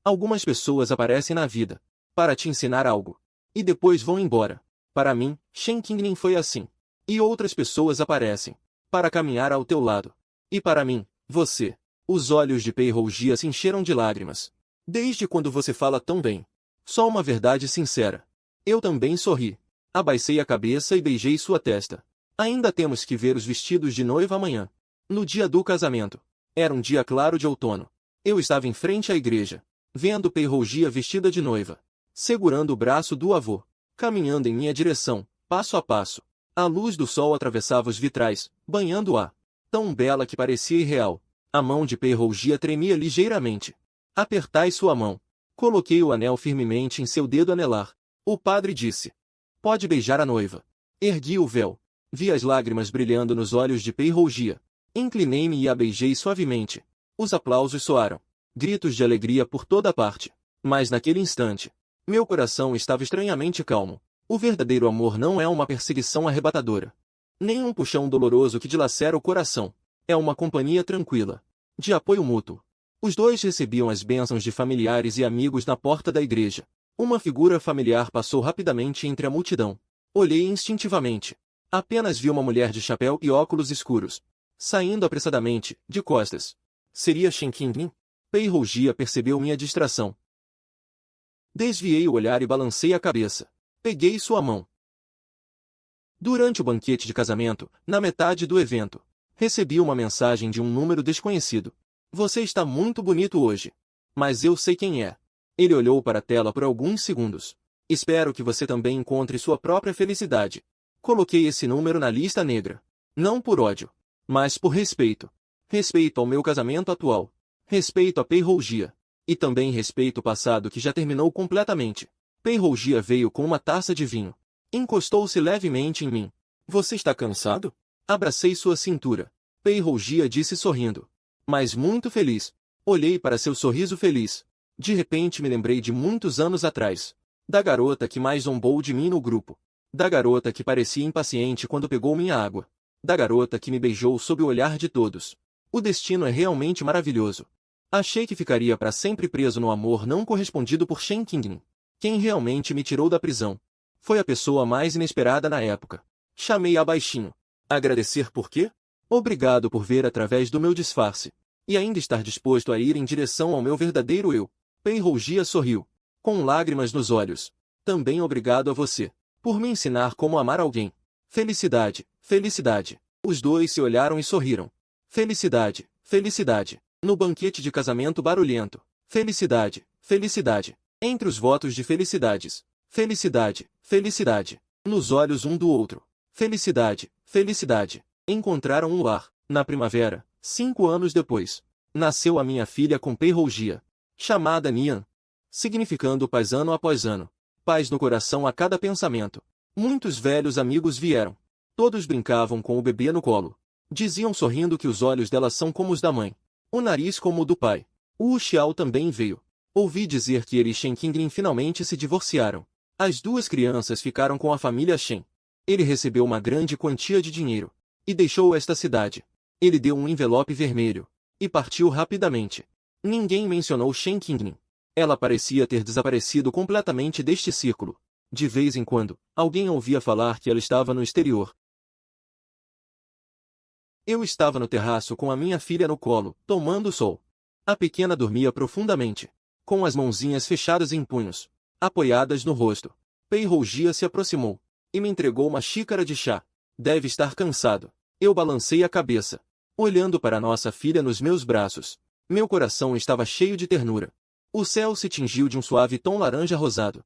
Algumas pessoas aparecem na vida para te ensinar algo e depois vão embora. Para mim, Shen Qingyun foi assim. E outras pessoas aparecem para caminhar ao teu lado. E para mim, você. Os olhos de Pei Rouji se encheram de lágrimas. Desde quando você fala tão bem? Só uma verdade sincera. Eu também sorri. Abaixei a cabeça e beijei sua testa. Ainda temos que ver os vestidos de noiva amanhã. No dia do casamento. Era um dia claro de outono. Eu estava em frente à igreja, vendo Pei Rouji vestida de noiva, segurando o braço do avô, caminhando em minha direção, passo a passo. A luz do sol atravessava os vitrais, banhando-a. Tão bela que parecia irreal. A mão de Pei Rouji tremia ligeiramente. Apertai sua mão. Coloquei o anel firmemente em seu dedo anelar. O padre disse. Pode beijar a noiva. Ergui o véu. Vi as lágrimas brilhando nos olhos de Pei Rouji. Inclinei-me e a beijei suavemente. Os aplausos soaram. Gritos de alegria por toda parte. Mas naquele instante, meu coração estava estranhamente calmo. O verdadeiro amor não é uma perseguição arrebatadora. Nem um puxão doloroso que dilacera o coração. É uma companhia tranquila, de apoio mútuo. Os dois recebiam as bênçãos de familiares e amigos na porta da igreja. Uma figura familiar passou rapidamente entre a multidão. Olhei instintivamente. Apenas vi uma mulher de chapéu e óculos escuros, saindo apressadamente, de costas. Seria Shen Qingyun? Pei Rouji percebeu minha distração. Desviei o olhar e balancei a cabeça. Peguei sua mão. Durante o banquete de casamento, na metade do evento, recebi uma mensagem de um número desconhecido. Você está muito bonito hoje. Mas eu sei quem é. Ele olhou para a tela por alguns segundos. Espero que você também encontre sua própria felicidade. Coloquei esse número na lista negra. Não por ódio, mas por respeito. Respeito ao meu casamento atual. Respeito à Peirrougia. E também respeito o passado que já terminou completamente. Peirrougia veio com uma taça de vinho. Encostou-se levemente em mim. Você está cansado? Abracei sua cintura. Peirrougia disse sorrindo. Mas muito feliz. Olhei para seu sorriso feliz. De repente me lembrei de muitos anos atrás. Da garota que mais zombou de mim no grupo. Da garota que parecia impaciente quando pegou minha água. Da garota que me beijou sob o olhar de todos. O destino é realmente maravilhoso. Achei que ficaria para sempre preso no amor não correspondido por Shen Qingning. Quem realmente me tirou da prisão foi a pessoa mais inesperada na época. Chamei-a baixinho. Agradecer por quê? Obrigado por ver através do meu disfarce. E ainda estar disposto a ir em direção ao meu verdadeiro eu. Peirrougia sorriu, com lágrimas nos olhos. Também obrigado a você, por me ensinar como amar alguém. Felicidade, felicidade. Os dois se olharam e sorriram. Felicidade, felicidade. No banquete de casamento barulhento. Felicidade, felicidade. Entre os votos de felicidades. Felicidade, felicidade. Nos olhos um do outro. Felicidade, felicidade. Encontraram um lar, na primavera, 5 anos depois. Nasceu a minha filha com Peirrougia, chamada Nian, significando paz ano após ano. Paz no coração a cada pensamento. Muitos velhos amigos vieram. Todos brincavam com o bebê no colo. Diziam sorrindo que os olhos dela são como os da mãe. O nariz como o do pai. O Xiao também veio. Ouvi dizer que ele e Shen Qingling finalmente se divorciaram. As duas crianças ficaram com a família Shen. Ele recebeu uma grande quantia de dinheiro. E deixou esta cidade. Ele deu um envelope vermelho. E partiu rapidamente. Ninguém mencionou Shen Qingling. Ela parecia ter desaparecido completamente deste círculo. De vez em quando, alguém ouvia falar que ela estava no exterior. Eu estava no terraço com a minha filha no colo, tomando sol. A pequena dormia profundamente, com as mãozinhas fechadas em punhos, apoiadas no rosto. Peirrougia se aproximou e me entregou uma xícara de chá. Deve estar cansado. Eu balancei a cabeça, olhando para nossa filha nos meus braços. Meu coração estava cheio de ternura. O céu se tingiu de um suave tom laranja rosado.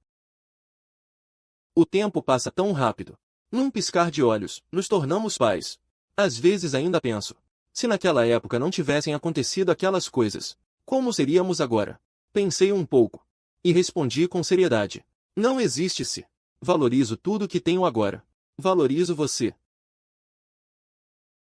O tempo passa tão rápido. Num piscar de olhos, nos tornamos pais. Às vezes ainda penso, se naquela época não tivessem acontecido aquelas coisas, como seríamos agora? Pensei um pouco. E respondi com seriedade. Não existe se. Valorizo tudo que tenho agora. Valorizo você.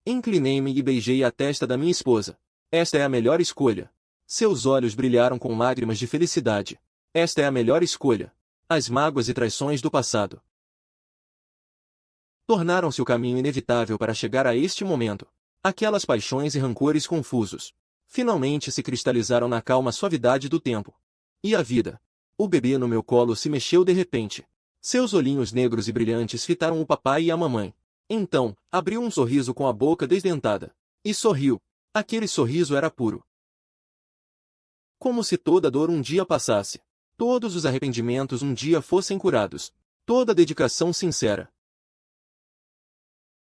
Inclinei-me e beijei a testa da minha esposa. Esta é a melhor escolha. Seus olhos brilharam com lágrimas de felicidade. Esta é a melhor escolha. As mágoas e traições do passado tornaram-se o caminho inevitável para chegar a este momento. Aquelas paixões e rancores confusos finalmente se cristalizaram na calma suavidade do tempo. E a vida. O bebê no meu colo se mexeu de repente. Seus olhinhos negros e brilhantes fitaram o papai e a mamãe. Então, abriu um sorriso com a boca desdentada. E sorriu. Aquele sorriso era puro. Como se toda dor um dia passasse. Todos os arrependimentos um dia fossem curados. Toda dedicação sincera.